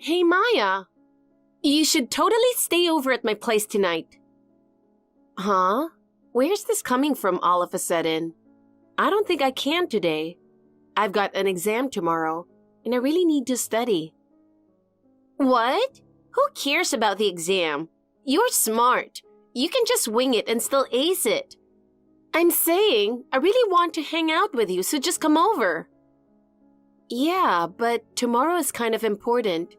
Hey, Maya. You should totally stay over at my place tonight. Huh? Where's this coming from all of a sudden? I don't think I can today. I've got an exam tomorrow, and I really need to study. What? Who cares about the exam? You're smart. You can just wing it and still ace it. I'm saying, I really want to hang out with you, so just come over. Yeah, but tomorrow is kind of important.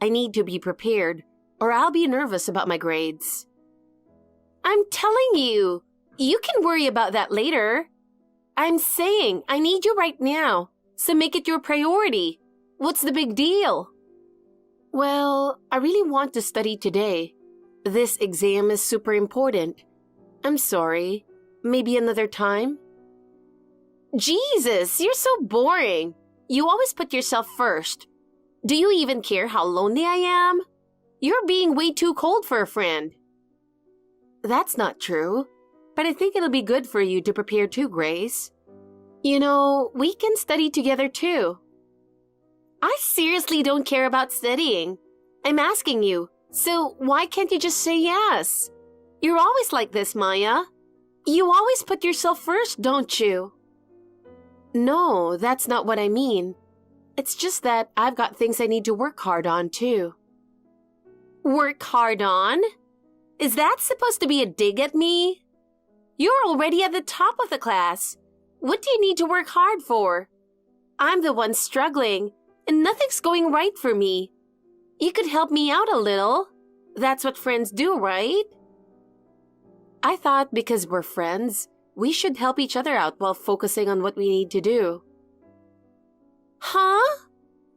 I need to be prepared, or I'll be nervous about my grades. I'm telling you, you can worry about that later. I'm saying, I need you right now, so make it your priority. What's the big deal? Well, I really want to study today. This exam is super important. I'm sorry. Maybe another time? Jesus, you're so boring. You always put yourself first. Do you even care how lonely I am? You're being way too cold for a friend. That's not true, but I think it'll be good for you to prepare too, Grace. You know, we can study together too. I seriously don't care about studying. I'm asking you, so why can't you just say yes? You're always like this, Maya. You always put yourself first, don't you? No, that's not what I mean. It's just that I've got things I need to work hard on too. Work hard on? Is that supposed to be a dig at me? You're already at the top of the class. What do you need to work hard for? I'm the one struggling, and nothing's going right for me. You could help me out a little. That's what friends do, right? I thought because we're friends, we should help each other out while focusing on what we need to do. Huh?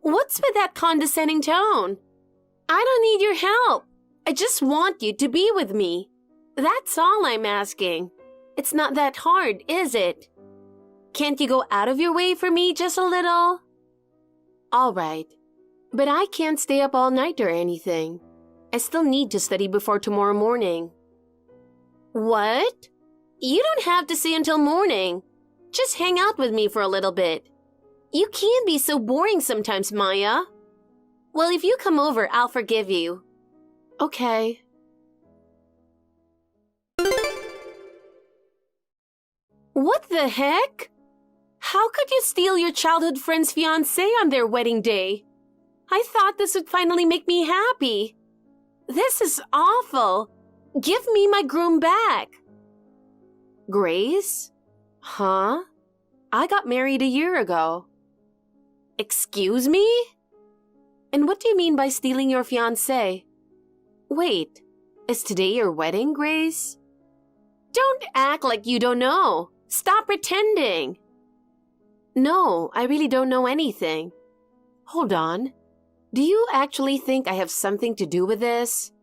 What's with that condescending tone? I don't need your help. I just want you to be with me. That's all I'm asking. It's not that hard, is it? Can't you go out of your way for me just a little? All right, but I can't stay up all night or anything. I still need to study before tomorrow morning. What? You don't have to stay until morning. Just hang out with me for a little bit. You can be so boring sometimes, Maya. Well, if you come over, I'll forgive you. Okay. What the heck? How could you steal your childhood friend's fiancé on their wedding day? I thought this would finally make me happy. This is awful. Give me my groom back. Grace? Huh? I got married a year ago. Excuse me? And what do you mean by stealing your fiancé? Wait, is today your wedding, Grace? Don't act like you don't know. Stop pretending. No, I really don't know anything. Hold on. Do you actually think I have something to do with this?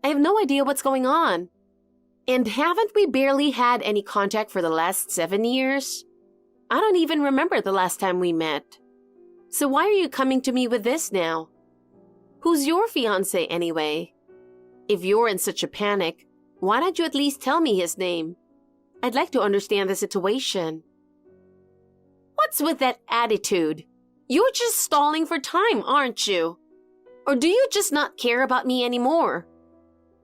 I have no idea what's going on. And haven't we barely had any contact for the last 7 years? I don't even remember the last time we met. So why are you coming to me with this now? Who's your fiancé anyway? If you're in such a panic, why don't you at least tell me his name? I'd like to understand the situation. What's with that attitude? You're just stalling for time, aren't you? Or do you just not care about me anymore?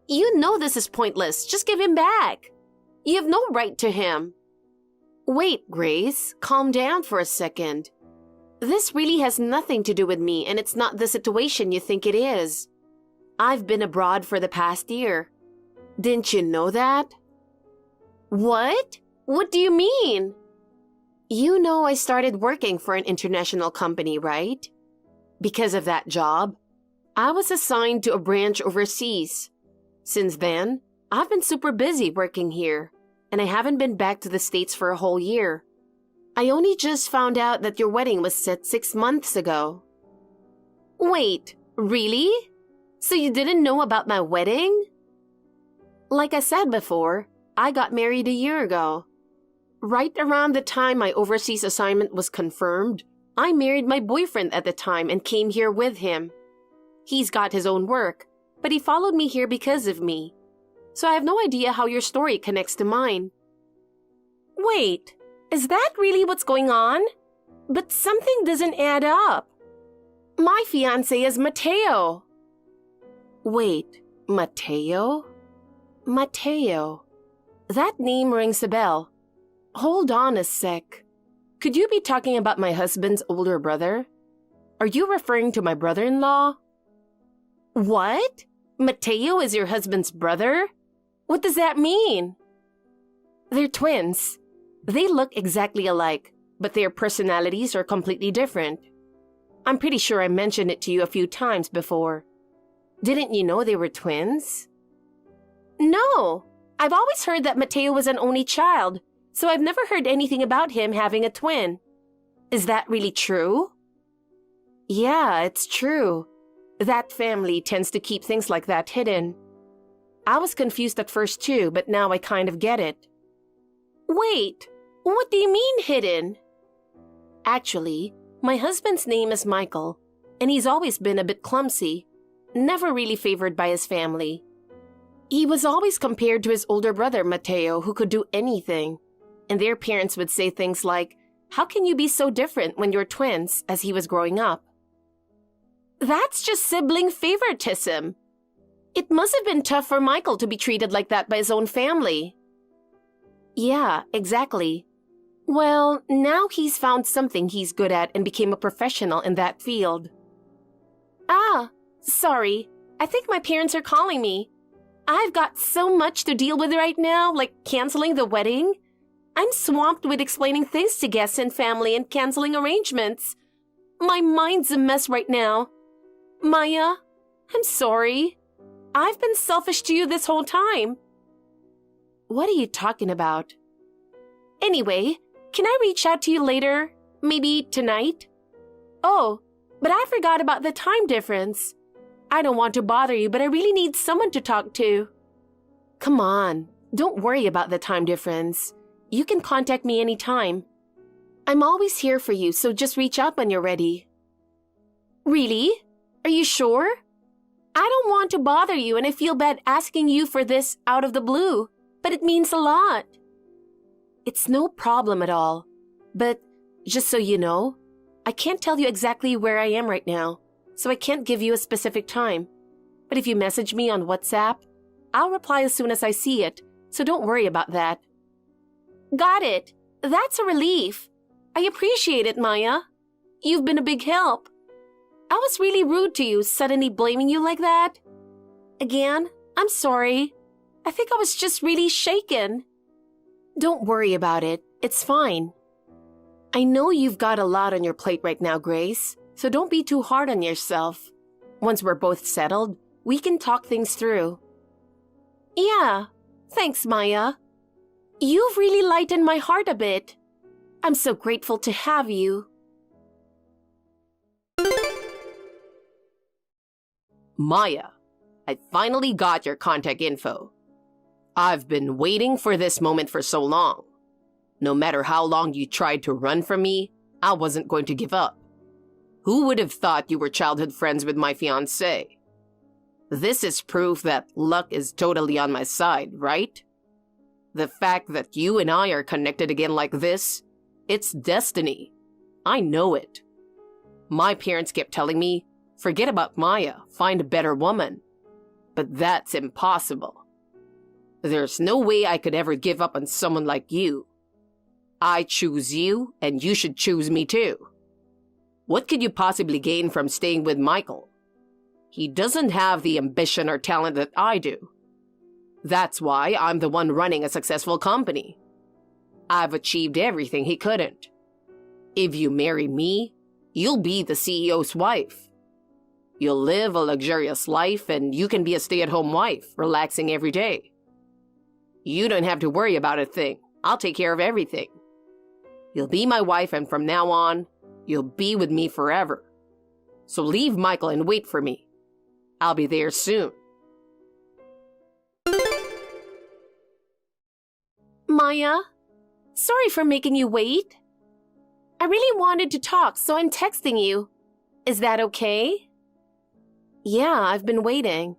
You know this is pointless. Just give him back. You have no right to him. Wait, Grace, calm down for a second. This really has nothing to do with me, and it's not the situation you think it is. I've been abroad for the past year. Didn't you know that? What? What do you mean? You know I started working for an international company, right? Because of that job, I was assigned to a branch overseas. Since then, I've been super busy working here, and I haven't been back to the States for a whole year. I only just found out that your wedding was set 6 months ago. Wait, really? So you didn't know about my wedding? Like I said before, I got married a year ago. Right around the time my overseas assignment was confirmed, I married my boyfriend at the time and came here with him. He's got his own work, but he followed me here because of me. So I have no idea how your story connects to mine. Wait, is that really what's going on? But something doesn't add up. My fiancé is Matteo. Wait, Matteo? Matteo. That name rings a bell. Hold on a sec. Could you be talking about my husband's older brother? Are you referring to my brother-in-law? What? Matteo is your husband's brother? What does that mean? They're twins. They look exactly alike, but their personalities are completely different. I'm pretty sure I mentioned it to you a few times before. Didn't you know they were twins? No, I've always heard that Matteo was an only child, so I've never heard anything about him having a twin. Is that really true? Yeah, it's true. That family tends to keep things like that hidden. I was confused at first too, but now I kind of get it. Wait, what do you mean hidden? Actually, my husband's name is Michael, and he's always been a bit clumsy, never really favored by his family. He was always compared to his older brother, Matteo, who could do anything, and their parents would say things like, "How can you be so different when you're twins?" as he was growing up. That's just sibling favoritism. It must have been tough for Michael to be treated like that by his own family. Yeah, exactly. Well, now he's found something he's good at and became a professional in that field. Ah, sorry. I think my parents are calling me. I've got so much to deal with right now, like canceling the wedding. I'm swamped with explaining things to guests and family and canceling arrangements. My mind's a mess right now. Maya, I'm sorry. I've been selfish to you this whole time. What are you talking about? Anyway, can I reach out to you later? Maybe tonight? Oh, but I forgot about the time difference. I don't want to bother you, but I really need someone to talk to. Come on, don't worry about the time difference. You can contact me anytime. I'm always here for you, so just reach out when you're ready. Really? Are you sure? I don't want to bother you, and I feel bad asking you for this out of the blue, but it means a lot. It's no problem at all. But just so you know, I can't tell you exactly where I am right now, so I can't give you a specific time. But if you message me on WhatsApp, I'll reply as soon as I see it, so don't worry about that. Got it. That's a relief. I appreciate it, Maya. You've been a big help. I was really rude to you, suddenly blaming you like that. Again, I'm sorry. I think I was just really shaken. Don't worry about it. It's fine. I know you've got a lot on your plate right now, Grace, so don't be too hard on yourself. Once we're both settled, we can talk things through. Yeah, thanks, Maya. You've really lightened my heart a bit. I'm so grateful to have you. Maya, I finally got your contact info. I've been waiting for this moment for so long. No matter how long you tried to run from me, I wasn't going to give up. Who would have thought you were childhood friends with my fiancé? This is proof that luck is totally on my side, right? The fact that you and I are connected again like this, it's destiny. I know it. My parents kept telling me, forget about Maya, find a better woman. But that's impossible. There's no way I could ever give up on someone like you. I choose you, and you should choose me too. What could you possibly gain from staying with Michael? He doesn't have the ambition or talent that I do. That's why I'm the one running a successful company. I've achieved everything he couldn't. If you marry me, you'll be the CEO's wife. You'll live a luxurious life and you can be a stay-at-home wife, relaxing every day. You don't have to worry about a thing. I'll take care of everything. You'll be my wife, and from now on, you'll be with me forever. So leave Michael and wait for me. I'll be there soon. Maya, sorry for making you wait. I really wanted to talk, so I'm texting you. Is that okay? Yeah, I've been waiting.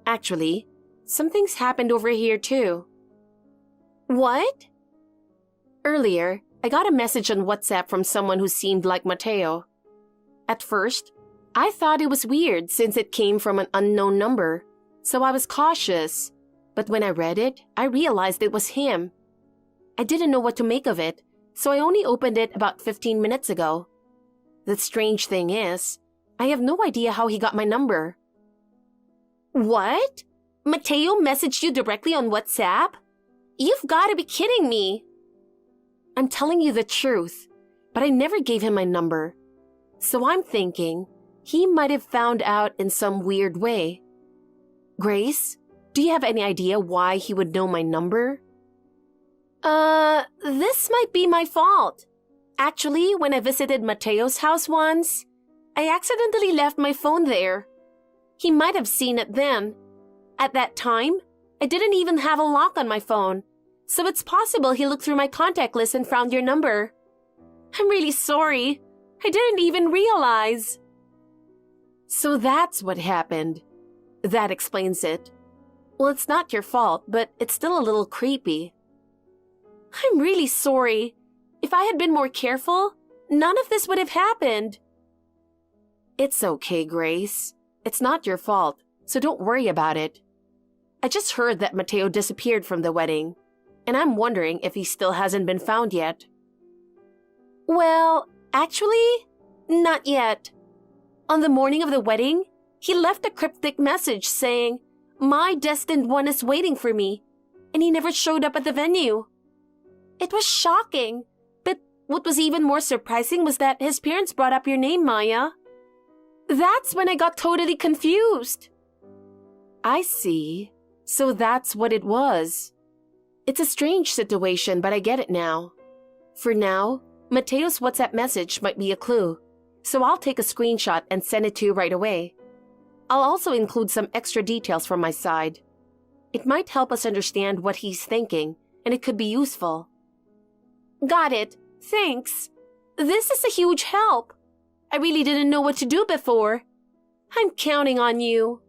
Actually, something's happened over here too. What? Earlier, I got a message on WhatsApp from someone who seemed like Matteo. At first, I thought it was weird since it came from an unknown number, so I was cautious. But when I read it, I realized it was him. I didn't know what to make of it, so I only opened it about 15 minutes ago. The strange thing is, I have no idea how he got my number. What? Matteo messaged you directly on WhatsApp? You've got to be kidding me. I'm telling you the truth, but I never gave him my number. So I'm thinking he might have found out in some weird way. Grace, do you have any idea why he would know my number? This might be my fault. Actually, when I visited Matteo's house once, I accidentally left my phone there. He might have seen it then. At that time, I didn't even have a lock on my phone, so it's possible he looked through my contact list and found your number. I'm really sorry. I didn't even realize. So that's what happened. That explains it. Well, it's not your fault, but it's still a little creepy. I'm really sorry. If I had been more careful, none of this would have happened. It's okay, Grace. It's not your fault, so don't worry about it. I just heard that Matteo disappeared from the wedding, and I'm wondering if he still hasn't been found yet. Well, actually, not yet. On the morning of the wedding, he left a cryptic message saying, "My destined one is waiting for me," and he never showed up at the venue. It was shocking, but what was even more surprising was that his parents brought up your name, Maya. That's when I got totally confused. I see. So that's what it was. It's a strange situation, but I get it now. For now, Matteo's WhatsApp message might be a clue, so I'll take a screenshot and send it to you right away. I'll also include some extra details from my side. It might help us understand what he's thinking, and it could be useful. Got it. Thanks. This is a huge help. I really didn't know what to do before. I'm counting on you.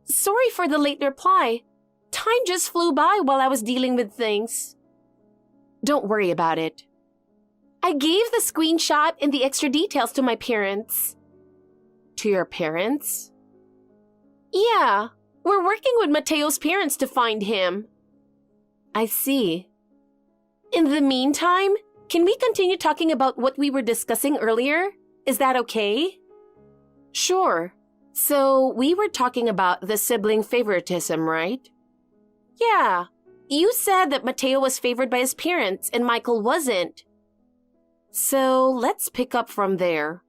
Sorry for the late reply. Time just flew by while I was dealing with things. Don't worry about it. I gave the screenshot and the extra details to my parents. To your parents? Yeah, we're working with Matteo's parents to find him. I see. In the meantime, can we continue talking about what we were discussing earlier? Is that okay? Sure. So, we were talking about the sibling favoritism, right? Yeah. You said that Matteo was favored by his parents and Michael wasn't. So, let's pick up from there.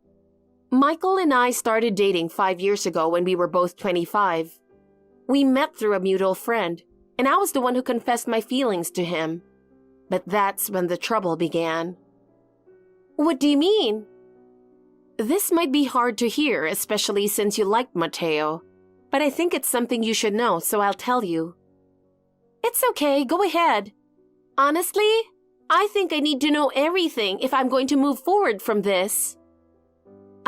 Michael and I started dating 5 years ago when we were both 25. We met through a mutual friend, and I was the one who confessed my feelings to him. But that's when the trouble began. What do you mean? This might be hard to hear, especially since you liked Matteo, but I think it's something you should know, so I'll tell you. It's okay, go ahead. Honestly, I think I need to know everything if I'm going to move forward from this.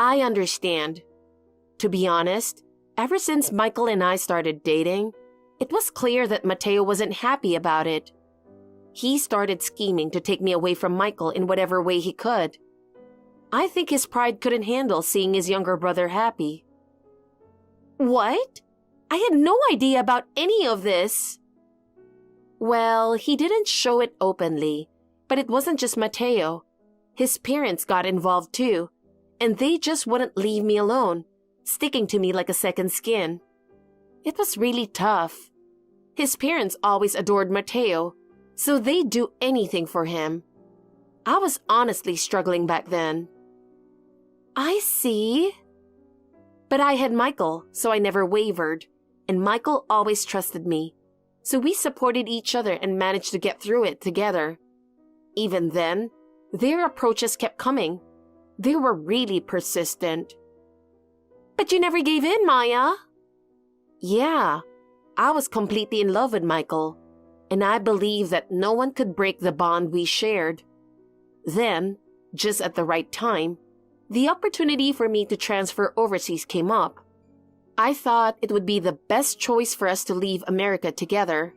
I understand. To be honest, ever since Michael and I started dating, it was clear that Matteo wasn't happy about it. He started scheming to take me away from Michael in whatever way he could. I think his pride couldn't handle seeing his younger brother happy. What? I had no idea about any of this. Well, he didn't show it openly, but it wasn't just Matteo. His parents got involved too, and they just wouldn't leave me alone, sticking to me like a second skin. It was really tough. His parents always adored Matteo, so they'd do anything for him. I was honestly struggling back then. I see. But I had Michael, so I never wavered, and Michael always trusted me. So we supported each other and managed to get through it together. Even then, their approaches kept coming. They were really persistent. But you never gave in, Maya. Yeah, I was completely in love with Michael, and I believed that no one could break the bond we shared. Then, just at the right time, the opportunity for me to transfer overseas came up. I thought it would be the best choice for us to leave America together.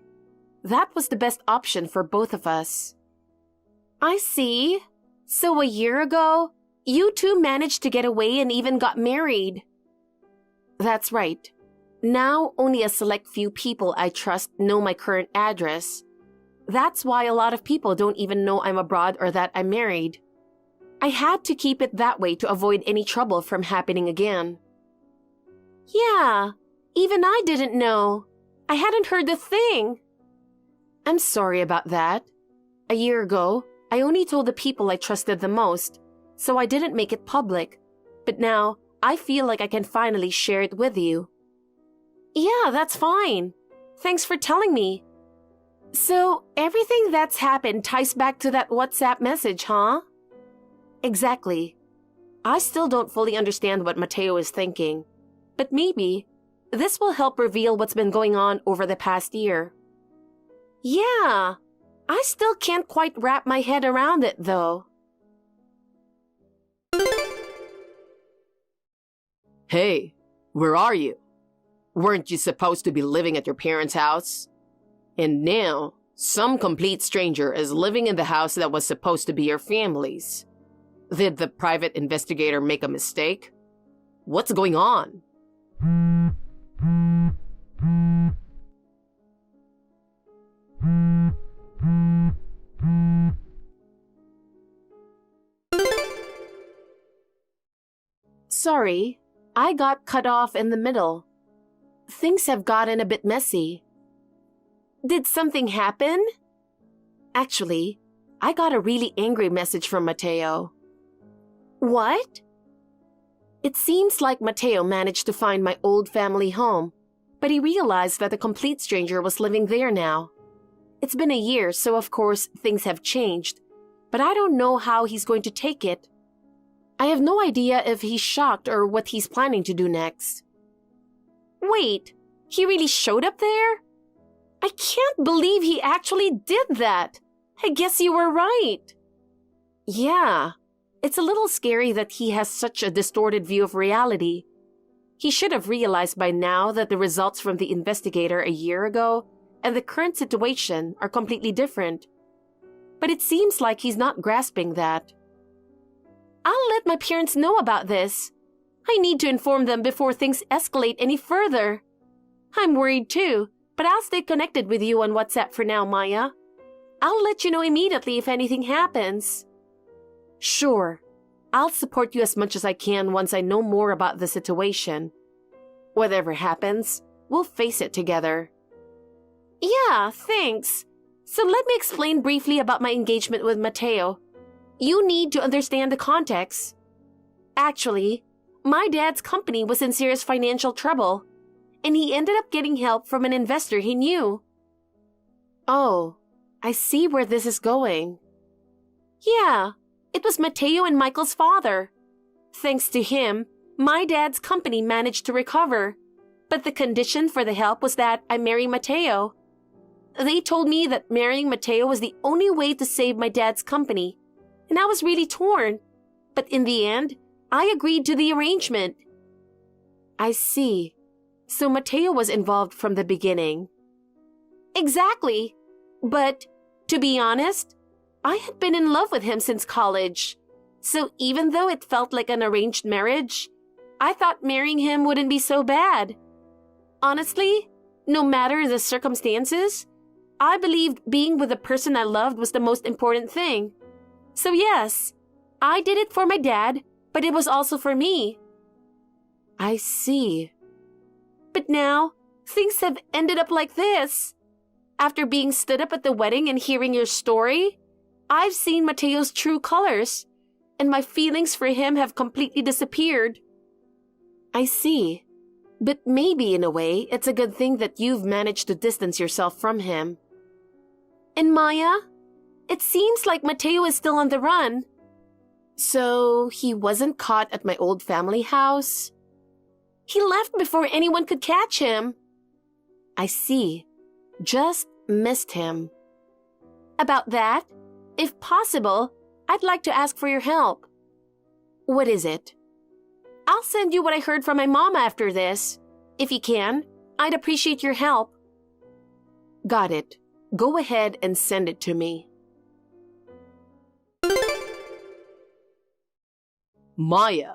That was the best option for both of us. I see. So a year ago, you two managed to get away and even got married. That's right. Now, only a select few people I trust know my current address. That's why a lot of people don't even know I'm abroad or that I'm married. I had to keep it that way to avoid any trouble from happening again. Yeah, even I didn't know. I hadn't heard a thing. I'm sorry about that. A year ago, I only told the people I trusted the most, so I didn't make it public. But now, I feel like I can finally share it with you. Yeah, that's fine. Thanks for telling me. So, everything that's happened ties back to that WhatsApp message, huh? Exactly. I still don't fully understand what Matteo is thinking, but maybe this will help reveal what's been going on over the past year. Yeah, I still can't quite wrap my head around it, though. Hey, where are you? Weren't you supposed to be living at your parents' house? And now, some complete stranger is living in the house that was supposed to be your family's. Did the private investigator make a mistake? What's going on? Sorry, I got cut off in the middle. Things have gotten a bit messy. Did something happen? Actually, I got a really angry message from Matteo. What? It seems like Matteo managed to find my old family home, but he realized that a complete stranger was living there now. It's been a year, so of course things have changed, but I don't know how he's going to take it. I have no idea if he's shocked or what he's planning to do next. Wait, he really showed up there? I can't believe he actually did that. I guess you were right. Yeah, it's a little scary that he has such a distorted view of reality. He should have realized by now that the results from the investigator a year ago and the current situation are completely different. But it seems like he's not grasping that. I'll let my parents know about this. I need to inform them before things escalate any further. I'm worried too, but I'll stay connected with you on WhatsApp for now, Maya. I'll let you know immediately if anything happens. Sure. I'll support you as much as I can once I know more about the situation. Whatever happens, we'll face it together. Yeah, thanks. So let me explain briefly about my engagement with Matteo. You need to understand the context. Actually, my dad's company was in serious financial trouble, and he ended up getting help from an investor he knew. Oh, I see where this is going. Yeah, it was Matteo and Michael's father. Thanks to him, my dad's company managed to recover, but the condition for the help was that I marry Matteo. They told me that marrying Matteo was the only way to save my dad's company, and I was really torn. But in the end, I agreed to the arrangement. I see. So Matteo was involved from the beginning. Exactly. But, to be honest, I had been in love with him since college. So even though it felt like an arranged marriage, I thought marrying him wouldn't be so bad. Honestly, no matter the circumstances, I believed being with the person I loved was the most important thing. So yes, I did it for my dad, but it was also for me. I see. But now, things have ended up like this. After being stood up at the wedding and hearing your story, I've seen Matteo's true colors, and my feelings for him have completely disappeared. I see. But maybe in a way, it's a good thing that you've managed to distance yourself from him. And Maya? It seems like Matteo is still on the run. So, he wasn't caught at my old family house? He left before anyone could catch him. I see. Just missed him. About that, if possible, I'd like to ask for your help. What is it? I'll send you what I heard from my mom after this. If you can, I'd appreciate your help. Got it. Go ahead and send it to me. Maya.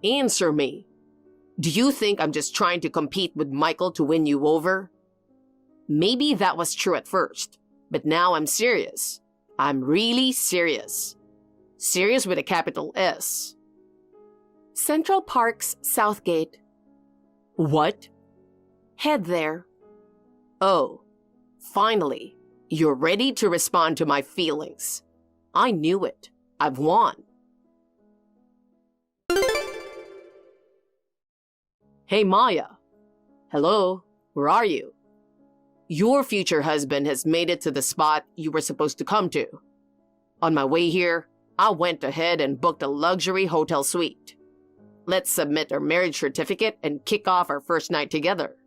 Answer me. Do you think I'm just trying to compete with Michael to win you over? Maybe that was true at first, but now I'm serious. I'm really serious. Serious with a capital S. Central Park's Southgate. What? Head there. Oh, finally, you're ready to respond to my feelings. I knew it. I've won. Hey, Maya. Hello, where are you? Your future husband has made it to the spot you were supposed to come to. On my way here, I went ahead and booked a luxury hotel suite. Let's submit our marriage certificate and kick off our first night together.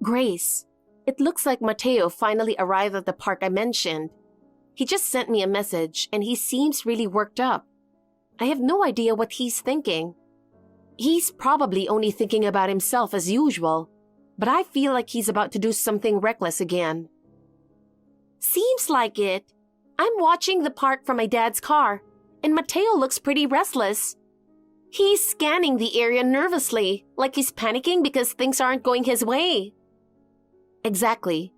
Grace, it looks like Matteo finally arrived at the park I mentioned. He just sent me a message and he seems really worked up. I have no idea what he's thinking. He's probably only thinking about himself as usual, but I feel like he's about to do something reckless again. Seems like it. I'm watching the park from my dad's car, and Matteo looks pretty restless. He's scanning the area nervously, like he's panicking because things aren't going his way. Exactly.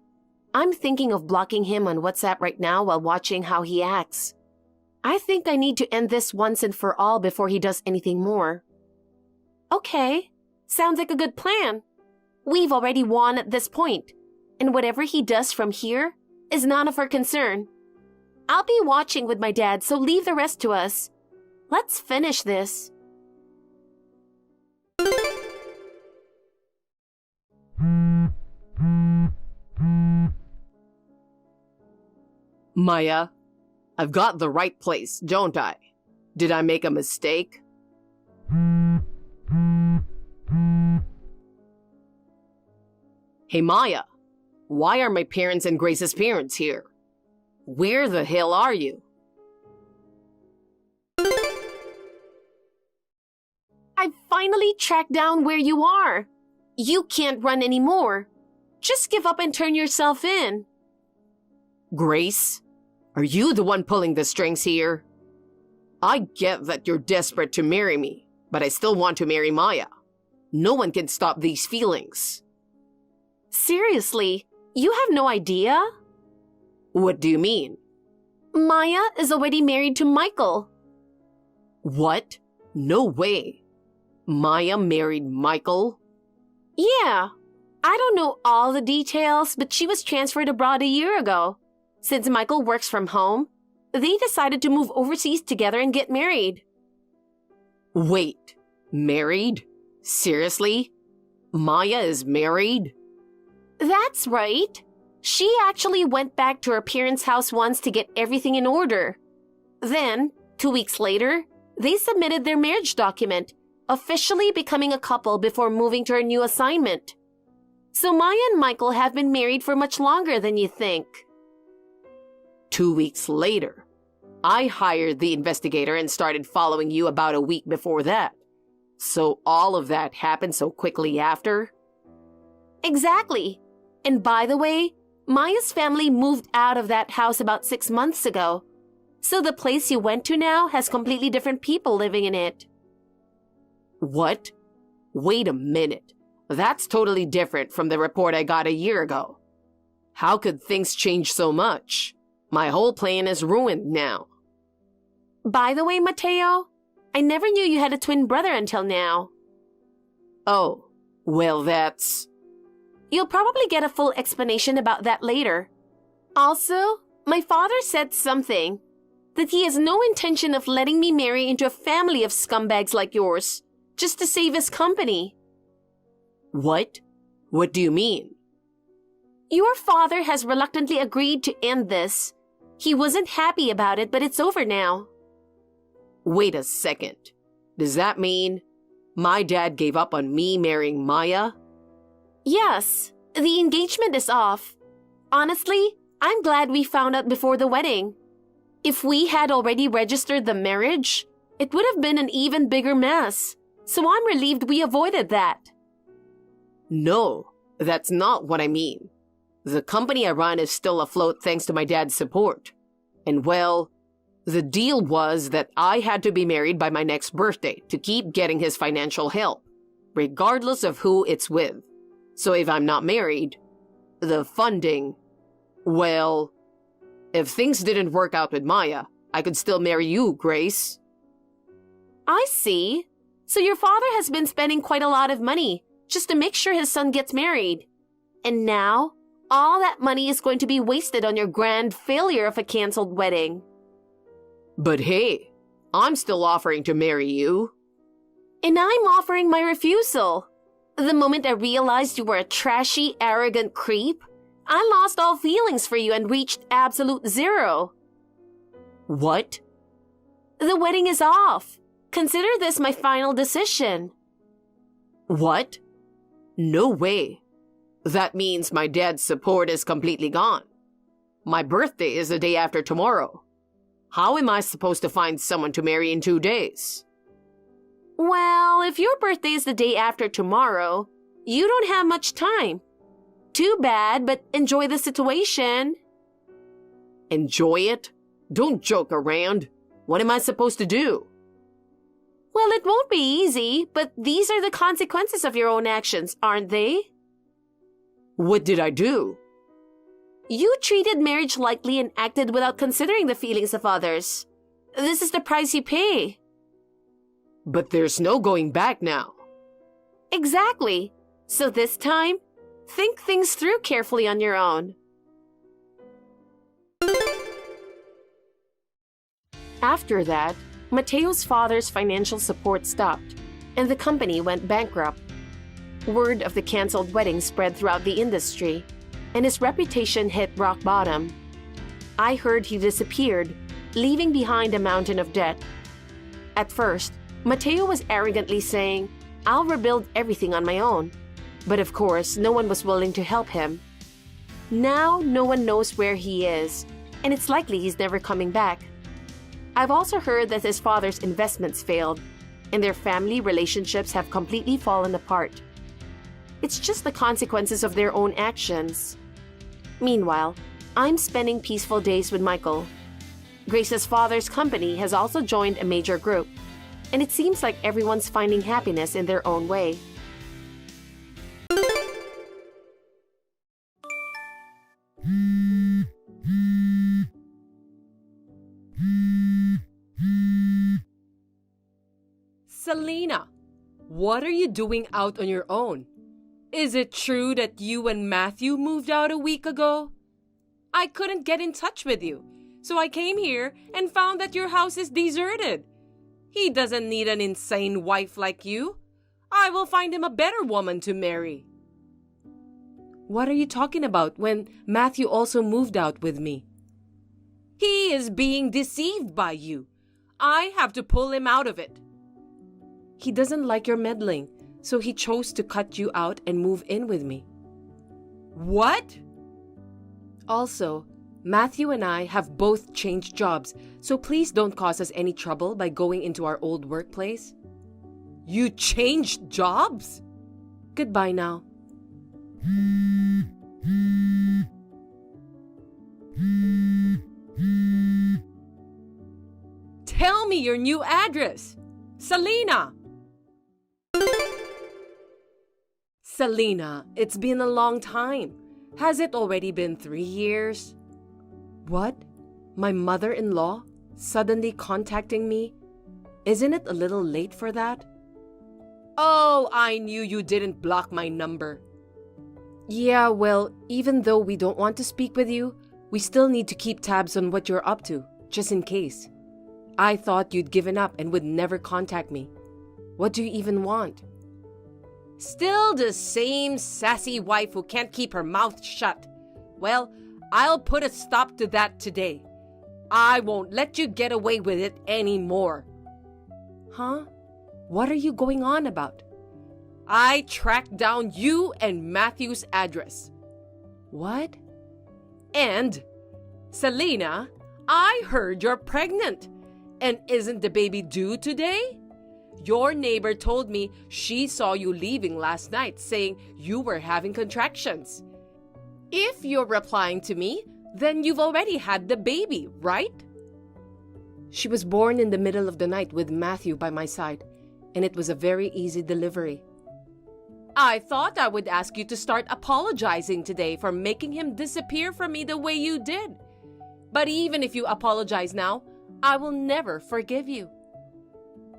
I'm thinking of blocking him on WhatsApp right now while watching how he acts. I think I need to end this once and for all before he does anything more. Okay, sounds like a good plan. We've already won at this point, and whatever he does from here is none of our concern. I'll be watching with my dad, so leave the rest to us. Let's finish this. Maya, I've got the right place, don't I? Did I make a mistake? Hey, Maya, why are my parents and Grace's parents here? Where the hell are you? I finally tracked down where you are. You can't run anymore. Just give up and turn yourself in. Grace, are you the one pulling the strings here? I get that you're desperate to marry me, but I still want to marry Maya. No one can stop these feelings. Seriously, you have no idea? What do you mean? Maya is already married to Michael. What? No way. Maya married Michael? Yeah. I don't know all the details, but she was transferred abroad a year ago. Since Michael works from home, they decided to move overseas together and get married. Wait, married? Seriously? Maya is married? That's right. She actually went back to her parents' house once to get everything in order. Then, 2 weeks later, they submitted their marriage document, officially becoming a couple before moving to her new assignment. So Maya and Michael have been married for much longer than you think. 2 weeks later, I hired the investigator and started following you about a week before that. So all of that happened so quickly after? Exactly. And by the way, Maya's family moved out of that house about 6 months ago. So the place you went to now has completely different people living in it. What? Wait a minute. That's totally different from the report I got a year ago. How could things change so much? My whole plan is ruined now. By the way, Matteo, I never knew you had a twin brother until now. Oh, well that's... You'll probably get a full explanation about that later. Also, my father said something, that he has no intention of letting me marry into a family of scumbags like yours, just to save his company. What? What do you mean? Your father has reluctantly agreed to end this. He wasn't happy about it, but it's over now. Wait a second. Does that mean my dad gave up on me marrying Maya? Yes, the engagement is off. Honestly, I'm glad we found out before the wedding. If we had already registered the marriage, it would have been an even bigger mess, So I'm relieved we avoided that. No, that's not what I mean. The company I run is still afloat thanks to my dad's support. And well, the deal was that I had to be married by my next birthday to keep getting his financial help, regardless of who it's with. So if I'm not married, the funding, well, if things didn't work out with Maya, I could still marry you, Grace. I see. So your father has been spending quite a lot of money just to make sure his son gets married. And now, all that money is going to be wasted on your grand failure of a canceled wedding. But hey, I'm still offering to marry you. And I'm offering my refusal. The moment I realized you were a trashy, arrogant creep, I lost all feelings for you and reached absolute zero. What? The wedding is off. Consider this my final decision. What? No way. That means my dad's support is completely gone. My birthday is the day after tomorrow. How am I supposed to find someone to marry in 2 days? Well, if your birthday is the day after tomorrow, you don't have much time. Too bad, but enjoy the situation. Enjoy it? Don't joke around. What am I supposed to do? Well, it won't be easy, but these are the consequences of your own actions, aren't they? What did I do? You treated marriage lightly and acted without considering the feelings of others. This is the price you pay. But there's no going back now. Exactly. So this time, think things through carefully on your own. After that, Matteo's father's financial support stopped, and the company went bankrupt. Word of the canceled wedding spread throughout the industry, and his reputation hit rock bottom. I heard he disappeared, leaving behind a mountain of debt. At first, Matteo was arrogantly saying, "I'll rebuild everything on my own." But of course, no one was willing to help him. Now, no one knows where he is, and it's likely he's never coming back. I've also heard that his father's investments failed, and their family relationships have completely fallen apart. It's just the consequences of their own actions. Meanwhile, I'm spending peaceful days with Michael. Grace's father's company has also joined a major group, and it seems like everyone's finding happiness in their own way. Selena, what are you doing out on your own? Is it true that you and Matthew moved out a week ago? I couldn't get in touch with you, so I came here and found that your house is deserted. He doesn't need an insane wife like you. I will find him a better woman to marry. What are you talking about when Matthew also moved out with me? He is being deceived by you. I have to pull him out of it. He doesn't like your meddling, so he chose to cut you out and move in with me. What? Also, Matthew and I have both changed jobs, so please don't cause us any trouble by going into our old workplace. You changed jobs? Goodbye now. Tell me your new address, Selena! Selena, it's been a long time. Has it already been 3 years? What? My mother-in-law suddenly contacting me? Isn't it a little late for that? Oh, I knew you didn't block my number. Yeah, well, even though we don't want to speak with you, we still need to keep tabs on what you're up to, just in case. I thought you'd given up and would never contact me. What do you even want? Still the same sassy wife who can't keep her mouth shut. Well, I'll put a stop to that today. I won't let you get away with it anymore. Huh? What are you going on about? I tracked down you and Matthew's address. What? And, Selena, I heard you're pregnant. And isn't the baby due today? Your neighbor told me she saw you leaving last night, saying you were having contractions. If you're replying to me, then you've already had the baby, right? She was born in the middle of the night with Matthew by my side, and it was a very easy delivery. I thought I would ask you to start apologizing today for making him disappear from me the way you did. But even if you apologize now, I will never forgive you.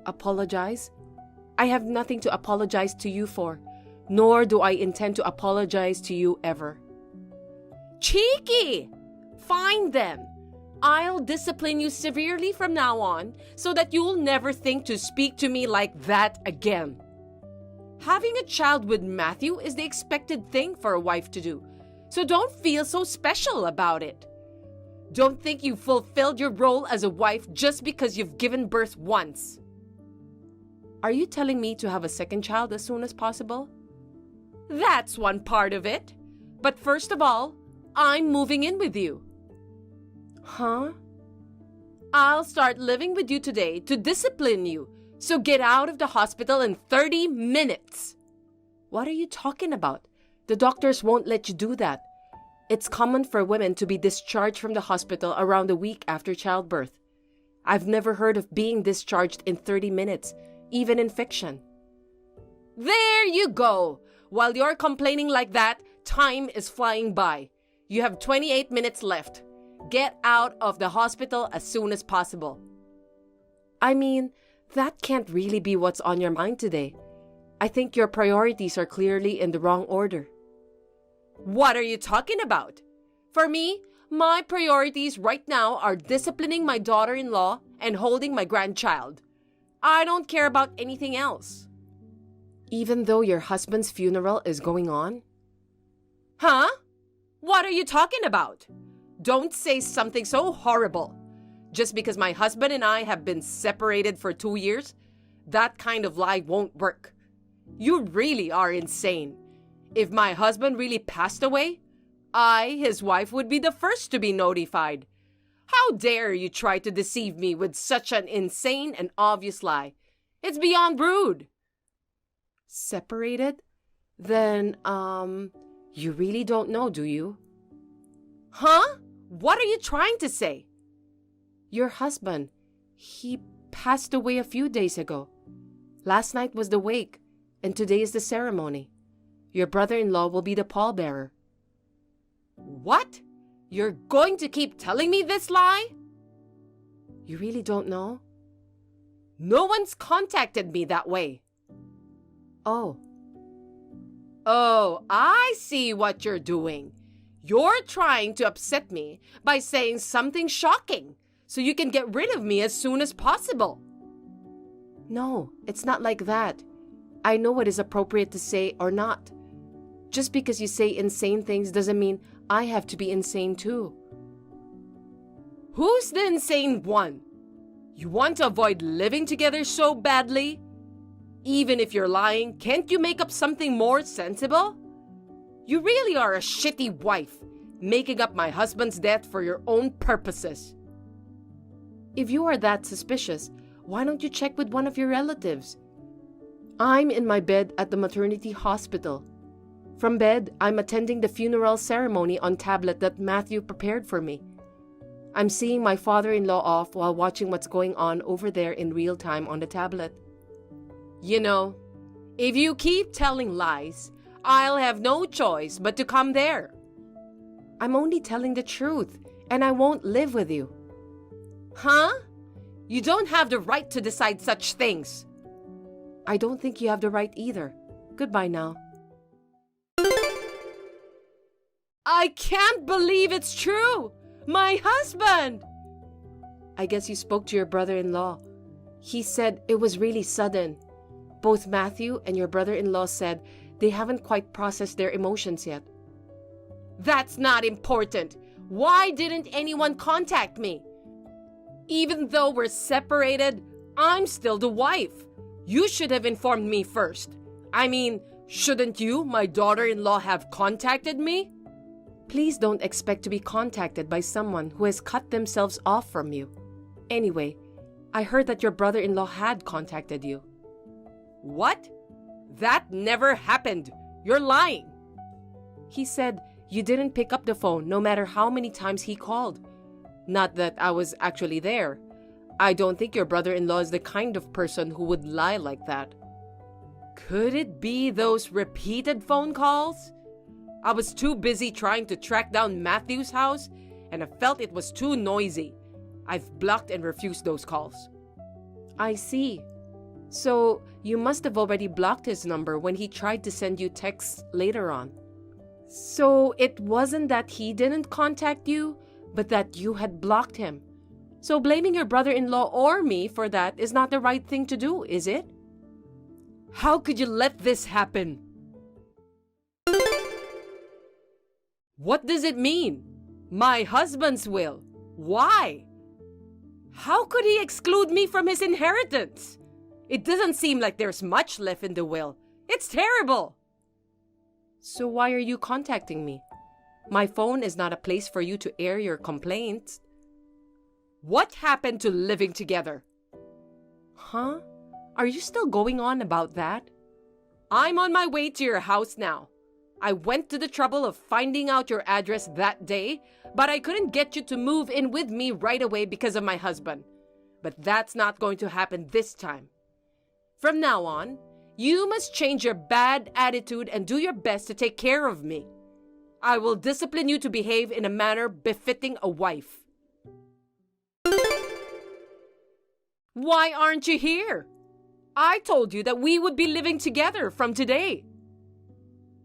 Apologize? I have nothing to apologize to you for, nor do I intend to apologize to you ever. Cheeky! Fine then. I'll discipline you severely from now on so that you'll never think to speak to me like that again. Having a child with Matthew is the expected thing for a wife to do, so don't feel so special about it. Don't think you've fulfilled your role as a wife just because you've given birth once. Are you telling me to have a second child as soon as possible? That's one part of it. But first of all, I'm moving in with you. Huh? I'll start living with you today to discipline you, so get out of the hospital in 30 minutes. What are you talking about? The doctors won't let you do that. It's common for women to be discharged from the hospital around a week after childbirth. I've never heard of being discharged in 30 minutes, even in fiction. There you go. While you're complaining like that, time is flying by. You have 28 minutes left. Get out of the hospital as soon as possible. I mean, that can't really be what's on your mind today. I think your priorities are clearly in the wrong order. What are you talking about? For me, my priorities right now are disciplining my daughter-in-law and holding my grandchild. I don't care about anything else. Even though your husband's funeral is going on? Huh? What are you talking about? Don't say something so horrible. Just because my husband and I have been separated for 2 years, that kind of lie won't work. You really are insane. If my husband really passed away, I, his wife, would be the first to be notified. How dare you try to deceive me with such an insane and obvious lie? It's beyond rude. Separated? Then, you really don't know, do you? Huh? What are you trying to say? Your husband, he passed away a few days ago. Last night was the wake, and today is the ceremony. Your brother-in-law will be the pallbearer. What? You're going to keep telling me this lie? You really don't know? No one's contacted me that way. Oh, I see what you're doing. You're trying to upset me by saying something shocking so you can get rid of me as soon as possible. no, it's not like that. I know what is appropriate to say or not. Just because you say insane things doesn't mean I have to be insane too. Who's the insane one? You want to avoid living together so badly? Even if you're lying, can't you make up something more sensible? You really are a shitty wife, making up my husband's death for your own purposes. If you are that suspicious, why don't you check with one of your relatives? I'm in my bed at the maternity hospital. From bed, I'm attending the funeral ceremony on tablet that Matthew prepared for me. I'm seeing my father-in-law off while watching what's going on over there in real time on the tablet. You know, if you keep telling lies, I'll have no choice but to come there. I'm only telling the truth, and I won't live with you. Huh? You don't have the right to decide such things. I don't think you have the right either. Goodbye now. I can't believe it's true! My husband! I guess you spoke to your brother-in-law. He said it was really sudden. Both Matthew and your brother-in-law said they haven't quite processed their emotions yet. That's not important. Why didn't anyone contact me? Even though we're separated, I'm still the wife. You should have informed me first. I mean, shouldn't you, my daughter-in-law, have contacted me? Please don't expect to be contacted by someone who has cut themselves off from you. Anyway, I heard that your brother-in-law had contacted you. What? That never happened. You're lying. He said you didn't pick up the phone no matter how many times he called. Not that I was actually there. I don't think your brother-in-law is the kind of person who would lie like that. Could it be those repeated phone calls? I was too busy trying to track down Matthew's house, and I felt it was too noisy. I've blocked and refused those calls. I see. So you must have already blocked his number when he tried to send you texts later on. So it wasn't that he didn't contact you, but that you had blocked him. So blaming your brother-in-law or me for that is not the right thing to do, is it? How could you let this happen? What does it mean? My husband's will. Why? How could he exclude me from his inheritance? It doesn't seem like there's much left in the will. It's terrible. So why are you contacting me? My phone is not a place for you to air your complaints. What happened to living together? Huh? Are you still going on about that? I'm on my way to your house now. I went to the trouble of finding out your address that day, but I couldn't get you to move in with me right away because of my husband. But that's not going to happen this time. From now on, you must change your bad attitude and do your best to take care of me. I will discipline you to behave in a manner befitting a wife. Why aren't you here? I told you that we would be living together from today.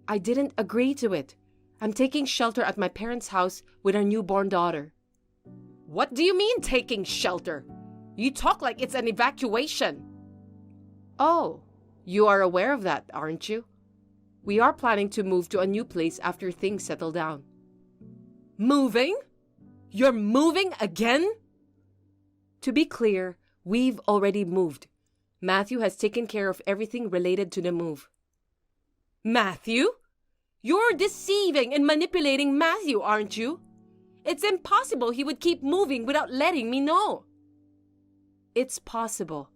I didn't agree to it. I'm taking shelter at my parents' house with our newborn daughter. What do you mean taking shelter? You talk like it's an evacuation. Oh, you are aware of that, aren't you? We are planning to move to a new place after things settle down. Moving? You're moving again? To be clear, we've already moved. Matthew has taken care of everything related to the move. Matthew? You're deceiving and manipulating Matthew, aren't you? It's impossible he would keep moving without letting me know. It's possible.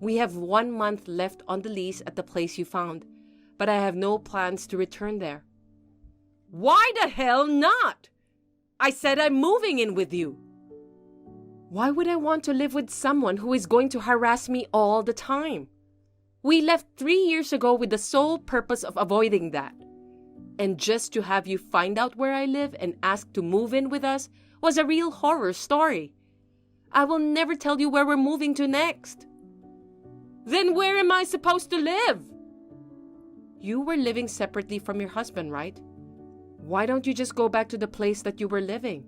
We have 1 month left on the lease at the place you found, but I have no plans to return there. Why the hell not? I said I'm moving in with you. Why would I want to live with someone who is going to harass me all the time? We left 3 years ago with the sole purpose of avoiding that. And just to have you find out where I live and ask to move in with us was a real horror story. I will never tell you where we're moving to next. Then where am I supposed to live? You were living separately from your husband, right? Why don't you just go back to the place that you were living?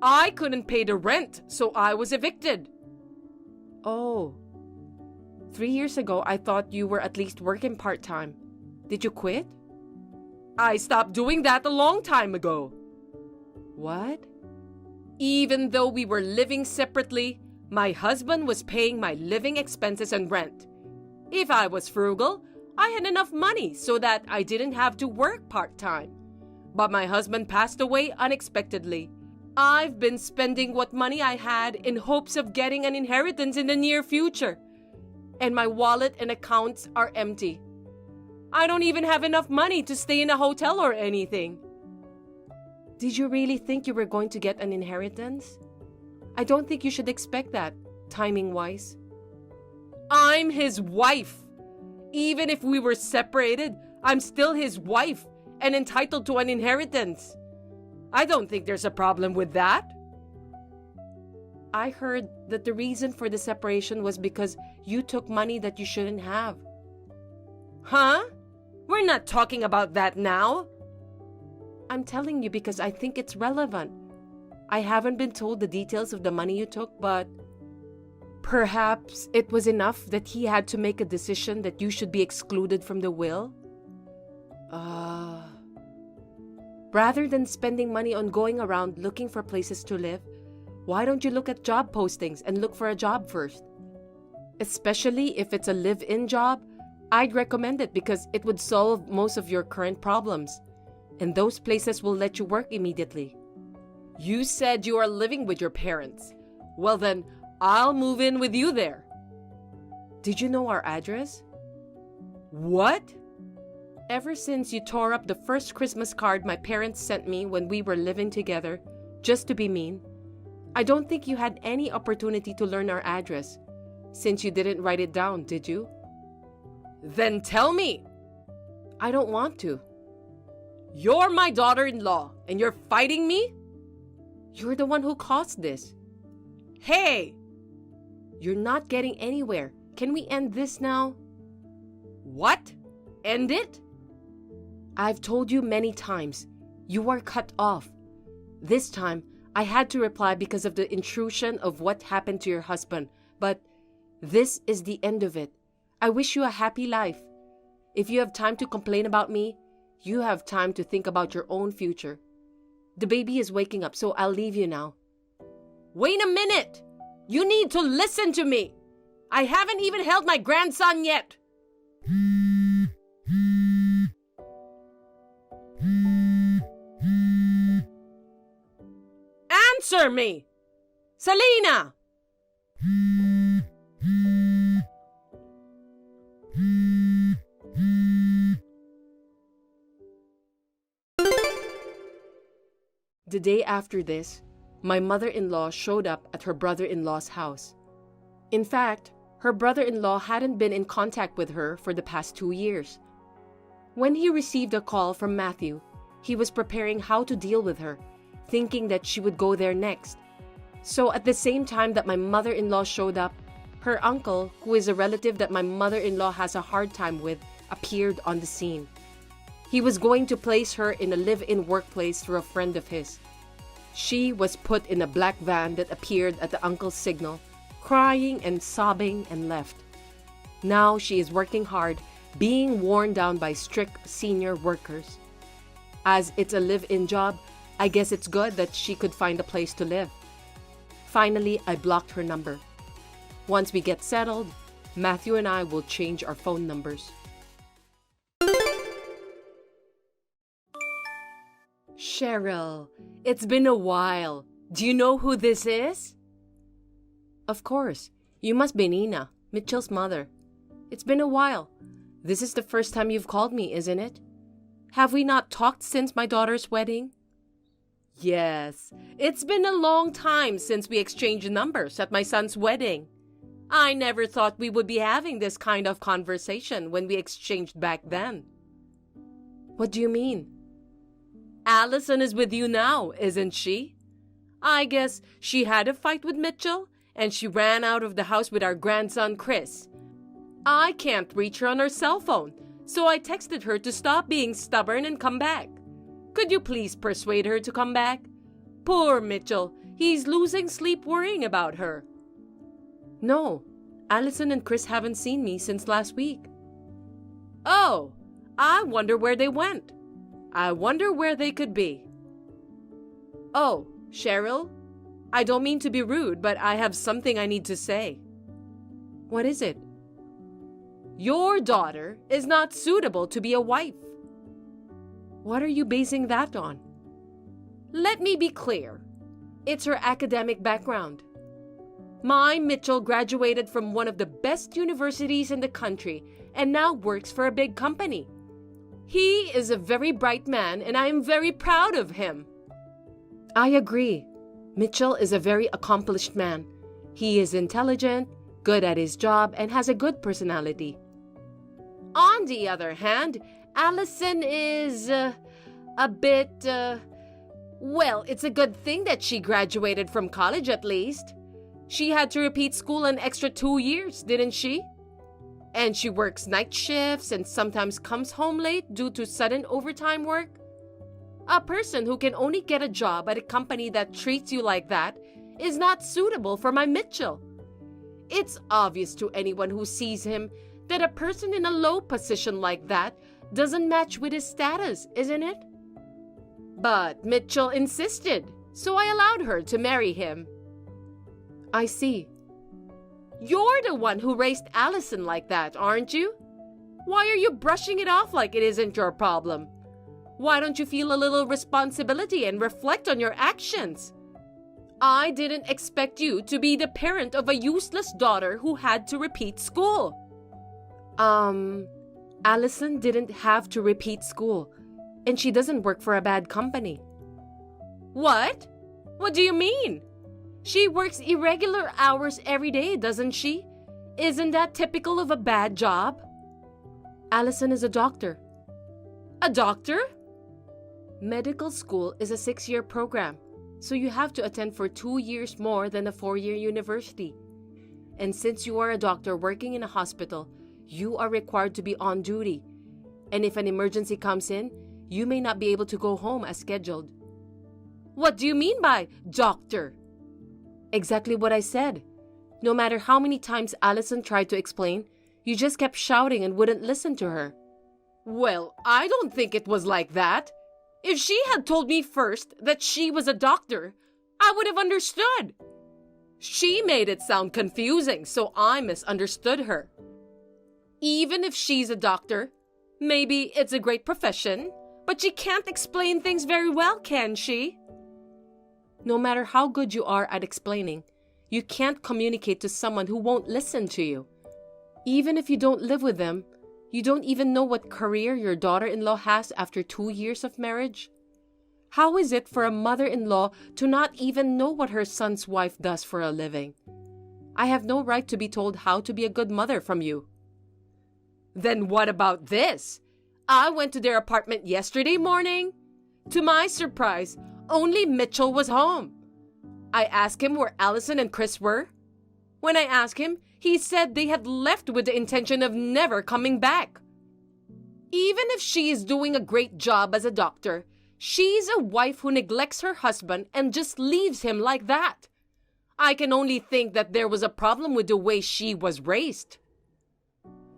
I couldn't pay the rent, so I was evicted. Oh. 3 years ago, I thought you were at least working part-time. Did you quit? I stopped doing that a long time ago. What? Even though we were living separately, my husband was paying my living expenses and rent. If I was frugal, I had enough money so that I didn't have to work part-time. But my husband passed away unexpectedly. I've been spending what money I had in hopes of getting an inheritance in the near future. And my wallet and accounts are empty. I don't even have enough money to stay in a hotel or anything. Did you really think you were going to get an inheritance? I don't think you should expect that, timing-wise. I'm his wife. Even if we were separated, I'm still his wife and entitled to an inheritance. I don't think there's a problem with that. I heard that the reason for the separation was because you took money that you shouldn't have. Huh? We're not talking about that now. I'm telling you because I think it's relevant. I haven't been told the details of the money you took, but perhaps it was enough that he had to make a decision that you should be excluded from the will? Rather than spending money on going around looking for places to live, why don't you look at job postings and look for a job first? Especially if it's a live-in job, I'd recommend it because it would solve most of your current problems. And those places will let you work immediately. You said you are living with your parents. Well then, I'll move in with you there. Did you know our address? What? Ever since you tore up the first Christmas card my parents sent me when we were living together, just to be mean, I don't think you had any opportunity to learn our address, since you didn't write it down, did you? Then tell me! I don't want to. You're my daughter-in-law, and you're fighting me? You're the one who caused this. Hey! You're not getting anywhere. Can we end this now? What? End it? I've told you many times. You are cut off. This time, I had to reply because of the intrusion of what happened to your husband, but this is the end of it. I wish you a happy life. If you have time to complain about me, you have time to think about your own future. The baby is waking up, so I'll leave you now. Wait a minute! You need to listen to me! I haven't even held my grandson yet! Answer me! Selena! The day after this, my mother-in-law showed up at her brother-in-law's house. In fact, her brother-in-law hadn't been in contact with her for the past 2 years. When he received a call from Matthew, he was preparing how to deal with her, thinking that she would go there next. So at the same time that my mother-in-law showed up, her uncle, who is a relative that my mother-in-law has a hard time with, appeared on the scene. He was going to place her in a live-in workplace through a friend of his. She was put in a black van that appeared at the uncle's signal, crying and sobbing, and left. Now she is working hard, being worn down by strict senior workers. As it's a live-in job, I guess it's good that she could find a place to live. Finally, I blocked her number. Once we get settled, Matthew and I will change our phone numbers. Cheryl, it's been a while. Do you know who this is? Of course. You must be Nina, Mitchell's mother. It's been a while. This is the first time you've called me, isn't it? Have we not talked since my daughter's wedding? Yes. It's been a long time since we exchanged numbers at my son's wedding. I never thought we would be having this kind of conversation when we exchanged back then. What do you mean? Allison is with you now, isn't she? I guess she had a fight with Mitchell, and she ran out of the house with our grandson, Chris. I can't reach her on her cell phone, so I texted her to stop being stubborn and come back. Could you please persuade her to come back? Poor Mitchell, he's losing sleep worrying about her. No, Allison and Chris haven't seen me since last week. Oh, I wonder where they went. I wonder where they could be. Oh, Cheryl, I don't mean to be rude, but I have something I need to say. What is it? Your daughter is not suitable to be a wife. What are you basing that on? Let me be clear. It's her academic background. My Mitchell graduated from one of the best universities in the country and now works for a big company. He is a very bright man, and I am very proud of him. I agree. Mitchell is a very accomplished man. He is intelligent, good at his job, and has a good personality. On the other hand, Allison is a bit, well, it's a good thing that she graduated from college at least. She had to repeat school an extra 2 years, didn't she? And she works night shifts and sometimes comes home late due to sudden overtime work. A person who can only get a job at a company that treats you like that is not suitable for my Mitchell. It's obvious to anyone who sees him that a person in a low position like that doesn't match with his status, isn't it? But Mitchell insisted, so I allowed her to marry him. I see. You're the one who raised Allison like that, aren't you? Why are you brushing it off like it isn't your problem? Why don't you feel a little responsibility and reflect on your actions? I didn't expect you to be the parent of a useless daughter who had to repeat school. Allison didn't have to repeat school, and she doesn't work for a bad company. What? What do you mean? She works irregular hours every day, doesn't she? Isn't that typical of a bad job? Allison is a doctor. A doctor? Medical school is a 6-year program, so you have to attend for 2 years more than a 4-year university. And since you are a doctor working in a hospital, you are required to be on duty. And if an emergency comes in, you may not be able to go home as scheduled. What do you mean by doctor? Exactly what I said. No matter how many times Allison tried to explain, you just kept shouting and wouldn't listen to her. Well, I don't think it was like that. If she had told me first that she was a doctor, I would have understood. She made it sound confusing, so I misunderstood her. Even if she's a doctor, maybe it's a great profession, but she can't explain things very well, can she? No matter how good you are at explaining, you can't communicate to someone who won't listen to you. Even if you don't live with them, you don't even know what career your daughter-in-law has after 2 years of marriage. How is it for a mother-in-law to not even know what her son's wife does for a living? I have no right to be told how to be a good mother from you. Then what about this? I went to their apartment yesterday morning. To my surprise, only Mitchell was home. I asked him where Allison and Chris were. When I asked him, he said they had left with the intention of never coming back. Even if she is doing a great job as a doctor, she's a wife who neglects her husband and just leaves him like that. I can only think that there was a problem with the way she was raised.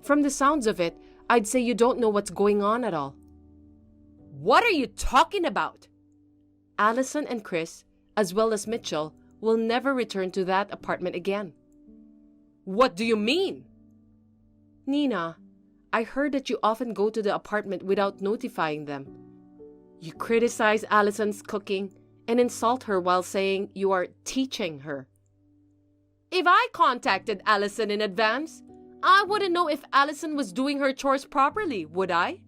From the sounds of it, I'd say you don't know what's going on at all. What are you talking about? Allison and Chris, as well as Mitchell, will never return to that apartment again. What do you mean? Nina, I heard that you often go to the apartment without notifying them. You criticize Allison's cooking and insult her while saying you are teaching her. If I contacted Allison in advance, I wouldn't know if Allison was doing her chores properly, would I?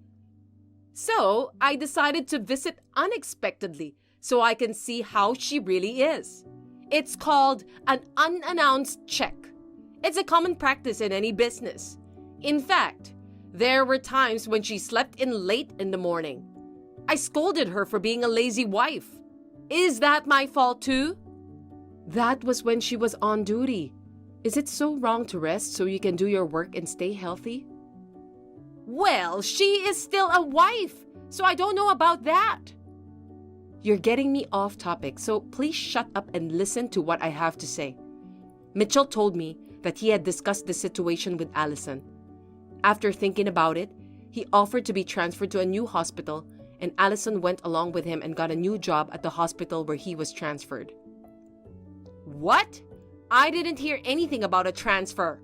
So I decided to visit unexpectedly so I can see how she really is. It's called an unannounced check. It's a common practice in any business. In fact, there were times when she slept in late in the morning. I scolded her for being a lazy wife. Is that my fault too? That was when she was on duty. Is it so wrong to rest so you can do your work and stay healthy? Well, she is still a wife, so I don't know about that. You're getting me off topic, so please shut up and listen to what I have to say. Mitchell told me that he had discussed the situation with Allison. After thinking about it, he offered to be transferred to a new hospital, and Allison went along with him and got a new job at the hospital where he was transferred. What? I didn't hear anything about a transfer.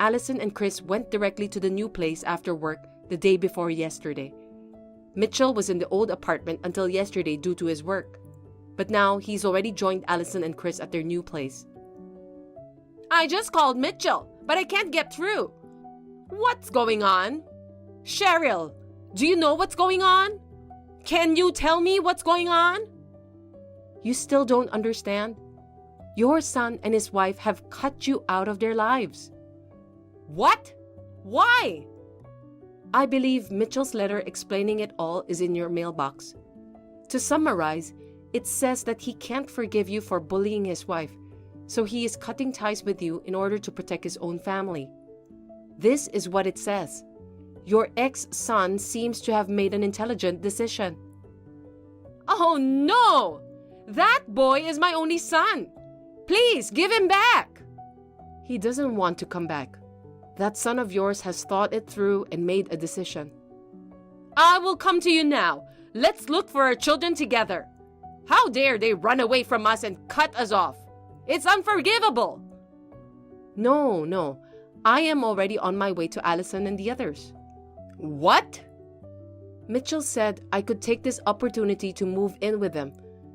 Allison and Chris went directly to the new place after work the day before yesterday. Mitchell was in the old apartment until yesterday due to his work, but now he's already joined Allison and Chris at their new place. I just called Mitchell, but I can't get through. What's going on? Cheryl, do you know what's going on? Can you tell me what's going on? You still don't understand? Your son and his wife have cut you out of their lives. What? Why? I believe Mitchell's letter explaining it all is in your mailbox. To summarize, it says that he can't forgive you for bullying his wife, so he is cutting ties with you in order to protect his own family. This is what it says. Your ex-son seems to have made an intelligent decision. Oh no! That boy is my only son. Please, give him back. He doesn't want to come back. That son of yours has thought it through and made a decision. I will come to you now. Let's look for our children together. How dare they run away from us and cut us off? It's unforgivable. No. I am already on my way to Allison and the others. What? Mitchell said I could take this opportunity to move in with them,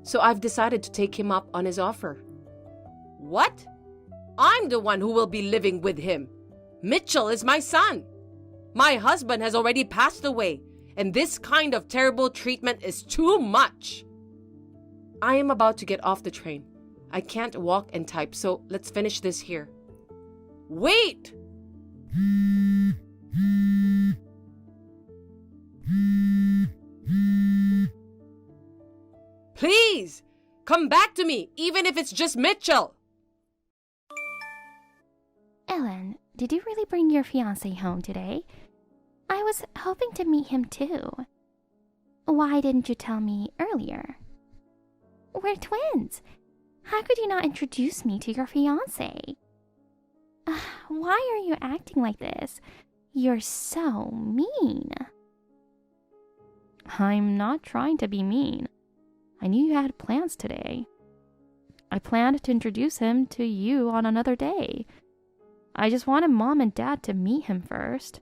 So I've decided to take him up on his offer. What? I'm the one who will be living with him. Mitchell is my son. My husband has already passed away, and this kind of terrible treatment is too much. I am about to get off the train. I can't walk and type, so let's finish this here. Wait! Please! Come back to me, even if it's just Mitchell! Ellen, did you really bring your fiancé home today? I was hoping to meet him too. Why didn't you tell me earlier? We're twins. How could you not introduce me to your fiancé? Why are you acting like this? You're so mean. I'm not trying to be mean. I knew you had plans today. I planned to introduce him to you on another day. I just wanted Mom and Dad to meet him first.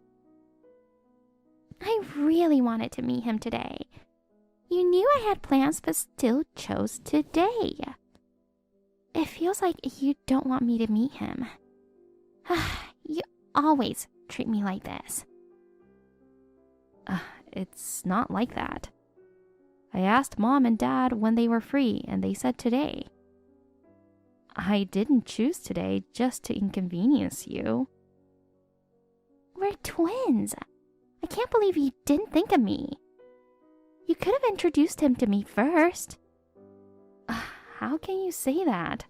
I really wanted to meet him today. You knew I had plans but still chose today. It feels like you don't want me to meet him. You always treat me like this. It's not like that. I asked Mom and Dad when they were free, and they said today. I didn't choose today just to inconvenience you. We're twins. I can't believe you didn't think of me. You could have introduced him to me first. How can you say that?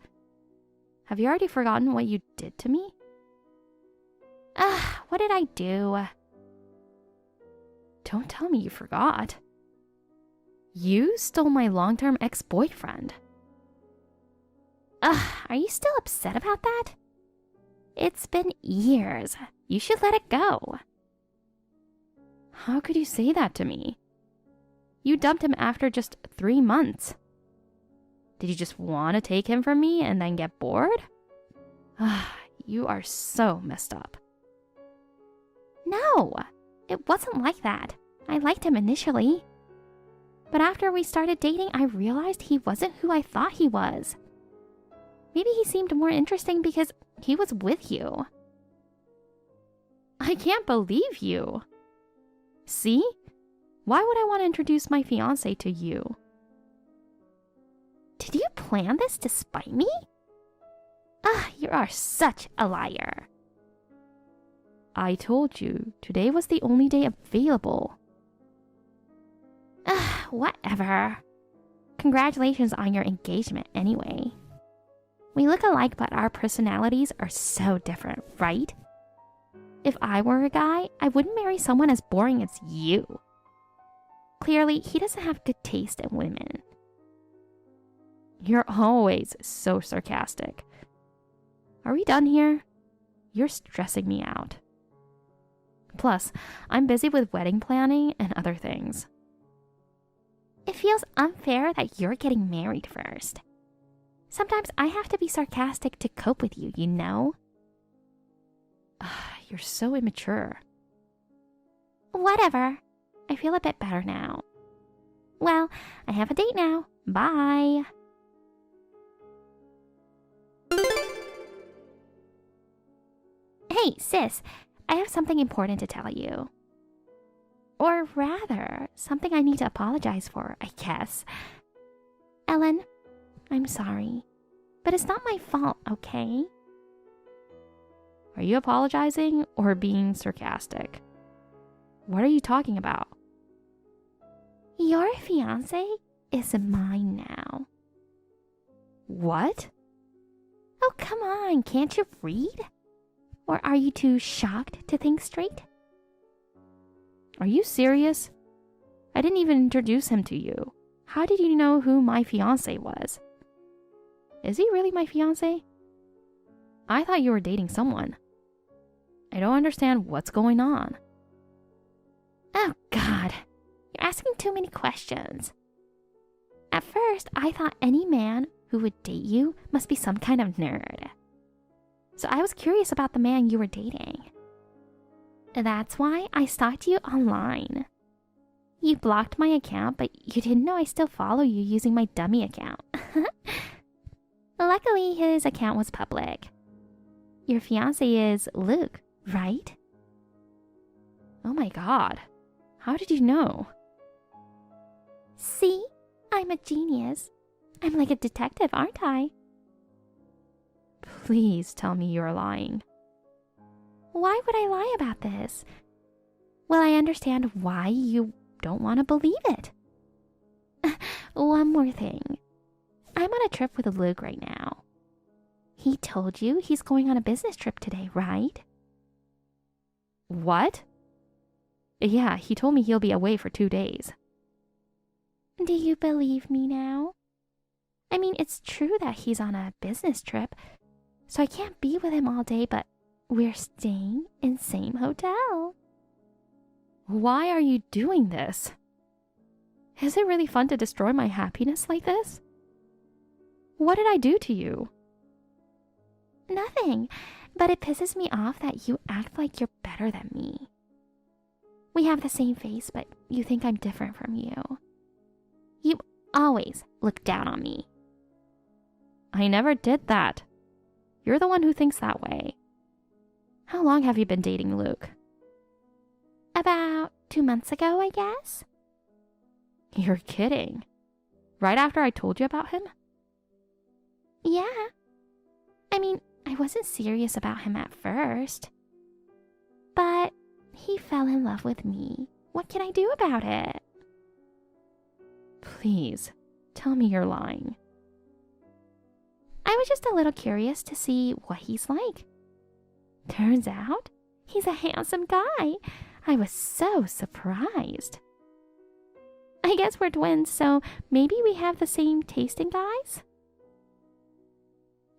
Have you already forgotten what you did to me? What did I do? Don't tell me you forgot. You stole my long-term ex-boyfriend. Are you still upset about that? It's been years. You should let it go. How could you say that to me? You dumped him after just 3 months. Did you just want to take him from me and then get bored? You are so messed up. No, it wasn't like that. I liked him initially. But after we started dating, I realized he wasn't who I thought he was. Maybe he seemed more interesting because he was with you. I can't believe you. See? Why would I want to introduce my fiancé to you? Did you plan this to spite me? You are such a liar. I told you, today was the only day available. Whatever. Congratulations on your engagement anyway. We look alike, but our personalities are so different, right? If I were a guy, I wouldn't marry someone as boring as you. Clearly, he doesn't have good taste in women. You're always so sarcastic. Are we done here? You're stressing me out. Plus, I'm busy with wedding planning and other things. It feels unfair that you're getting married first. Sometimes I have to be sarcastic to cope with you, you know? You're so immature. Whatever. I feel a bit better now. Well, I have a date now. Bye. Hey, sis. I have something important to tell you. Or rather, something I need to apologize for, I guess. Ellen, I'm sorry. But it's not my fault, okay? Are you apologizing or being sarcastic? What are you talking about? Your fiancé is mine now. What? Oh, come on, can't you read? Or are you too shocked to think straight? Are you serious? I didn't even introduce him to you. How did you know who my fiancé was? Is he really my fiancé? I thought you were dating someone. I don't understand what's going on. Oh, God. You're asking too many questions. At first, I thought any man who would date you must be some kind of nerd. So I was curious about the man you were dating. That's why I stalked you online. You blocked my account, but you didn't know I still follow you using my dummy account. Luckily, his account was public. Your fiancé is Luke, right? Oh my god. How did you know? See? I'm a genius. I'm like a detective, aren't I? Please tell me you're lying. Why would I lie about this? Well, I understand why you don't want to believe it. One more thing. I'm on a trip with Luke right now. He told you he's going on a business trip today, right? What? Yeah, he told me he'll be away for 2 days. Do you believe me now? I mean, it's true that he's on a business trip, so I can't be with him all day, but we're staying in same hotel. Why are you doing this? Is it really fun to destroy my happiness like this? What did I do to you? Nothing, but it pisses me off that you act like you're better than me. We have the same face, but you think I'm different from you. You always look down on me. I never did that. You're the one who thinks that way. How long have you been dating Luke? About 2 months ago, I guess. You're kidding. Right after I told you about him? Yeah. I mean, I wasn't serious about him at first. But he fell in love with me. What can I do about it? Please, tell me you're lying. I was just a little curious to see what he's like. Turns out, he's a handsome guy. I was so surprised. I guess we're twins, so maybe we have the same taste in guys?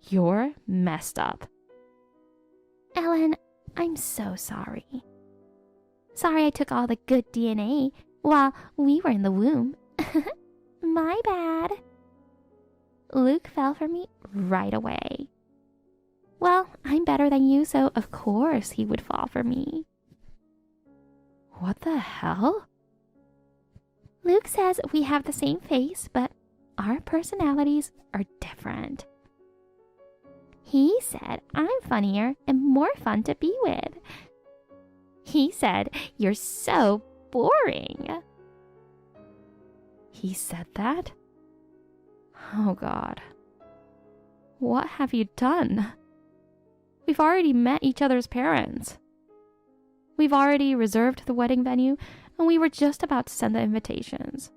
You're messed up. Ellen, I'm so sorry. Sorry I took all the good DNA while we were in the womb. My bad. Luke fell for me right away. Well, I'm better than you, so of course he would fall for me. What the hell? Luke says we have the same face, but our personalities are different. He said I'm funnier and more fun to be with. He said you're so boring. He said that? Oh God. What have you done? We've already met each other's parents. We've already reserved the wedding venue, and we were just about to send the invitations.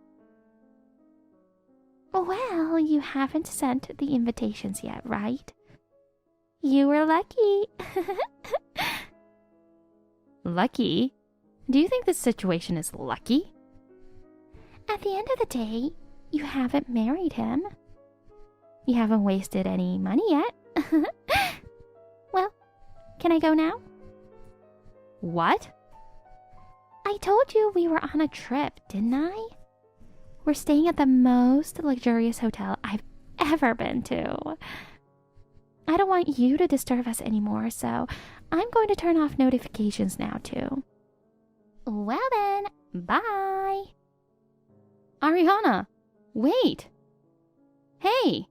Well, you haven't sent the invitations yet, right? You were lucky. Lucky? Do you think this situation is lucky? At the end of the day, you haven't married him. You haven't wasted any money yet. Well, can I go now? What? I told you we were on a trip, didn't I? We're staying at the most luxurious hotel I've ever been to. I don't want you to disturb us anymore, so I'm going to turn off notifications now, too. Well then, bye. Ariana, wait. Hey.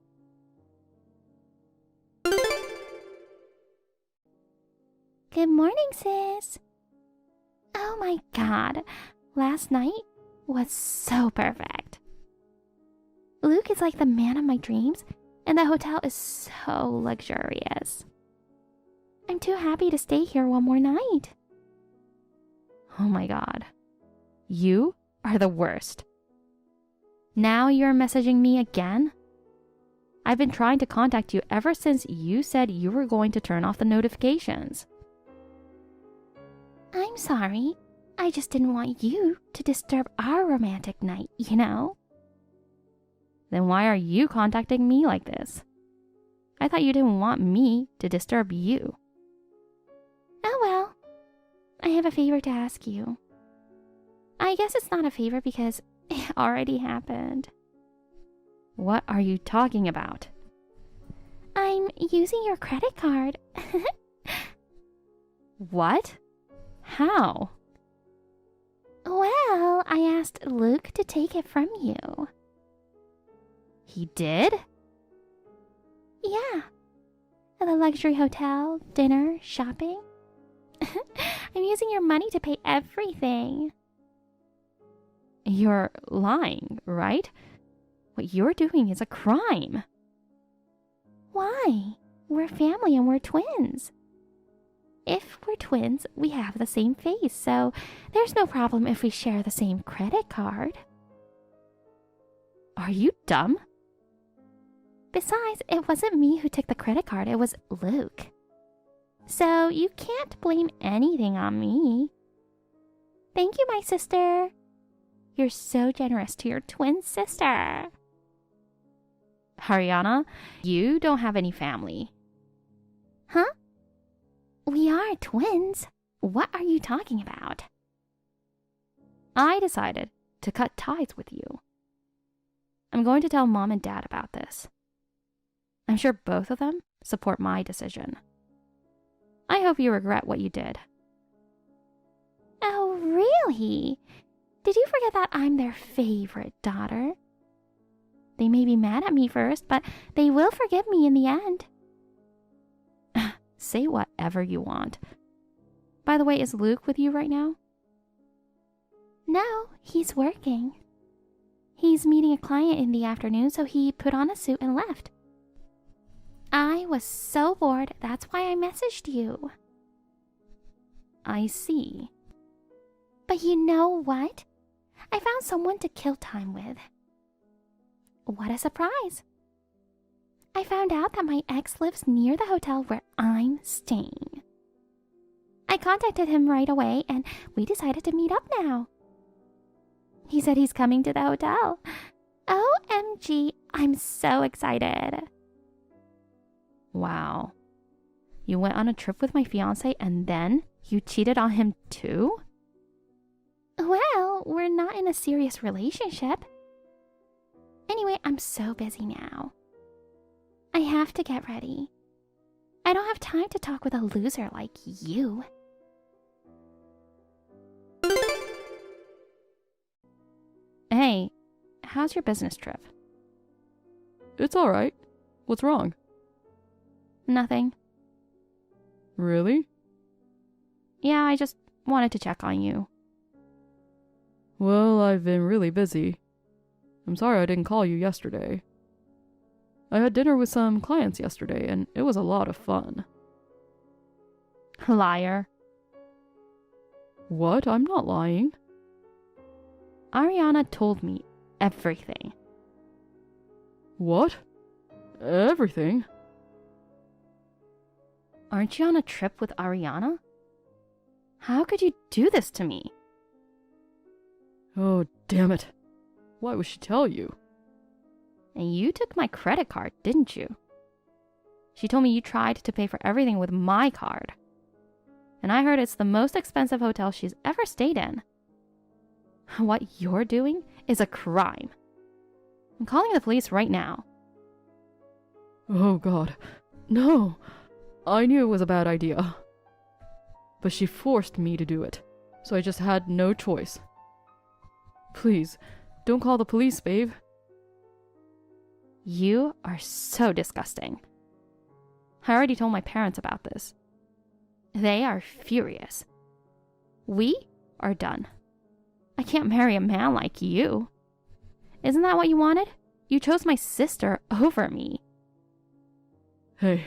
Good morning, sis. Oh my God, last night was so perfect. Luke is like the man of my dreams, and the hotel is so luxurious. I'm too happy to stay here one more night. Oh my God. You are the worst. Now you're messaging me again? I've been trying to contact you ever since you said you were going to turn off the notifications. I'm sorry. I just didn't want you to disturb our romantic night, you know? Then why are you contacting me like this? I thought you didn't want me to disturb you. Oh well. I have a favor to ask you. I guess it's not a favor because it already happened. What are you talking about? I'm using your credit card. What? How? Well, I asked Luke to take it from you. He did? Yeah. At the luxury hotel, dinner, shopping. I'm using your money to pay everything. You're lying, right? What you're doing is a crime. Why? We're family and we're twins. If we're twins, we have the same face, so there's no problem if we share the same credit card. Are you dumb? Besides, it wasn't me who took the credit card, it was Luke. So you can't blame anything on me. Thank you, my sister. You're so generous to your twin sister. Ariana, you don't have any family. Huh? We are twins. What are you talking about? I decided to cut ties with you. I'm going to tell Mom and Dad about this. I'm sure both of them support my decision. I hope you regret what you did. Oh, really? Did you forget that I'm their favorite daughter? They may be mad at me first, but they will forgive me in the end. Say whatever you want. By the way, is Luke with you right now? No, he's working. He's meeting a client in the afternoon, so he put on a suit and left. I was so bored, that's why I messaged you. I see. But you know what? I found someone to kill time with. What a surprise! I found out that my ex lives near the hotel where I'm staying. I contacted him right away and we decided to meet up now. He said he's coming to the hotel. OMG, I'm so excited. Wow. You went on a trip with my fiancé and then you cheated on him too? Well, we're not in a serious relationship. Anyway, I'm so busy now. I have to get ready. I don't have time to talk with a loser like you. Hey, how's your business trip? It's alright. What's wrong? Nothing. Really? Yeah, I just wanted to check on you. Well, I've been really busy. I'm sorry I didn't call you yesterday. I had dinner with some clients yesterday, and it was a lot of fun. Liar. What? I'm not lying. Ariana told me everything. What? Everything? Aren't you on a trip with Ariana? How could you do this to me? Oh, damn it. Why would she tell you? And you took my credit card, didn't you? She told me you tried to pay for everything with my card. And I heard it's the most expensive hotel she's ever stayed in. What you're doing is a crime. I'm calling the police right now. Oh, God. No. I knew it was a bad idea. But she forced me to do it, so I just had no choice. Please, don't call the police, babe. You are so disgusting. I already told my parents about this. They are furious. We are done. I can't marry a man like you. Isn't that what you wanted? You chose my sister over me. Hey,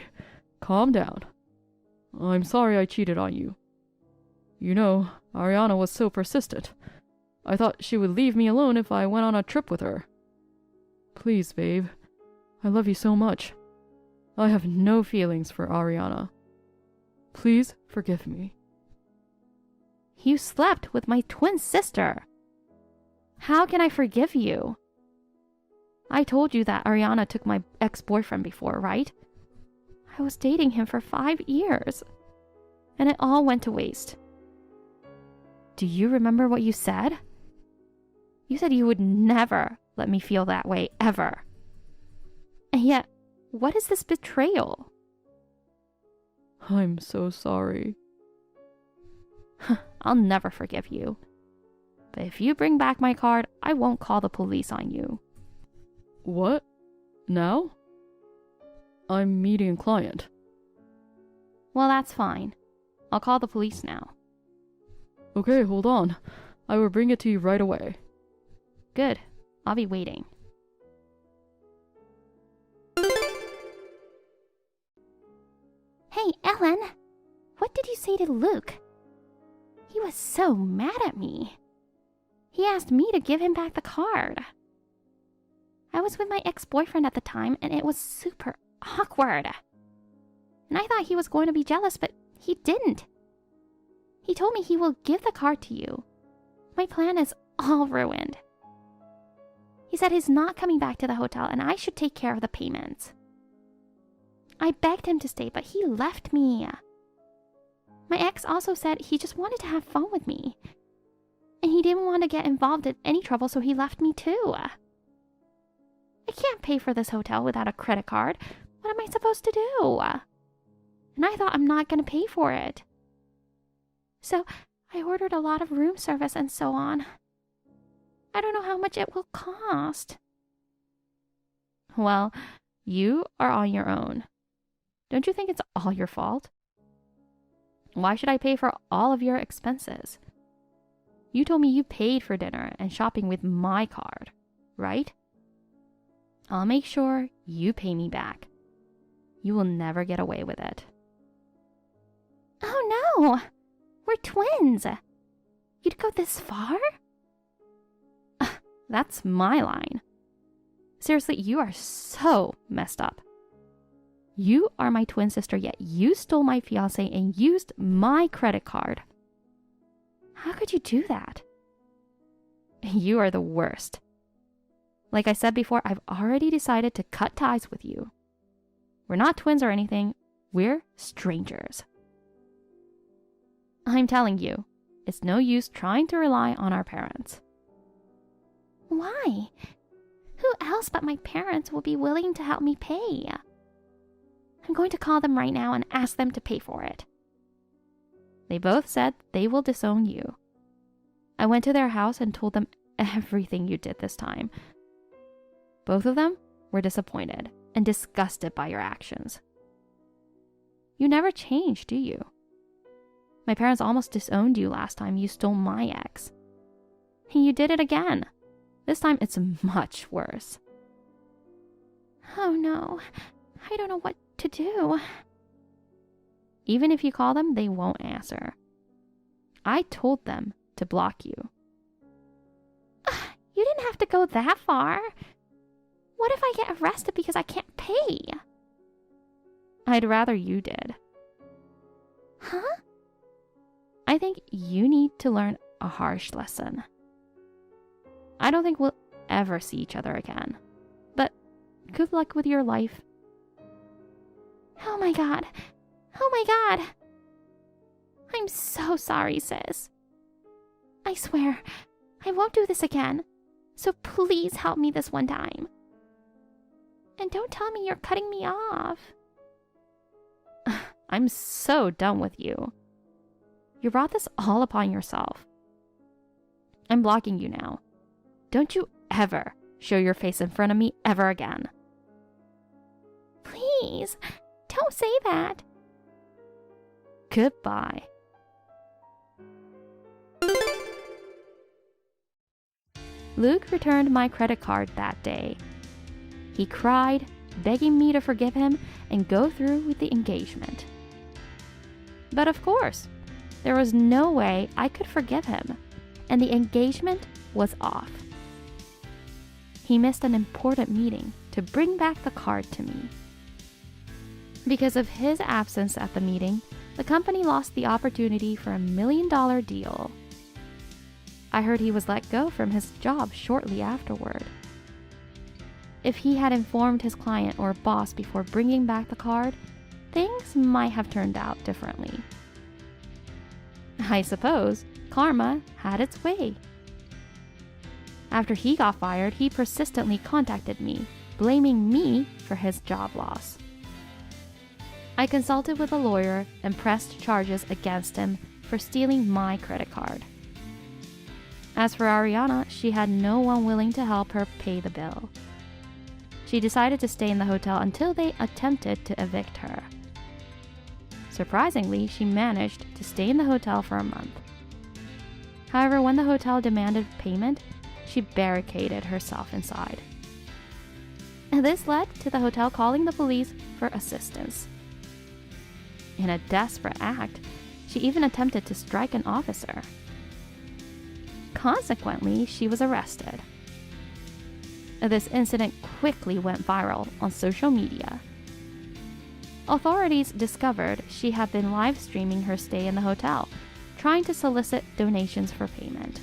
calm down. I'm sorry I cheated on you. You know, Ariana was so persistent. I thought she would leave me alone if I went on a trip with her. Please, babe. I love you so much. I have no feelings for Ariana. Please forgive me. You slept with my twin sister. How can I forgive you? I told you that Ariana took my ex-boyfriend before, right? I was dating him for 5 years. And it all went to waste. Do you remember what you said? You said you would never let me feel that way, ever. And yet, what is this betrayal? I'm so sorry. I'll never forgive you. But if you bring back my card, I won't call the police on you. What? Now? I'm meeting a client. Well, that's fine. I'll call the police now. Okay, hold on. I will bring it to you right away. Good. I'll be waiting. Hey, Ellen. What did you say to Luke? He was so mad at me. He asked me to give him back the card. I was with my ex-boyfriend at the time, and it was super awkward. And I thought he was going to be jealous, but he didn't. He told me he will give the card to you. My plan is all ruined. He said he's not coming back to the hotel, and I should take care of the payments. I begged him to stay, but he left me. My ex also said he just wanted to have fun with me. And he didn't want to get involved in any trouble, so he left me too. I can't pay for this hotel without a credit card. What am I supposed to do? And I thought I'm not going to pay for it. So I ordered a lot of room service and so on. I don't know how much it will cost. Well, you are on your own. Don't you think it's all your fault? Why should I pay for all of your expenses? You told me you paid for dinner and shopping with my card, right? I'll make sure you pay me back. You will never get away with it. Oh no! We're twins! You'd go this far? That's my line. Seriously, you are so messed up. You are my twin sister, yet you stole my fiancé and used my credit card. How could you do that? You are the worst. Like I said before, I've already decided to cut ties with you. We're not twins or anything. We're strangers. I'm telling you, it's no use trying to rely on our parents. Why? Who else but my parents will be willing to help me pay? I'm going to call them right now and ask them to pay for it. They both said they will disown you. I went to their house and told them everything you did this time. Both of them were disappointed and disgusted by your actions. You never change, do you? My parents almost disowned you last time you stole my ex. And you did it again. This time it's much worse. Oh no, I don't know what to do. Even if you call them, they won't answer. I told them to block you. You didn't have to go that far. What if I get arrested because I can't pay? I'd rather you did. Huh? I think you need to learn a harsh lesson. I don't think we'll ever see each other again. But good luck with your life. Oh my god. Oh my god. I'm so sorry, sis. I swear, I won't do this again. So please help me this one time. And don't tell me you're cutting me off. I'm so done with you. You brought this all upon yourself. I'm blocking you now. Don't you ever show your face in front of me ever again. Please, don't say that. Goodbye. Luke returned my credit card that day. He cried, begging me to forgive him and go through with the engagement. But of course, there was no way I could forgive him, and the engagement was off. He missed an important meeting to bring back the card to me. Because of his absence at the meeting, the company lost the opportunity for $1 million deal. I heard he was let go from his job shortly afterward. If he had informed his client or boss before bringing back the card, things might have turned out differently. I suppose karma had its way. After he got fired, he persistently contacted me, blaming me for his job loss. I consulted with a lawyer and pressed charges against him for stealing my credit card. As for Ariana, she had no one willing to help her pay the bill. She decided to stay in the hotel until they attempted to evict her. Surprisingly, she managed to stay in the hotel for a month. However, when the hotel demanded payment, she barricaded herself inside. This led to the hotel calling the police for assistance. In a desperate act, she even attempted to strike an officer. Consequently, she was arrested. This incident quickly went viral on social media. Authorities discovered she had been live streaming her stay in the hotel, trying to solicit donations for payment.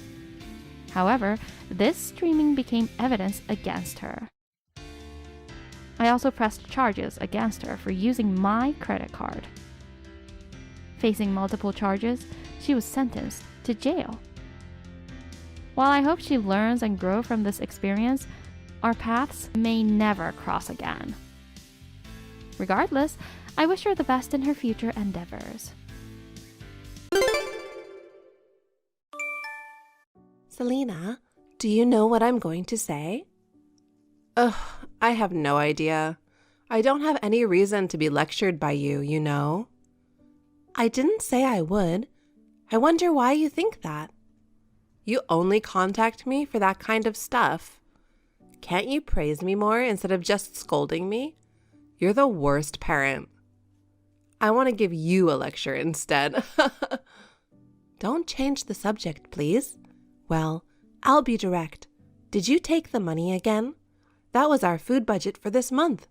However, this streaming became evidence against her. I also pressed charges against her for using my credit card. Facing multiple charges, she was sentenced to jail. While I hope she learns and grows from this experience, our paths may never cross again. Regardless, I wish her the best in her future endeavors. Selena, do you know what I'm going to say? Ugh, I have no idea. I don't have any reason to be lectured by you, you know. I didn't say I would. I wonder why you think that. You only contact me for that kind of stuff. Can't you praise me more instead of just scolding me? You're the worst parent. I want to give you a lecture instead. Don't change the subject, please. Well, I'll be direct. Did you take the money again? That was our food budget for this month.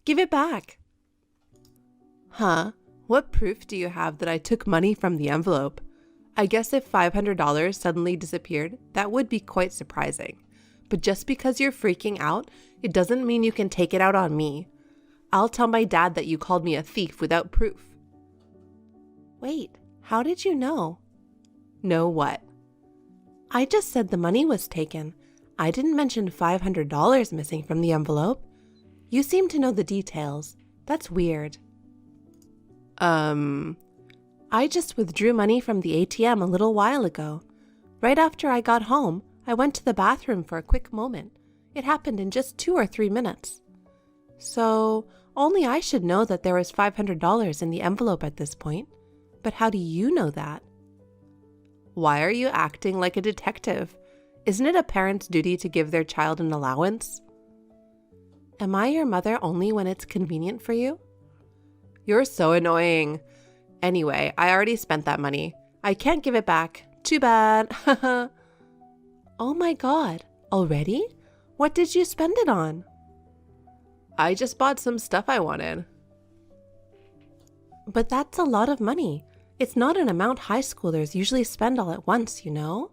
Give it back. Huh? What proof do you have that I took money from the envelope? I guess if $500 suddenly disappeared, that would be quite surprising. But just because you're freaking out, it doesn't mean you can take it out on me. I'll tell my dad that you called me a thief without proof. Wait, how did you know? Know what? I just said the money was taken. I didn't mention $500 missing from the envelope. You seem to know the details. That's weird. I just withdrew money from the ATM a little while ago. Right after I got home, I went to the bathroom for a quick moment. It happened in just 2 or 3 minutes. So, only I should know that there was $500 in the envelope at this point. But how do you know that? Why are you acting like a detective? Isn't it a parent's duty to give their child an allowance? Am I your mother only when it's convenient for you? You're so annoying. Anyway, I already spent that money. I can't give it back. Too bad. Oh my god, already? What did you spend it on? I just bought some stuff I wanted. But that's a lot of money. It's not an amount high schoolers usually spend all at once, you know?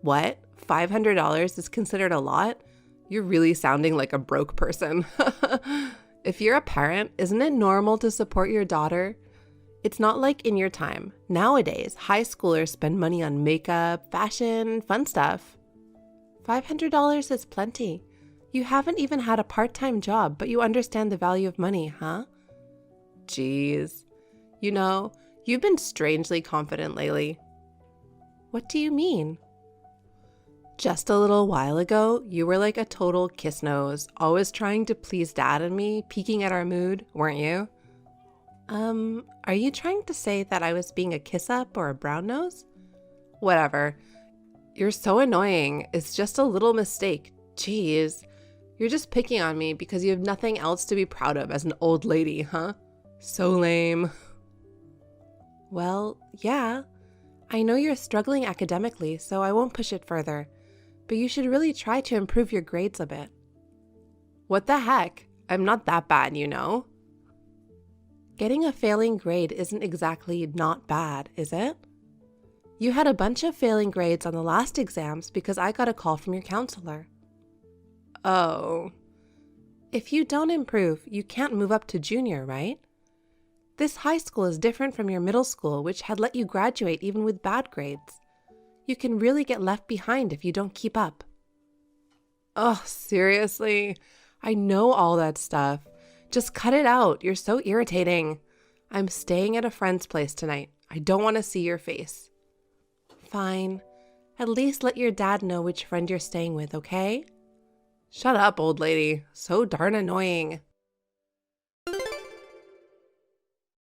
What? $500 is considered a lot? You're really sounding like a broke person. If you're a parent, isn't it normal to support your daughter? It's not like in your time. Nowadays, high schoolers spend money on makeup, fashion, fun stuff. $500 is plenty. You haven't even had a part-time job, but you understand the value of money, huh? Jeez. You know, you've been strangely confident lately. What do you mean? Just a little while ago, you were like a total kiss nose, always trying to please Dad and me, peeking at our mood, weren't you? Are you trying to say that I was being a kiss-up or a brown nose? Whatever. You're so annoying. It's just a little mistake. Jeez. You're just picking on me because you have nothing else to be proud of as an old lady, huh? So lame. Well, yeah. I know you're struggling academically, so I won't push it further. But you should really try to improve your grades a bit. What the heck? I'm not that bad, you know? Getting a failing grade isn't exactly not bad, is it? You had a bunch of failing grades on the last exams because I got a call from your counselor. Oh. If you don't improve, you can't move up to junior, right? This high school is different from your middle school, which had let you graduate even with bad grades. You can really get left behind if you don't keep up. Oh, seriously? I know all that stuff. Just cut it out. You're so irritating. I'm staying at a friend's place tonight. I don't want to see your face. Fine. At least let your dad know which friend you're staying with, okay? Shut up, old lady. So darn annoying.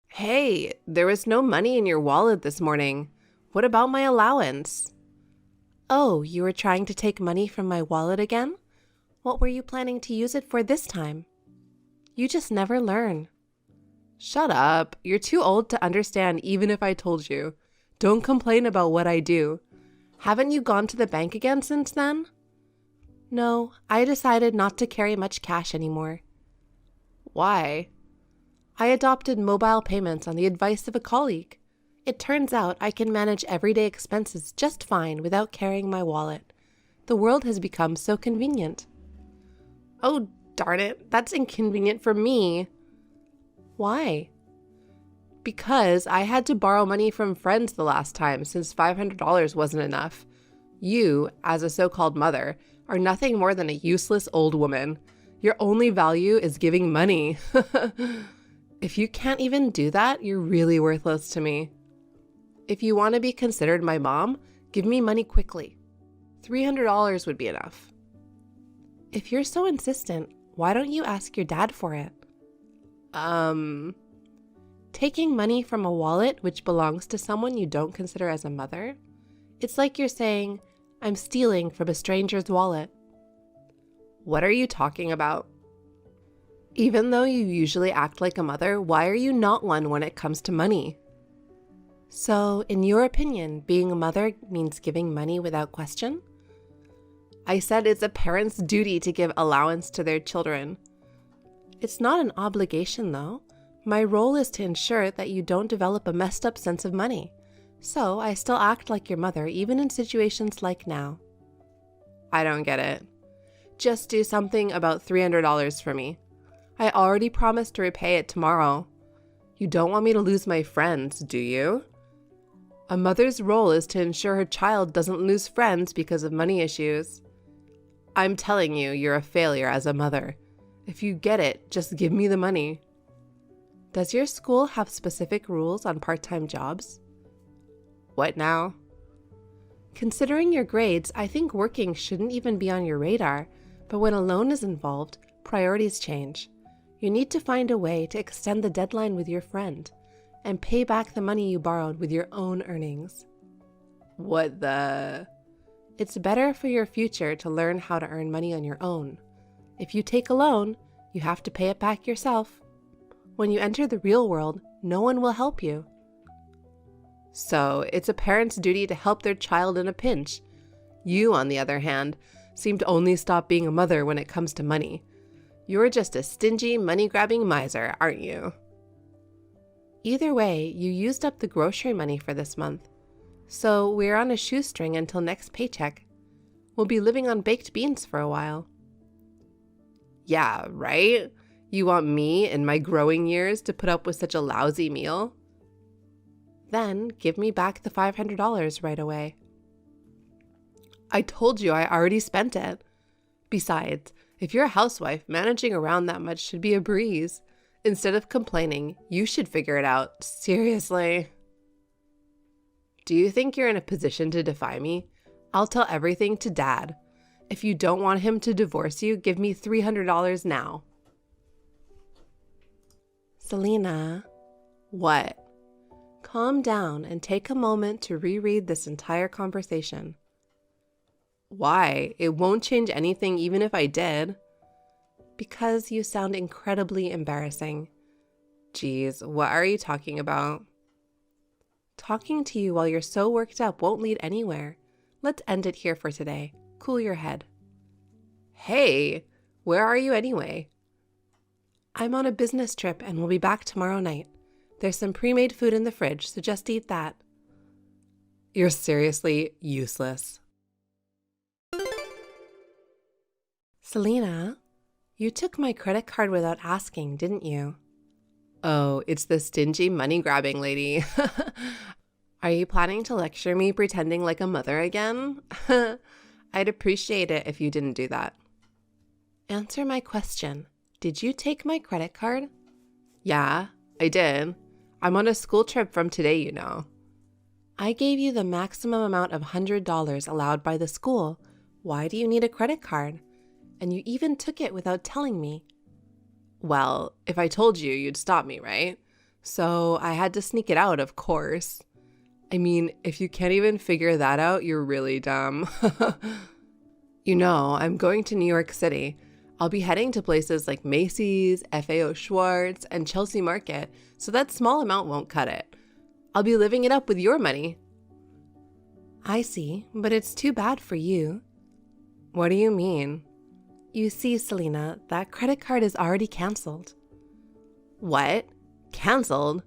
Hey, there was no money in your wallet this morning. What about my allowance? Oh, you were trying to take money from my wallet again? What were you planning to use it for this time? You just never learn. Shut up. You're too old to understand even if I told you. Don't complain about what I do. Haven't you gone to the bank again since then? No, I decided not to carry much cash anymore. Why? I adopted mobile payments on the advice of a colleague. It turns out I can manage everyday expenses just fine without carrying my wallet. The world has become so convenient. Oh, darn it. That's inconvenient for me. Why? Because I had to borrow money from friends the last time since $500 wasn't enough. You, as a so-called mother, are nothing more than a useless old woman. Your only value is giving money. If you can't even do that, you're really worthless to me. If you want to be considered my mom, give me money quickly. $300 would be enough. If you're so insistent, why don't you ask your dad for it? Taking money from a wallet which belongs to someone you don't consider as a mother? It's like you're saying, I'm stealing from a stranger's wallet. What are you talking about? Even though you usually act like a mother, why are you not one when it comes to money? So, in your opinion, being a mother means giving money without question? I said it's a parent's duty to give allowance to their children. It's not an obligation, though. My role is to ensure that you don't develop a messed up sense of money. So, I still act like your mother, even in situations like now. I don't get it. Just do something about $300 for me. I already promised to repay it tomorrow. You don't want me to lose my friends, do you? A mother's role is to ensure her child doesn't lose friends because of money issues. I'm telling you, you're a failure as a mother. If you get it, just give me the money. Does your school have specific rules on part-time jobs? What now? Considering your grades, I think working shouldn't even be on your radar, but when a loan is involved, priorities change. You need to find a way to extend the deadline with your friend and pay back the money you borrowed with your own earnings. What the? It's better for your future to learn how to earn money on your own. If you take a loan, you have to pay it back yourself. When you enter the real world, no one will help you. So, it's a parent's duty to help their child in a pinch. You, on the other hand, seem to only stop being a mother when it comes to money. You're just a stingy, money-grabbing miser, aren't you? Either way, you used up the grocery money for this month. So we're on a shoestring until next paycheck. We'll be living on baked beans for a while. Yeah, right? You want me, in my growing years, to put up with such a lousy meal? Then give me back the $500 right away. I told you I already spent it. Besides, if you're a housewife, managing around that much should be a breeze. Instead of complaining, you should figure it out. Seriously. Do you think you're in a position to defy me? I'll tell everything to Dad. If you don't want him to divorce you, give me $300 now. Selena. What? Calm down and take a moment to reread this entire conversation. Why? It won't change anything even if I did. Because you sound incredibly embarrassing. Geez, what are you talking about? Talking to you while you're so worked up won't lead anywhere. Let's end it here for today. Cool your head. Hey, where are you anyway? I'm on a business trip and we'll be back tomorrow night. There's some pre-made food in the fridge, so just eat that. You're seriously useless. Selena, you took my credit card without asking, didn't you? Oh, it's the stingy money-grabbing lady. Are you planning to lecture me pretending like a mother again? I'd appreciate it if you didn't do that. Answer my question. Did you take my credit card? Yeah, I did. I'm on a school trip from today, you know. I gave you the maximum amount of $100 allowed by the school. Why do you need a credit card? And you even took it without telling me. Well, if I told you, you'd stop me, right? So I had to sneak it out, of course. I mean, if you can't even figure that out, you're really dumb. You know, I'm going to New York City. I'll be heading to places like Macy's, FAO Schwartz, and Chelsea Market, so that small amount won't cut it. I'll be living it up with your money. I see, but it's too bad for you. What do you mean? You see, Selena, that credit card is already canceled. What? Canceled?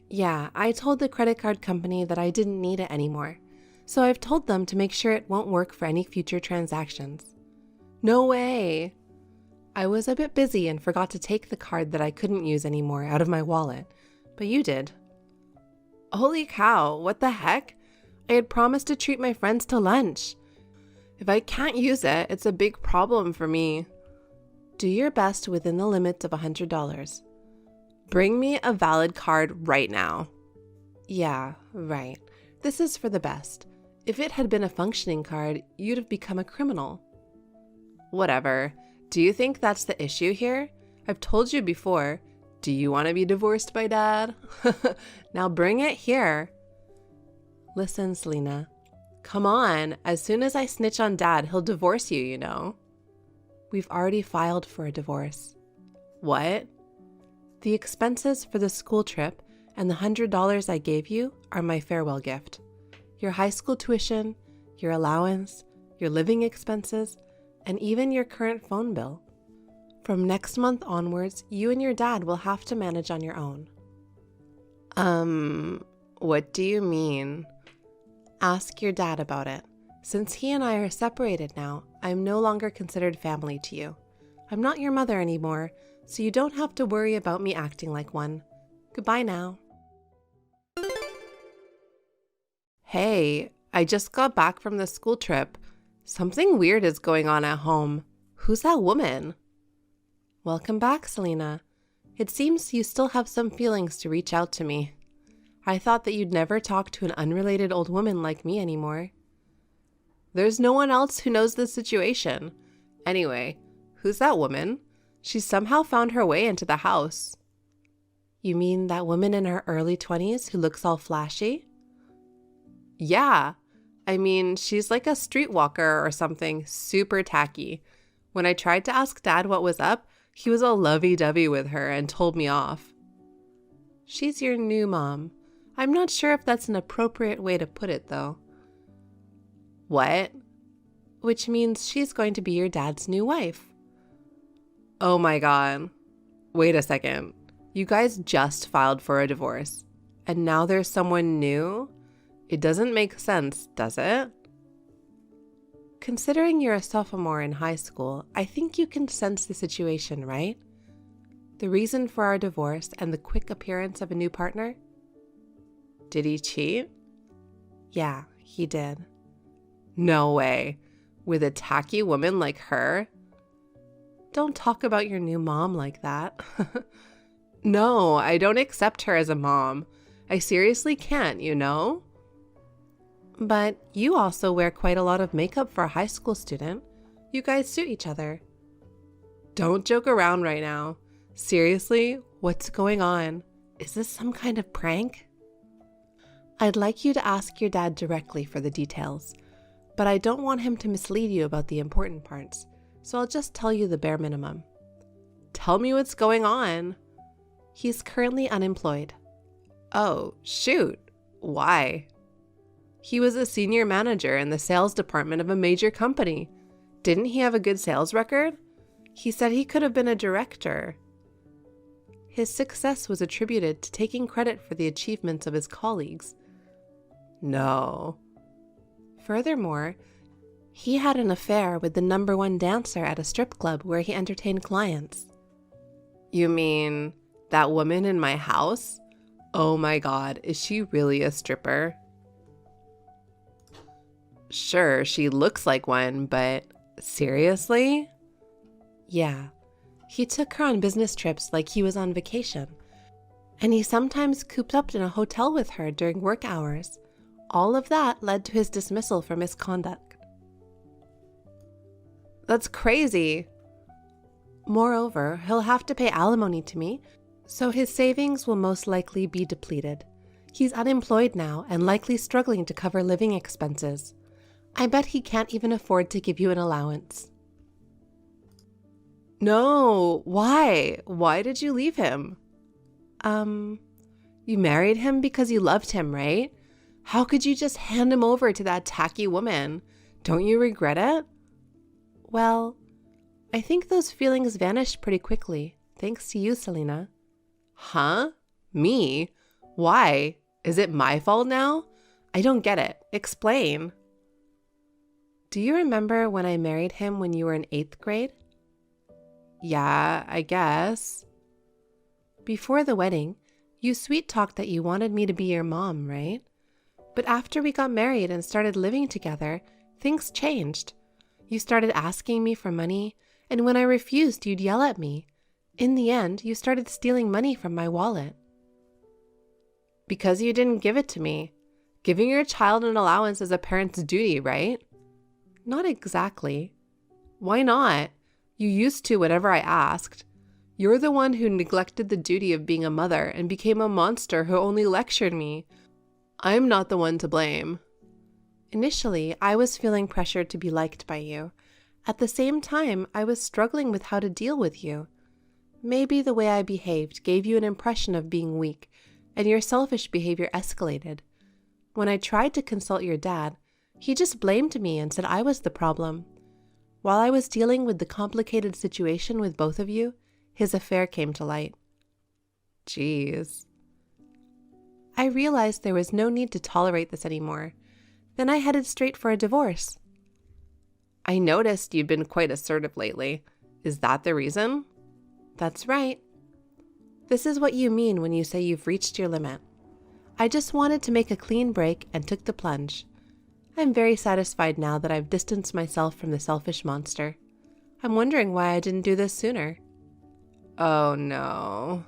Yeah, I told the credit card company that I didn't need it anymore, so I've told them to make sure it won't work for any future transactions. No way! I was a bit busy and forgot to take the card that I couldn't use anymore out of my wallet, but you did. Holy cow, what the heck? I had promised to treat my friends to lunch. If I can't use it, it's a big problem for me. Do your best within the limits of $100. Bring me a valid card right now. Yeah, right. This is for the best. If it had been a functioning card, you'd have become a criminal. Whatever. Do you think that's the issue here? I've told you before. Do you want to be divorced by Dad? Now bring it here. Listen, Selena. Come on. As soon as I snitch on Dad, he'll divorce you, you know. We've already filed for a divorce. What? The expenses for the school trip and the $100 I gave you are my farewell gift. Your high school tuition, your allowance, your living expenses, and even your current phone bill. From next month onwards, you and your dad will have to manage on your own. What do you mean? Ask your dad about it. Since he and I are separated now, I'm no longer considered family to you. I'm not your mother anymore, so you don't have to worry about me acting like one. Goodbye now. Hey, I just got back from the school trip. Something weird is going on at home. Who's that woman? Welcome back, Selena. It seems you still have some feelings to reach out to me. I thought that you'd never talk to an unrelated old woman like me anymore. There's no one else who knows the situation. Anyway, who's that woman? She somehow found her way into the house. You mean that woman in her early 20s who looks all flashy? Yeah. I mean, she's like a streetwalker or something, super tacky. When I tried to ask Dad what was up, he was all lovey-dovey with her and told me off. She's your new mom. I'm not sure if that's an appropriate way to put it, though. What? Which means she's going to be your dad's new wife. Oh my God. Wait a second. You guys just filed for a divorce, and now there's someone new? It doesn't make sense, does it? Considering you're a sophomore in high school, I think you can sense the situation, right? The reason for our divorce and the quick appearance of a new partner? Did he cheat? Yeah, he did. No way. With a tacky woman like her? Don't talk about your new mom like that. No, I don't accept her as a mom. I seriously can't, you know? But you also wear quite a lot of makeup for a high school student. You guys suit each other. Don't joke around right now. Seriously, what's going on? Is this some kind of prank? I'd like you to ask your dad directly for the details, but I don't want him to mislead you about the important parts, so I'll just tell you the bare minimum. Tell me what's going on. He's currently unemployed. Oh, shoot. Why? He was a senior manager in the sales department of a major company. Didn't he have a good sales record? He said he could have been a director. His success was attributed to taking credit for the achievements of his colleagues. No. Furthermore, he had an affair with the #1 dancer at a strip club where he entertained clients. You mean that woman in my house? Oh my God, is she really a stripper? Sure, she looks like one, but seriously? Yeah, he took her on business trips like he was on vacation, and he sometimes cooped up in a hotel with her during work hours, All of that led to his dismissal for misconduct. That's crazy. Moreover, he'll have to pay alimony to me, so his savings will most likely be depleted. He's unemployed now and likely struggling to cover living expenses. I bet he can't even afford to give you an allowance. No, why? Why did you leave him? You married him because you loved him, right? How could you just hand him over to that tacky woman? Don't you regret it? Well, I think those feelings vanished pretty quickly, thanks to you, Selena. Huh? Me? Why? Is it my fault now? I don't get it. Explain. Do you remember when I married him when you were in 8th grade? Yeah, I guess. Before the wedding, you sweet-talked that you wanted me to be your mom, right? But after we got married and started living together, things changed. You started asking me for money, and when I refused, you'd yell at me. In the end, you started stealing money from my wallet. Because you didn't give it to me. Giving your child an allowance is a parent's duty, right? Not exactly. Why not? You used to whenever I asked. You're the one who neglected the duty of being a mother and became a monster who only lectured me. I'm not the one to blame. Initially, I was feeling pressured to be liked by you. At the same time, I was struggling with how to deal with you. Maybe the way I behaved gave you an impression of being weak, and your selfish behavior escalated. When I tried to consult your dad, he just blamed me and said I was the problem. While I was dealing with the complicated situation with both of you, his affair came to light. Jeez. I realized there was no need to tolerate this anymore. Then I headed straight for a divorce. I noticed you'd been quite assertive lately. Is that the reason? That's right. This is what you mean when you say you've reached your limit. I just wanted to make a clean break and took the plunge. I'm very satisfied now that I've distanced myself from the selfish monster. I'm wondering why I didn't do this sooner. Oh no.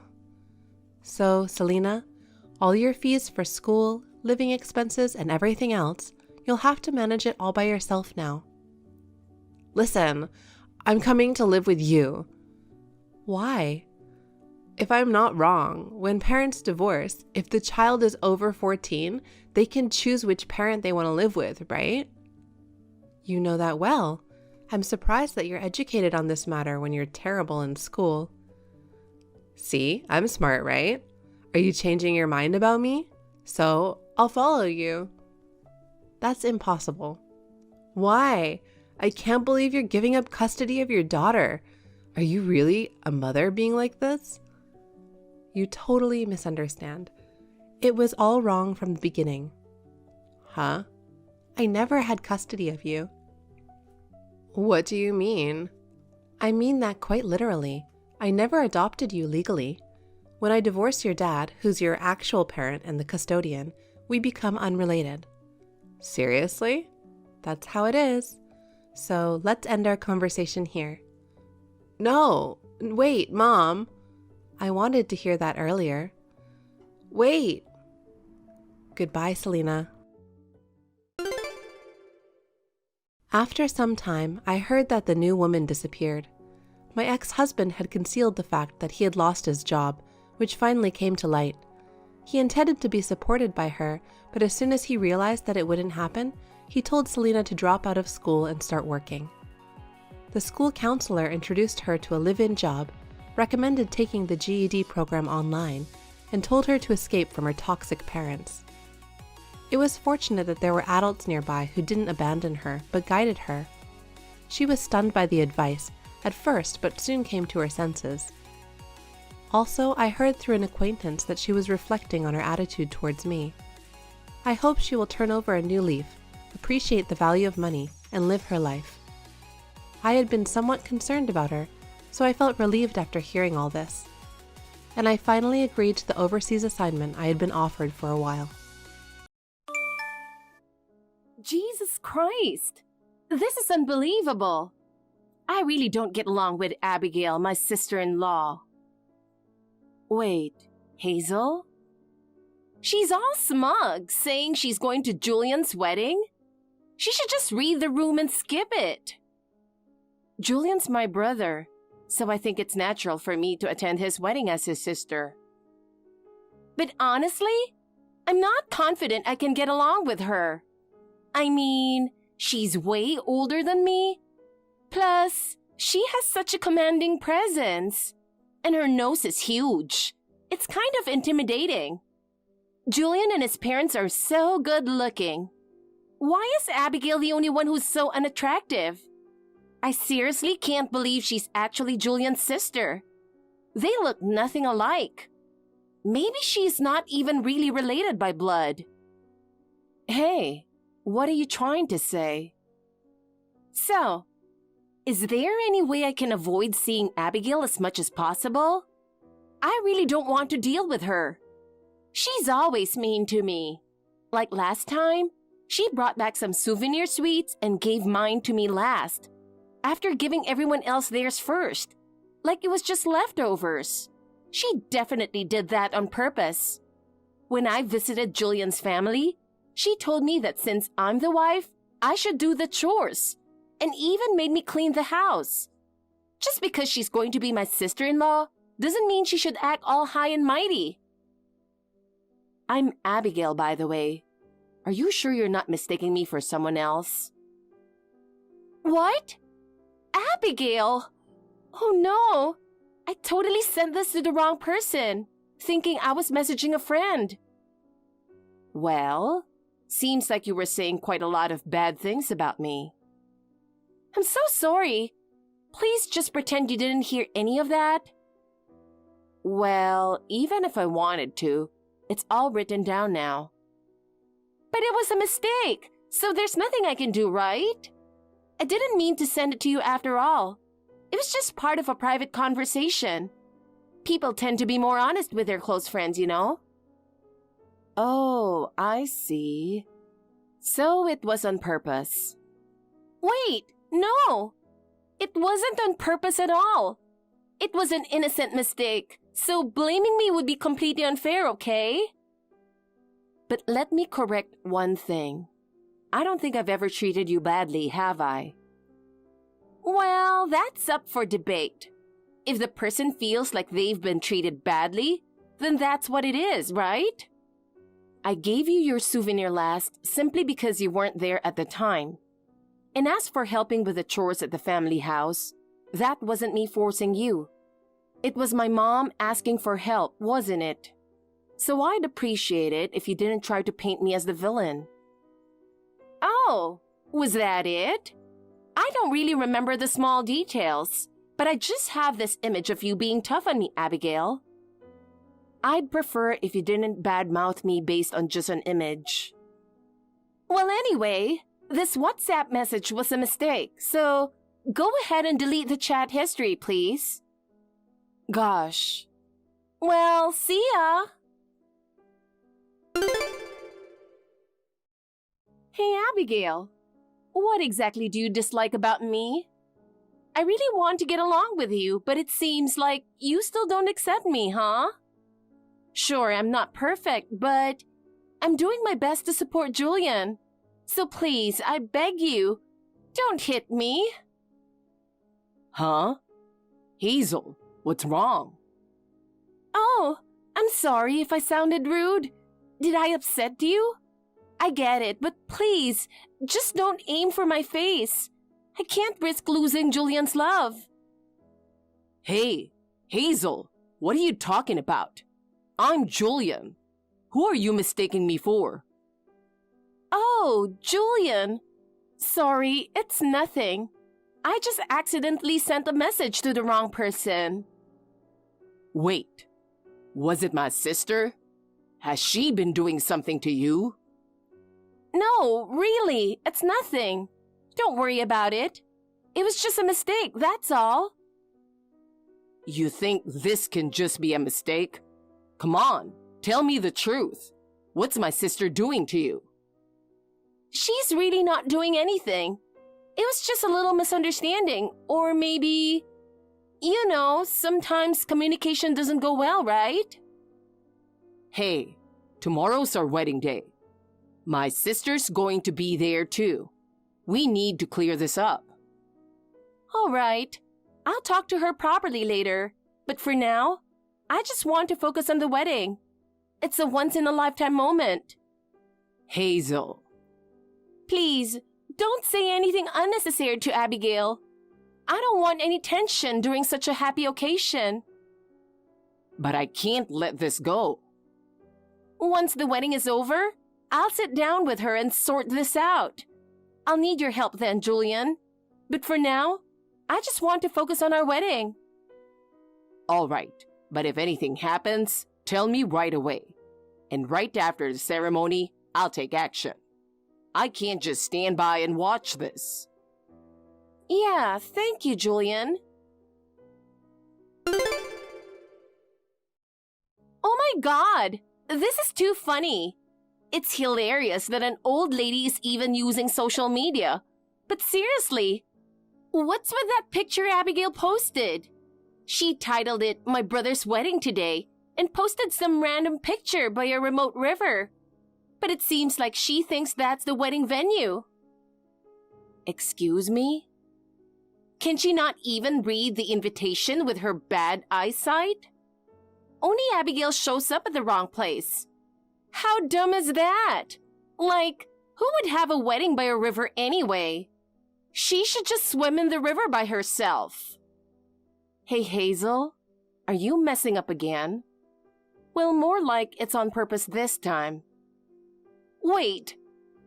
So, Selena, all your fees for school, living expenses, and everything else, you'll have to manage it all by yourself now. Listen, I'm coming to live with you. Why? If I'm not wrong, when parents divorce, if the child is over 14, they can choose which parent they want to live with, right? You know that well. I'm surprised that you're educated on this matter when you're terrible in school. See, I'm smart, right? Are you changing your mind about me? So, I'll follow you. That's impossible. Why? I can't believe you're giving up custody of your daughter. Are you really a mother being like this? You totally misunderstand. It was all wrong from the beginning. Huh? I never had custody of you. What do you mean? I mean that quite literally. I never adopted you legally. When I divorce your dad, who's your actual parent and the custodian, we become unrelated. Seriously? That's how it is. So let's end our conversation here. No, wait, Mom. I wanted to hear that earlier. Wait. Goodbye, Selena. After some time, I heard that the new woman disappeared. My ex-husband had concealed the fact that he had lost his job, which finally came to light. He intended to be supported by her, but as soon as he realized that it wouldn't happen, he told Selena to drop out of school and start working. The school counselor introduced her to a live-in job, recommended taking the GED program online, and told her to escape from her toxic parents. It was fortunate that there were adults nearby who didn't abandon her, but guided her. She was stunned by the advice, at first, but soon came to her senses. Also, I heard through an acquaintance that she was reflecting on her attitude towards me. I hope she will turn over a new leaf, appreciate the value of money, and live her life. I had been somewhat concerned about her, so I felt relieved after hearing all this. And I finally agreed to the overseas assignment I had been offered for a while. Jesus Christ! This is unbelievable! I really don't get along with Abigail, my sister-in-law. Wait, Hazel? She's all smug, saying she's going to Julian's wedding. She should just read the room and skip it. Julian's my brother, so I think it's natural for me to attend his wedding as his sister. But honestly, I'm not confident I can get along with her. I mean, she's way older than me. Plus, she has such a commanding presence. And her nose is huge. It's kind of intimidating. Julian and his parents are so good looking. Why is Abigail the only one who's so unattractive? I seriously can't believe she's actually Julian's sister. They look nothing alike. Maybe she's not even really related by blood. Hey, what are you trying to say? So, is there any way I can avoid seeing Abigail as much as possible? I really don't want to deal with her. She's always mean to me. Like last time, she brought back some souvenir sweets and gave mine to me last, after giving everyone else theirs first, like it was just leftovers. She definitely did that on purpose. When I visited Julian's family, she told me that since I'm the wife, I should do the chores, and even made me clean the house. Just because she's going to be my sister-in-law doesn't mean she should act all high and mighty. I'm Abigail, by the way. Are you sure you're not mistaking me for someone else? What? Abigail? Oh no! I totally sent this to the wrong person, thinking I was messaging a friend. Well, seems like you were saying quite a lot of bad things about me. I'm so sorry. Please just pretend you didn't hear any of that. Well, even if I wanted to, it's all written down now. But it was a mistake, so there's nothing I can do, right? I didn't mean to send it to you after all. It was just part of a private conversation. People tend to be more honest with their close friends, you know? Oh, I see. So it was on purpose. Wait, no! It wasn't on purpose at all. It was an innocent mistake, so blaming me would be completely unfair, okay? But let me correct one thing. I don't think I've ever treated you badly, have I? Well, that's up for debate. If the person feels like they've been treated badly, then that's what it is, right? I gave you your souvenir last simply because you weren't there at the time. And as for helping with the chores at the family house, that wasn't me forcing you. It was my mom asking for help, wasn't it? So I'd appreciate it if you didn't try to paint me as the villain. Oh, was that it? I don't really remember the small details, but I just have this image of you being tough on me, Abigail. I'd prefer if you didn't badmouth me based on just an image. Well, anyway, this WhatsApp message was a mistake, so go ahead and delete the chat history, please. Gosh. Well, see ya! Hey, Abigail. What exactly do you dislike about me? I really want to get along with you, but it seems like you still don't accept me, huh? Sure, I'm not perfect, but I'm doing my best to support Julian. So please, I beg you, don't hit me. Huh? Hazel, what's wrong? Oh, I'm sorry if I sounded rude. Did I upset you? I get it, but please, just don't aim for my face. I can't risk losing Julian's love. Hey, Hazel, what are you talking about? I'm Julian. Who are you mistaking me for? Oh, Julian. Sorry, it's nothing. I just accidentally sent a message to the wrong person. Wait, was it my sister? Has she been doing something to you? No, really, it's nothing. Don't worry about it. It was just a mistake, that's all. You think this can just be a mistake? Come on, tell me the truth. What's my sister doing to you? She's really not doing anything. It was just a little misunderstanding, or maybe, you know, sometimes communication doesn't go well, right? Hey, Tomorrow's our wedding day. My sister's going to be there too. We need to clear this up. All right. I'll talk to her properly later. But for now, I just want to focus on the wedding. It's a once-in-a-lifetime moment. Hazel. Please, don't say anything unnecessary to Abigail. I don't want any tension during such a happy occasion. But I can't let this go. Once the wedding is over, I'll sit down with her and sort this out. I'll need your help then, Julian. But for now, I just want to focus on our wedding. All right, but if anything happens, tell me right away. And right after the ceremony, I'll take action. I can't just stand by and watch this. Yeah, thank you, Julian. Oh my God! This is too funny. It's hilarious that an old lady is even using social media. But seriously, what's with that picture Abigail posted? She titled it "My Brother's Wedding Today" and posted some random picture by a remote river. But it seems like she thinks that's the wedding venue. Excuse me? Can she not even read the invitation with her bad eyesight? Only Abigail shows up at the wrong place. How dumb is that? Like, who would have a wedding by a river anyway? She should just swim in the river by herself. Hey, Hazel, are you messing up again? Well, more like it's on purpose this time. Wait,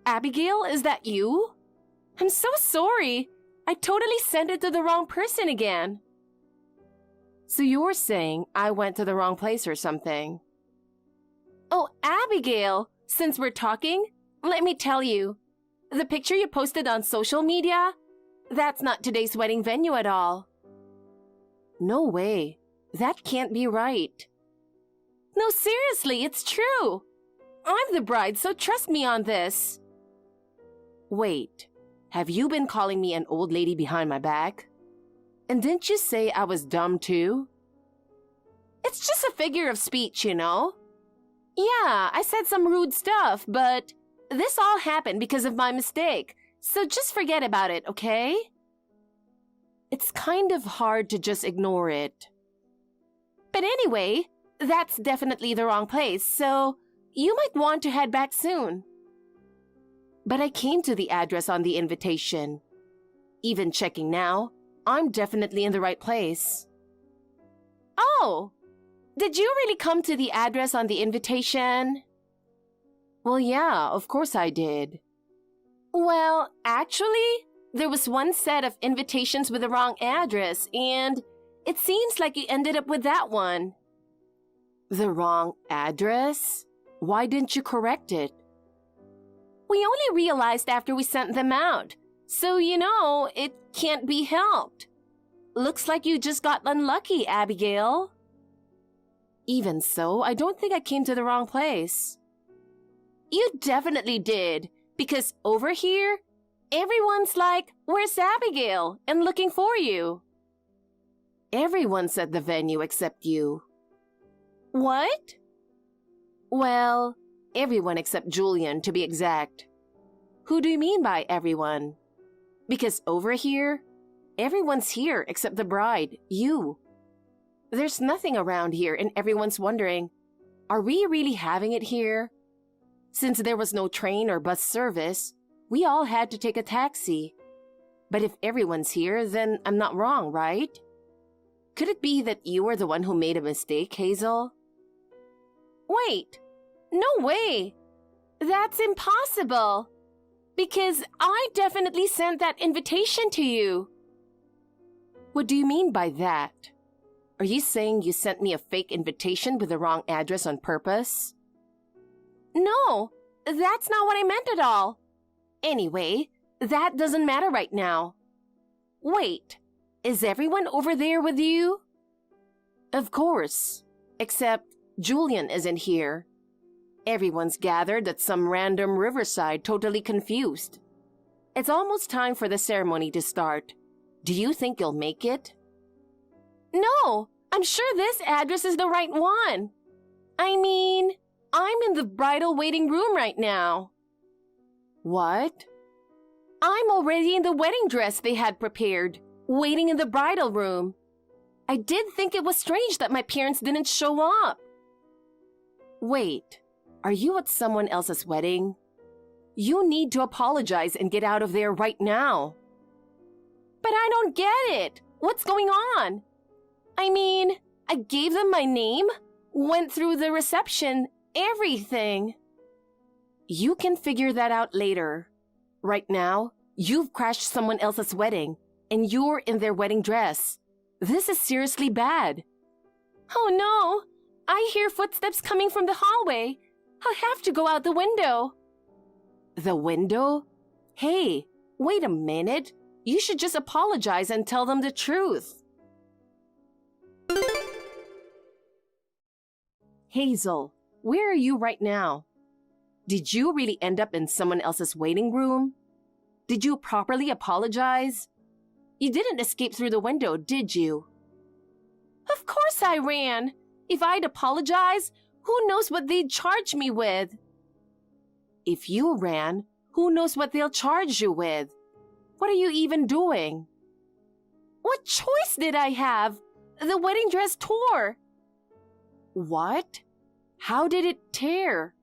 Abigail, is that you? I'm so sorry. I totally sent it to the wrong person again. So you're saying I went to the wrong place or something? Oh, Abigail, since we're talking, let me tell you. The picture you posted on social media, that's not today's wedding venue at all. No way. That can't be right. No, seriously, it's true. I'm the bride, so trust me on this. Wait, have you been calling me an old lady behind my back? And didn't you say I was dumb too? It's just a figure of speech, you know? Yeah, I said some rude stuff, but this all happened because of my mistake, so just forget about it, okay? It's kind of hard to just ignore it. But anyway, that's definitely the wrong place, so you might want to head back soon. But I came to the address on the invitation. Even checking now, I'm definitely in the right place. Oh! Did you really come to the address on the invitation? Well, yeah, of course I did. Well, actually, there was one set of invitations with the wrong address, and it seems like you ended up with that one. The wrong address? Why didn't you correct it? We only realized after we sent them out, so you know, it can't be helped. Looks like you just got unlucky, Abigail. Even so, I don't think I came to the wrong place. You definitely did, because over here, everyone's like, "Where's Abigail?" and looking for you. Everyone's at the venue except you. What? Well, everyone except Julian, to be exact. Who do you mean by everyone? Because over here, everyone's here except the bride, you. There's nothing around here and everyone's wondering, are we really having it here? Since there was no train or bus service, we all had to take a taxi. But if everyone's here, then I'm not wrong, right? Could it be that you were the one who made a mistake, Hazel? Wait, no way. That's impossible. Because I definitely sent that invitation to you. What do you mean by that? Are you saying you sent me a fake invitation with the wrong address on purpose? No, that's not what I meant at all. Anyway, that doesn't matter right now. Wait, is everyone over there with you? Of course, except Julian isn't here. Everyone's gathered at some random riverside, totally confused. It's almost time for the ceremony to start. Do you think you'll make it? No, I'm sure this address is the right one. I mean, I'm in the bridal waiting room right now. What? I'm already in the wedding dress they had prepared, waiting in the bridal room. I did think it was strange that my parents didn't show up. Wait, are you at someone else's wedding? You need to apologize and get out of there right now. But I don't get it. What's going on? I mean, I gave them my name, went through the reception, everything. You can figure that out later. Right now, you've crashed someone else's wedding, and you're in their wedding dress. This is seriously bad. Oh no! I hear footsteps coming from the hallway. I'll have to go out the window. The window? Hey, wait a minute. You should just apologize and tell them the truth. Hazel, where are you right now? Did you really end up in someone else's waiting room? Did you properly apologize? You didn't escape through the window, did you? Of course I ran. If I'd apologized, who knows what they'd charge me with? If you ran, who knows what they'll charge you with? What are you even doing? What choice did I have? The wedding dress tore. What? How did it tear?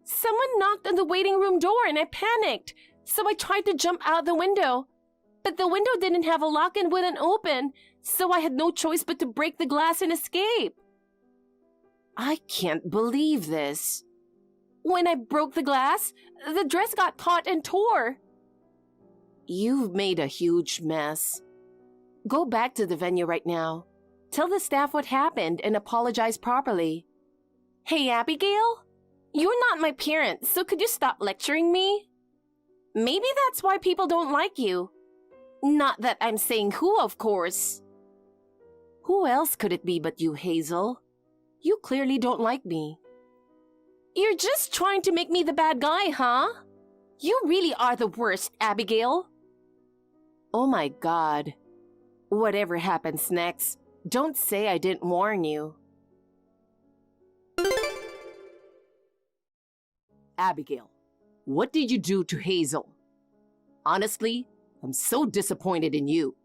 Someone knocked on the waiting room door and I panicked, so I tried to jump out the window. But the window didn't have a lock and wouldn't open, so I had no choice but to break the glass and escape. I can't believe this. When I broke the glass, the dress got caught and tore. You've made a huge mess. Go back to the venue right now. Tell the staff what happened and apologize properly. Hey, Abigail? You're not my parent, so could you stop lecturing me? Maybe that's why people don't like you. Not that I'm saying who, of course. Who else could it be but you, Hazel? You clearly don't like me. You're just trying to make me the bad guy, huh? You really are the worst, Abigail. Oh my God. Whatever happens next, don't say I didn't warn you. Abigail, what did you do to Hazel? Honestly, I'm so disappointed in you.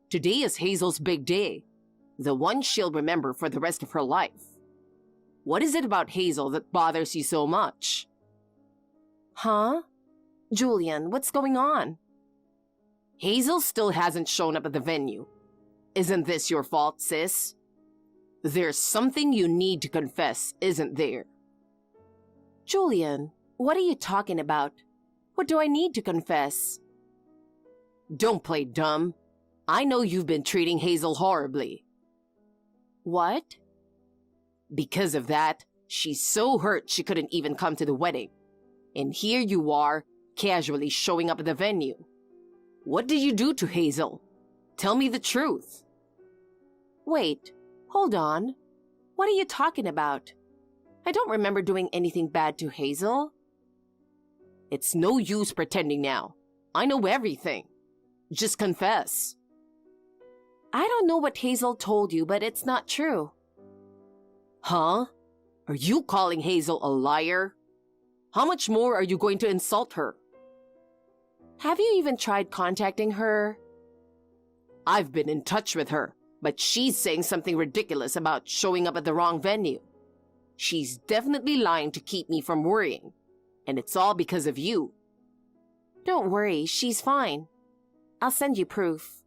Today is Hazel's big day, the one she'll remember for the rest of her life. What is it about Hazel that bothers you so much? Huh? Julian, what's going on? Hazel still hasn't shown up at the venue. Isn't this your fault, sis? There's something you need to confess, isn't there? Julian, what are you talking about? What do I need to confess? Don't play dumb. I know you've been treating Hazel horribly. What? Because of that, she's so hurt she couldn't even come to the wedding. And here you are, casually showing up at the venue. What did you do to Hazel? Tell me the truth. Wait, hold on. What are you talking about? I don't remember doing anything bad to Hazel. It's no use pretending now. I know everything. Just confess. I don't know what Hazel told you, but it's not true. Huh? Are you calling Hazel a liar? How much more are you going to insult her? Have you even tried contacting her? I've been in touch with her, but she's saying something ridiculous about showing up at the wrong venue. She's definitely lying to keep me from worrying, and it's all because of you. Don't worry, she's fine. I'll send you proof.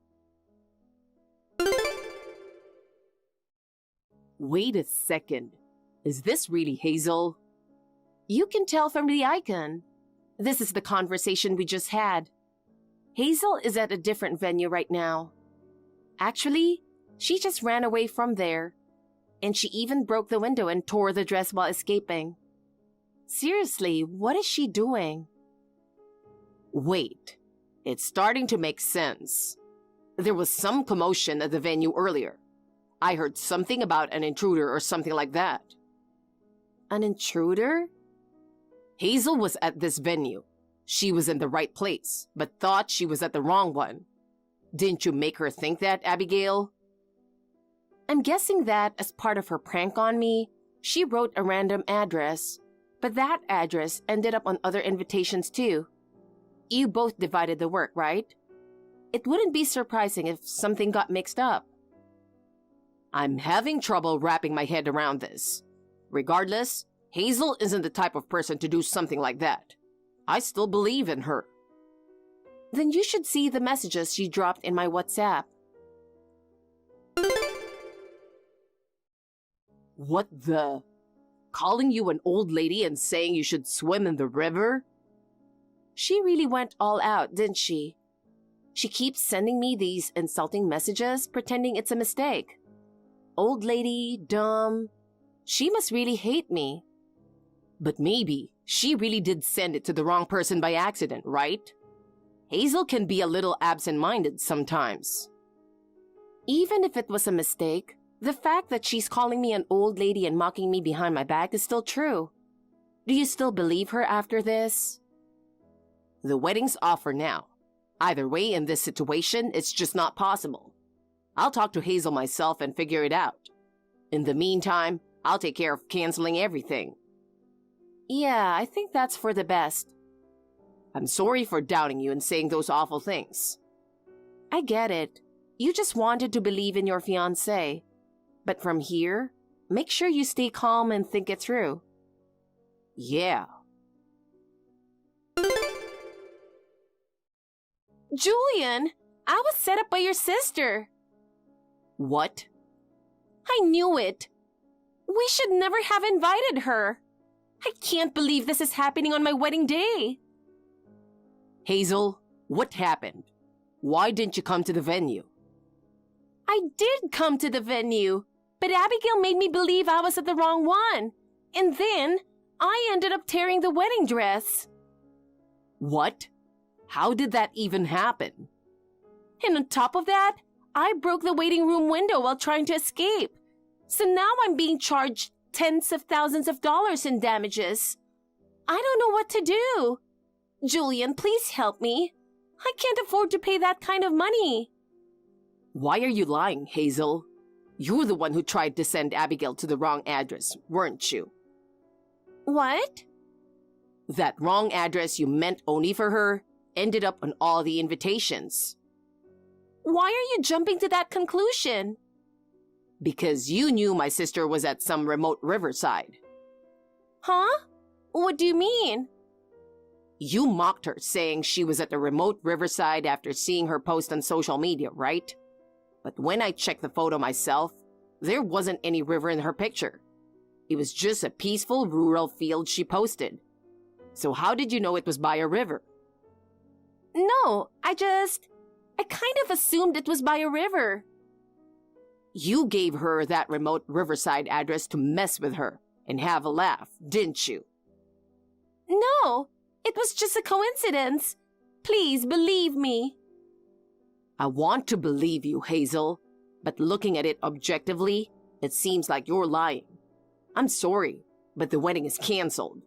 Wait a second. Is this really Hazel? You can tell from the icon. This is the conversation we just had. Hazel is at a different venue right now. Actually, she just ran away from there. And she even broke the window and tore the dress while escaping. Seriously, what is she doing? Wait, it's starting to make sense. There was some commotion at the venue earlier. I heard something about an intruder or something like that. An intruder? Hazel was at this venue. She was in the right place, but thought she was at the wrong one. Didn't you make her think that, Abigail? I'm guessing that, as part of her prank on me, She wrote a random address, but that address ended up on other invitations too. You both divided the work, right? It wouldn't be surprising if something got mixed up. I'm having trouble wrapping my head around this. Regardless, Hazel isn't the type of person to do something like that. I still believe in her. Then you should see the messages she dropped in my WhatsApp. What the? Calling you an old lady and saying you should swim in the river? She really went all out, didn't she? She keeps sending me these insulting messages, pretending it's a mistake. Old lady, dumb. She must really hate me. But maybe she really did send it to the wrong person by accident, right? Hazel can be a little absent-minded sometimes. Even if it was a mistake, the fact that she's calling me an old lady and mocking me behind my back is still true. Do you still believe her after this? The wedding's off for now. Either way, in this situation, it's just not possible. I'll talk to Hazel myself and figure it out. In the meantime, I'll take care of canceling everything. Yeah, I think that's for the best. I'm sorry for doubting you and saying those awful things. I get it. You just wanted to believe in your fiancé. But from here, make sure you stay calm and think it through. Yeah. Julian, I was set up by your sister. What? I knew it. We should never have invited her. I can't believe this is happening on my wedding day. Hazel, what happened? Why didn't you come to the venue? I did come to the venue, but Abigail made me believe I was at the wrong one. And then I ended up tearing the wedding dress. What? How did that even happen? And on top of that, I broke the waiting room window while trying to escape. So now I'm being charged tens of thousands of dollars in damages. I don't know what to do. Julian, please help me. I can't afford to pay that kind of money. Why are you lying, Hazel? You're the one who tried to send Abigail to the wrong address, weren't you? What? That wrong address you meant only for her ended up on all the invitations. Why are you jumping to that conclusion? Because you knew my sister was at some remote riverside. Huh? What do you mean? You mocked her, saying she was at the remote riverside after seeing her post on social media, right? But when I checked the photo myself, there wasn't any river in her picture. It was just a peaceful rural field she posted. So how did you know it was by a river? No, I kind of assumed it was by a river. You gave her that remote riverside address to mess with her and have a laugh, didn't you? No, it was just a coincidence. Please believe me. I want to believe you, Hazel, but looking at it objectively, it seems like you're lying. I'm sorry, but the wedding is canceled.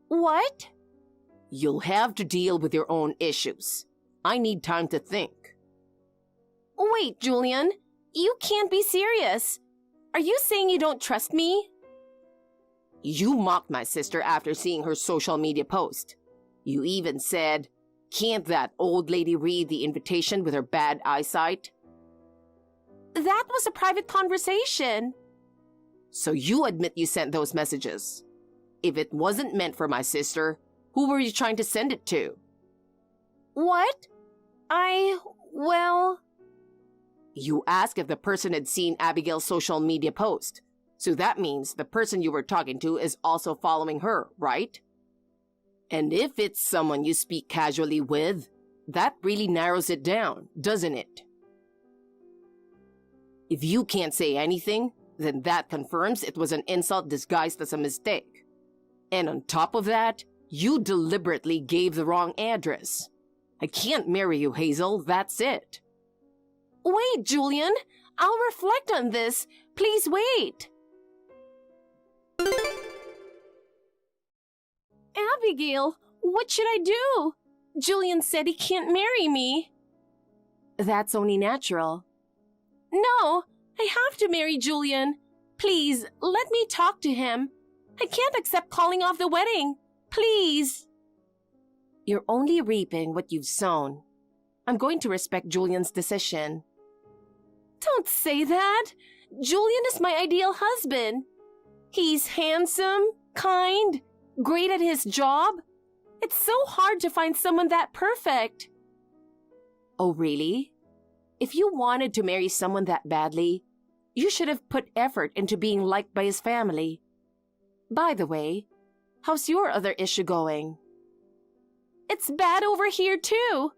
What? You'll have to deal with your own issues. I need time to think. Wait, Julian. You can't be serious. Are you saying you don't trust me? You mocked my sister after seeing her social media post. You even said, "Can't that old lady read the invitation with her bad eyesight?" That was a private conversation. So you admit you sent those messages. If it wasn't meant for my sister, who were you trying to send it to? What? Well... You asked if the person had seen Abigail's social media post. So that means the person you were talking to is also following her, right? And if it's someone you speak casually with, that really narrows it down, doesn't it? If you can't say anything, then that confirms it was an insult disguised as a mistake. And on top of that, you deliberately gave the wrong address. I can't marry you, Hazel, that's it. Wait, Julian. I'll reflect on this. Please wait. Abigail, what should I do? Julian said he can't marry me. That's only natural. No, I have to marry Julian. Please, let me talk to him. I can't accept calling off the wedding. Please. You're only reaping what you've sown. I'm going to respect Julian's decision. Don't say that. Julian is my ideal husband. He's handsome, kind, great at his job. It's so hard to find someone that perfect. Oh, really? If you wanted to marry someone that badly, you should have put effort into being liked by his family. By the way, how's your other issue going? It's bad over here, too.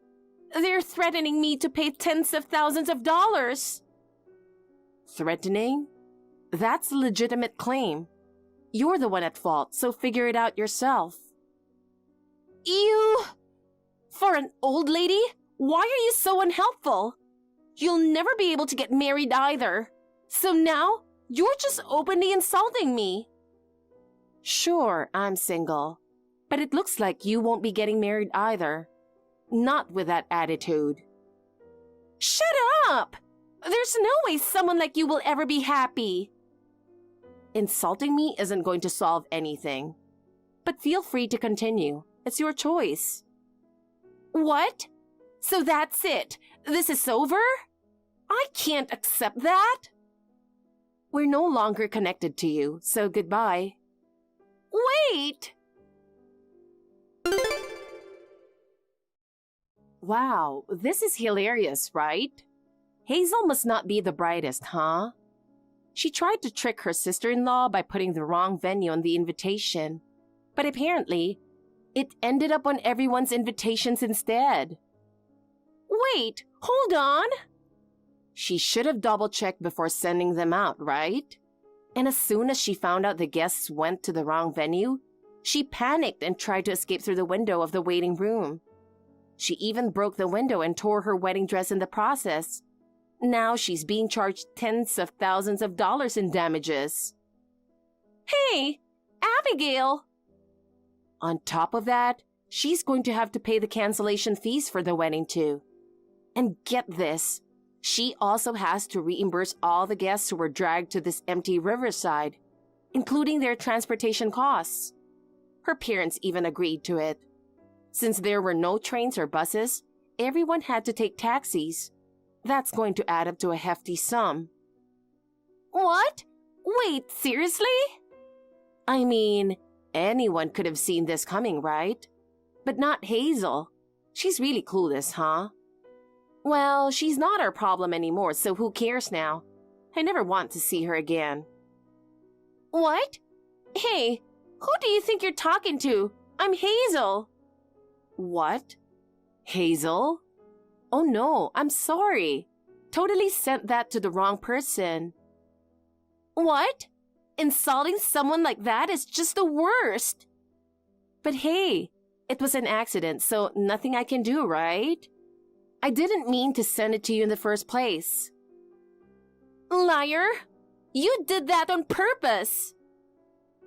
They're threatening me to pay tens of thousands of dollars. Threatening? That's a legitimate claim. You're the one at fault, so figure it out yourself. You... For an old lady? Why are you so unhelpful? You'll never be able to get married either. So now, you're just openly insulting me. Sure, I'm single. But it looks like you won't be getting married either. Not with that attitude. Shut up! There's no way someone like you will ever be happy. Insulting me isn't going to solve anything. But feel free to continue. It's your choice. What? So that's it? This is over? I can't accept that. We're no longer connected to you, so goodbye. Wait! Wow, this is hilarious, right? Hazel must not be the brightest, huh? She tried to trick her sister-in-law by putting the wrong venue on the invitation, but apparently, it ended up on everyone's invitations instead. Wait, hold on. She should have double-checked before sending them out, right? And as soon as she found out the guests went to the wrong venue, she panicked and tried to escape through the window of the waiting room. She even broke the window and tore her wedding dress in the process. Now she's being charged tens of thousands of dollars in damages. Hey, Abigail! On top of that, she's going to have to pay the cancellation fees for the wedding too. And get this, she also has to reimburse all the guests who were dragged to this empty riverside, including their transportation costs. Her parents even agreed to it. Since there were no trains or buses, everyone had to take taxis. That's going to add up to a hefty sum. What? Wait, seriously? I mean, anyone could have seen this coming, right? But not Hazel. She's really clueless, huh? Well, she's not our problem anymore, so who cares now? I never want to see her again. What? Hey, who do you think you're talking to? I'm Hazel. What? Hazel? Oh no, I'm sorry. Totally sent that to the wrong person. What? Insulting someone like that is just the worst. But hey, it was an accident, so nothing I can do, right? I didn't mean to send it to you in the first place. Liar! You did that on purpose!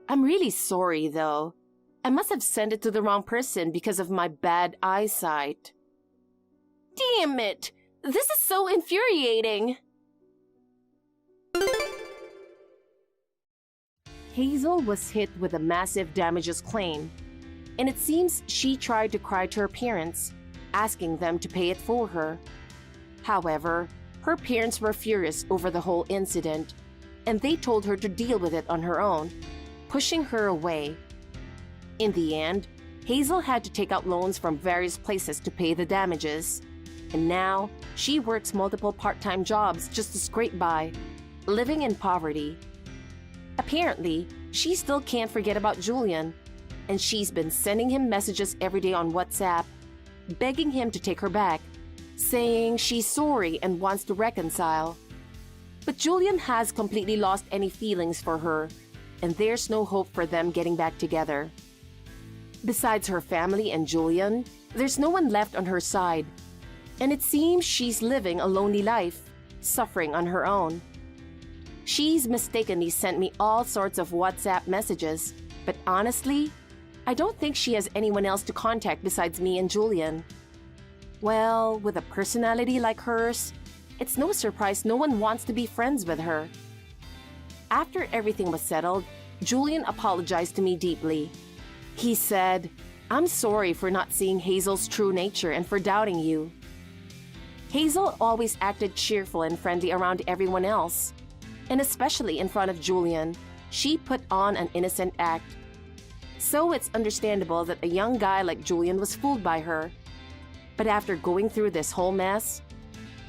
I'm really sorry, though. I must have sent it to the wrong person because of my bad eyesight. Damn it! This is so infuriating! Hazel was hit with a massive damages claim, and it seems she tried to cry to her parents, asking them to pay it for her. However, her parents were furious over the whole incident, and they told her to deal with it on her own, pushing her away. In the end, Hazel had to take out loans from various places to pay the damages, and now she works multiple part-time jobs just to scrape by, living in poverty. Apparently, she still can't forget about Julian, and she's been sending him messages every day on WhatsApp, begging him to take her back, saying she's sorry and wants to reconcile. But Julian has completely lost any feelings for her, and there's no hope for them getting back together. Besides her family and Julian, there's no one left on her side, and it seems she's living a lonely life, suffering on her own. She's mistakenly sent me all sorts of WhatsApp messages, but honestly, I don't think she has anyone else to contact besides me and Julian. Well, with a personality like hers, it's no surprise no one wants to be friends with her. After everything was settled, Julian apologized to me deeply. He said, "I'm sorry for not seeing Hazel's true nature and for doubting you." Hazel always acted cheerful and friendly around everyone else, and especially in front of Julian. She put on an innocent act. So it's understandable that a young guy like Julian was fooled by her. But after going through this whole mess,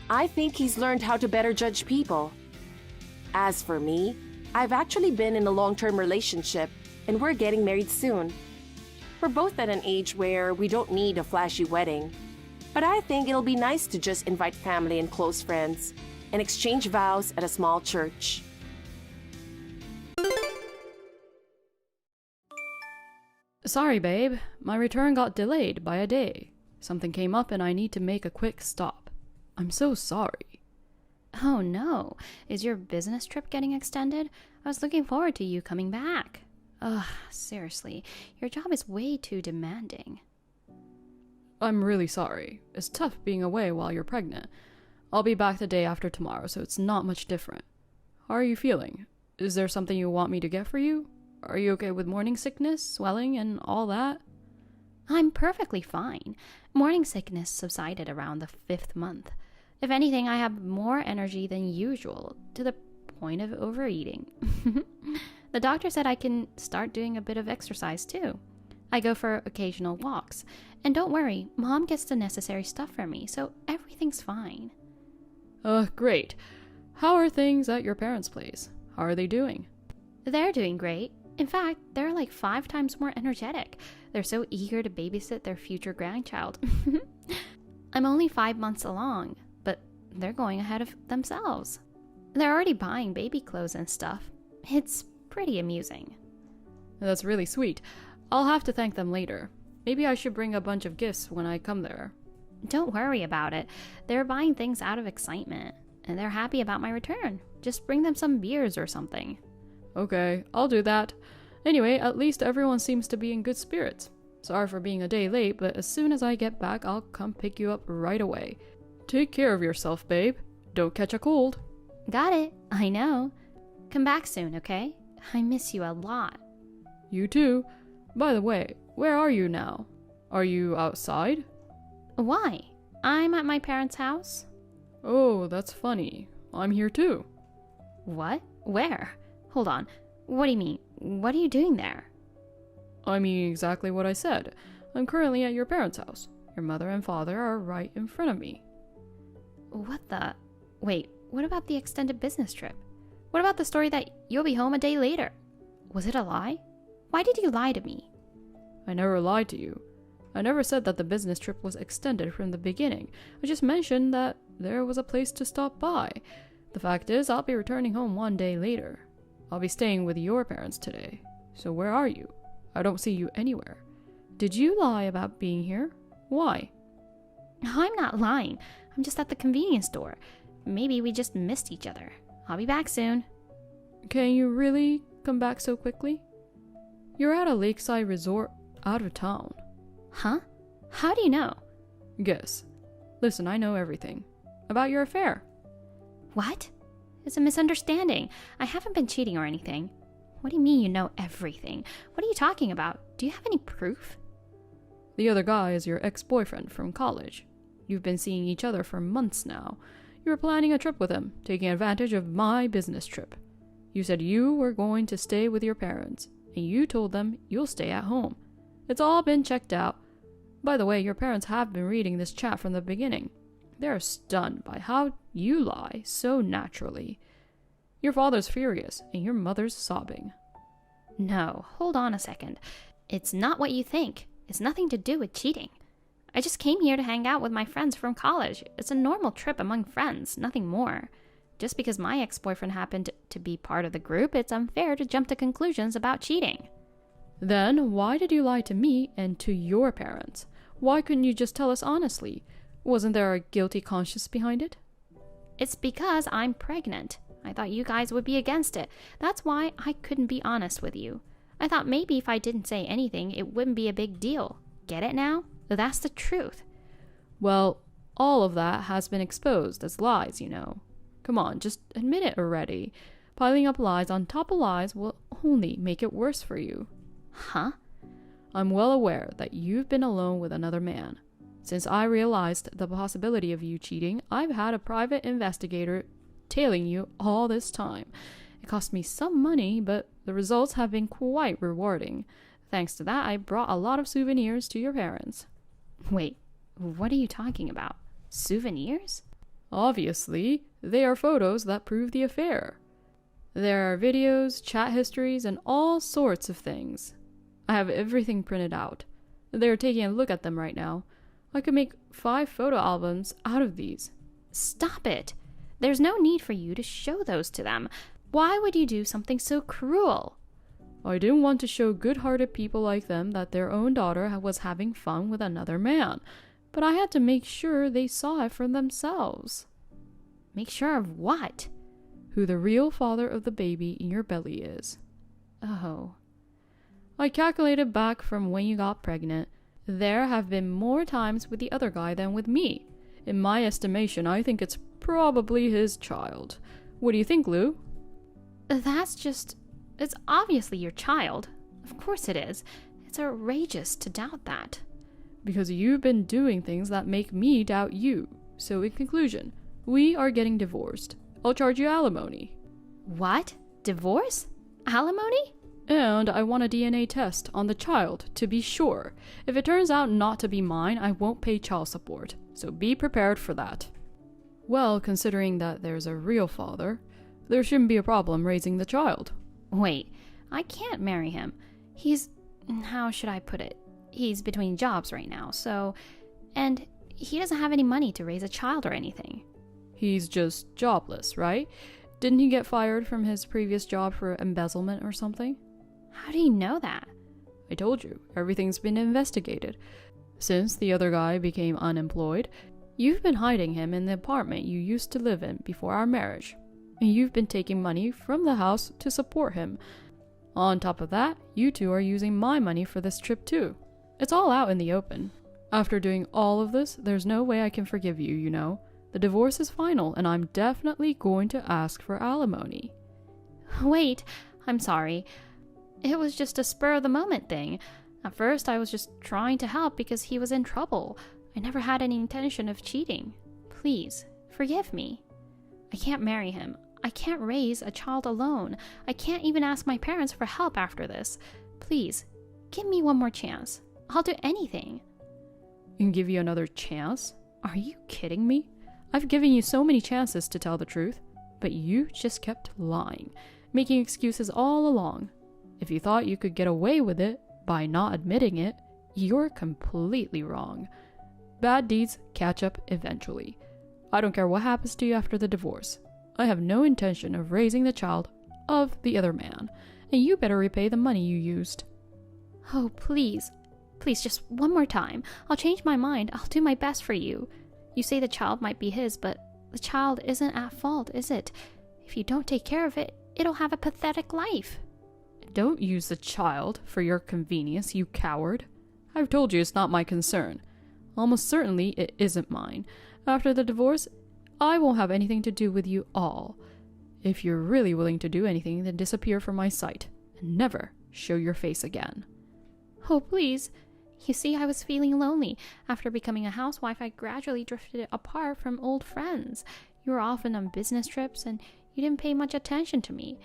I think he's learned how to better judge people. As for me, I've actually been in a long-term relationship, and we're getting married soon. We're both at an age where we don't need a flashy wedding, but I think it'll be nice to just invite family and close friends and exchange vows at a small church. Sorry, babe. My return got delayed by a day. Something came up and I need to make a quick stop. I'm so sorry. Oh no, is your business trip getting extended? I was looking forward to you coming back. Ugh, seriously, your job is way too demanding. I'm really sorry. It's tough being away while you're pregnant. I'll be back the day after tomorrow, so it's not much different. How are you feeling? Is there something you want me to get for you? Are you okay with morning sickness, swelling, and all that? I'm perfectly fine. Morning sickness subsided around the 5th month. If anything, I have more energy than usual, to the point of overeating. The doctor said I can start doing a bit of exercise too. I go for occasional walks. And don't worry, Mom gets the necessary stuff for me, so everything's fine. Great. How are things at your parents' place? How are they doing? They're doing great. In fact, they're like 5 times more energetic. They're so eager to babysit their future grandchild. I'm only 5 months along, but they're going ahead of themselves. They're already buying baby clothes and stuff. It's pretty amusing. That's really sweet. I'll have to thank them later. Maybe I should bring a bunch of gifts when I come there. Don't worry about it. They're buying things out of excitement, and they're happy about my return. Just bring them some beers or something. Okay, I'll do that. Anyway, at least everyone seems to be in good spirits. Sorry for being a day late, but as soon as I get back, I'll come pick you up right away. Take care of yourself, babe. Don't catch a cold. Got it. I know. Come back soon, okay? I miss you a lot. You too. By the way, where are you now? Are you outside? Why? I'm at my parents' house. Oh, that's funny. I'm here too. What? Where? Hold on. What do you mean? What are you doing there? I mean exactly what I said. I'm currently at your parents' house. Your mother and father are right in front of me. What the? Wait, what about the extended business trip? What about the story that you'll be home a day later? Was it a lie? Why did you lie to me? I never lied to you. I never said that the business trip was extended from the beginning. I just mentioned that there was a place to stop by. The fact is, I'll be returning home one day later. I'll be staying with your parents today. So where are you? I don't see you anywhere. Did you lie about being here? Why? I'm not lying. I'm just at the convenience store. Maybe we just missed each other. I'll be back soon. Can you really come back so quickly? You're at a lakeside resort out of town. Huh? How do you know? Guess. Listen, I know everything. About your affair. What? It's a misunderstanding. I haven't been cheating or anything. What do you mean you know everything? What are you talking about? Do you have any proof? The other guy is your ex-boyfriend from college. You've been seeing each other for months now. You were planning a trip with him, taking advantage of my business trip. You said you were going to stay with your parents, and you told them you'll stay at home. It's all been checked out. By the way, your parents have been reading this chat from the beginning. They're stunned by how you lie so naturally. Your father's furious, and your mother's sobbing. No, hold on a second. It's not what you think. It's nothing to do with cheating. I just came here to hang out with my friends from college. It's a normal trip among friends, nothing more. Just because my ex-boyfriend happened to be part of the group, it's unfair to jump to conclusions about cheating. Then why did you lie to me and to your parents? Why couldn't you just tell us honestly? Wasn't there a guilty conscience behind it? It's because I'm pregnant. I thought you guys would be against it. That's why I couldn't be honest with you. I thought maybe if I didn't say anything, it wouldn't be a big deal. Get it now? That's the truth. Well, all of that has been exposed as lies, you know. Come on, just admit it already. Piling up lies on top of lies will only make it worse for you. Huh? I'm well aware that you've been alone with another man. Since I realized the possibility of you cheating, I've had a private investigator tailing you all this time. It cost me some money, but the results have been quite rewarding. Thanks to that, I brought a lot of souvenirs to your parents. Wait, what are you talking about? Souvenirs? Obviously, they are photos that prove the affair. There are videos, chat histories, and all sorts of things. I have everything printed out. They're taking a look at them right now. I could make 5 photo albums out of these. Stop it! There's no need for you to show those to them. Why would you do something so cruel? I didn't want to show good-hearted people like them that their own daughter was having fun with another man, but I had to make sure they saw it for themselves. Make sure of what? Who the real father of the baby in your belly is. Oh. I calculated back from when you got pregnant. There have been more times with the other guy than with me. In my estimation, I think it's probably his child. What do you think, Lou? It's obviously your child. Of course it is. It's outrageous to doubt that. Because you've been doing things that make me doubt you. So in conclusion, we are getting divorced. I'll charge you alimony. What? Divorce? Alimony? And I want a DNA test on the child to be sure. If it turns out not to be mine, I won't pay child support. So be prepared for that. Well, considering that there's a real father, there shouldn't be a problem raising the child. Wait, I can't marry him. How should I put it? He's between jobs right now, and he doesn't have any money to raise a child or anything. He's just jobless, right? Didn't he get fired from his previous job for embezzlement or something? How do you know that? I told you, everything's been investigated. Since the other guy became unemployed, you've been hiding him in the apartment you used to live in before our marriage. And you've been taking money from the house to support him. On top of that, you two are using my money for this trip too. It's all out in the open. After doing all of this, there's no way I can forgive you, you know. The divorce is final, and I'm definitely going to ask for alimony. Wait, I'm sorry. It was just a spur-of-the-moment thing. At first, I was just trying to help because he was in trouble. I never had any intention of cheating. Please, forgive me. I can't marry him. I can't raise a child alone. I can't even ask my parents for help after this. Please, give me one more chance. I'll do anything. And give you another chance? Are you kidding me? I've given you so many chances to tell the truth, but you just kept lying, making excuses all along. If you thought you could get away with it by not admitting it, you're completely wrong. Bad deeds catch up eventually. I don't care what happens to you after the divorce. I have no intention of raising the child of the other man, and you better repay the money you used. Oh, please. Please, just one more time. I'll change my mind. I'll do my best for you. You say the child might be his, but the child isn't at fault, is it? If you don't take care of it, it'll have a pathetic life. Don't use the child for your convenience, you coward. I've told you it's not my concern. Almost certainly it isn't mine. After the divorce, I won't have anything to do with you all. If you're really willing to do anything, then disappear from my sight and never show your face again. Oh, please. You see, I was feeling lonely. After becoming a housewife, I gradually drifted apart from old friends. You were often on business trips, and you didn't pay much attention to me.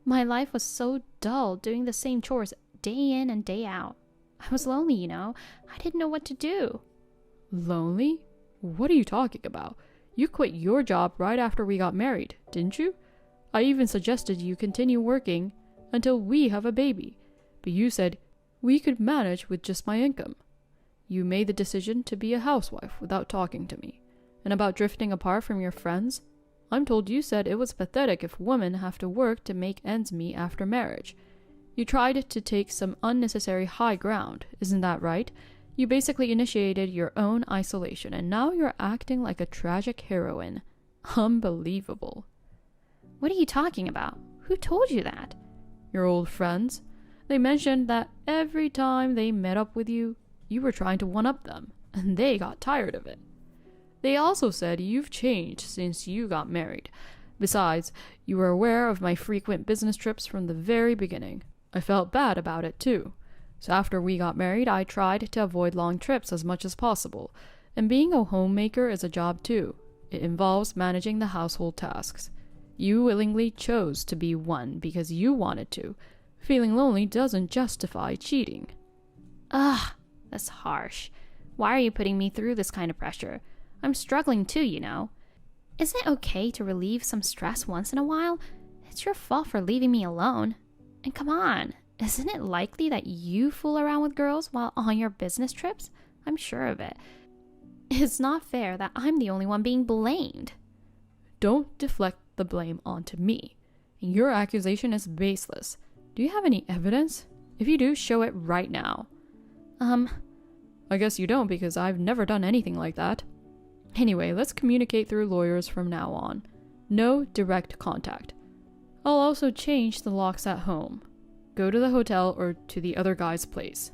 My life was so dull, doing the same chores day in and day out. I was lonely, you know. I didn't know what to do. Lonely? What are you talking about? You quit your job right after we got married, didn't you? I even suggested you continue working until we have a baby, but you said we could manage with just my income. You made the decision to be a housewife without talking to me. And about drifting apart from your friends, I'm told you said it was pathetic if women have to work to make ends meet after marriage. You tried to take some unnecessary high ground, isn't that right? You basically initiated your own isolation, and now you're acting like a tragic heroine. Unbelievable. What are you talking about? Who told you that? Your old friends. They mentioned that every time they met up with you, you were trying to one-up them, and they got tired of it. They also said you've changed since you got married. Besides, you were aware of my frequent business trips from the very beginning. I felt bad about it too. So after we got married, I tried to avoid long trips as much as possible. And being a homemaker is a job too. It involves managing the household tasks. You willingly chose to be one because you wanted to. Feeling lonely doesn't justify cheating. Ugh, that's harsh. Why are you putting me through this kind of pressure? I'm struggling too, you know. Isn't it okay to relieve some stress once in a while? It's your fault for leaving me alone. And come on, isn't it likely that you fool around with girls while on your business trips? I'm sure of it. It's not fair that I'm the only one being blamed. Don't deflect the blame onto me. Your accusation is baseless. Do you have any evidence? If you do, show it right now. I guess you don't because I've never done anything like that. Anyway, let's communicate through lawyers from now on. No direct contact. I'll also change the locks at home. Go to the hotel or to the other guy's place.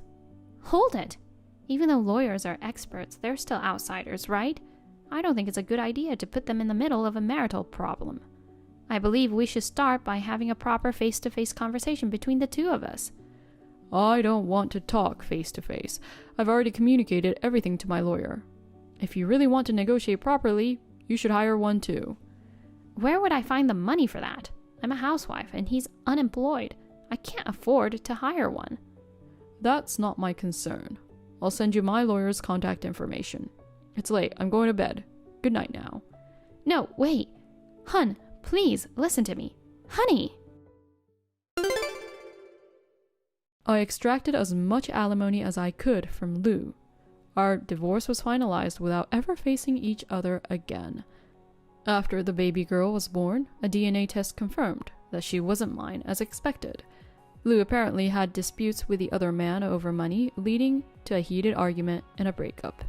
Hold it! Even though lawyers are experts, they're still outsiders, right? I don't think it's a good idea to put them in the middle of a marital problem. I believe we should start by having a proper face-to-face conversation between the two of us. I don't want to talk face-to-face. I've already communicated everything to my lawyer. If you really want to negotiate properly, you should hire one too. Where would I find the money for that? I'm a housewife and he's unemployed. I can't afford to hire one. That's not my concern. I'll send you my lawyer's contact information. It's late. I'm going to bed. Good night now. No, wait. Hun, please listen to me. Honey! I extracted as much alimony as I could from Lou. Our divorce was finalized without ever facing each other again. After the baby girl was born, a DNA test confirmed that she wasn't mine as expected. Lou apparently had disputes with the other man over money, leading to a heated argument and a breakup.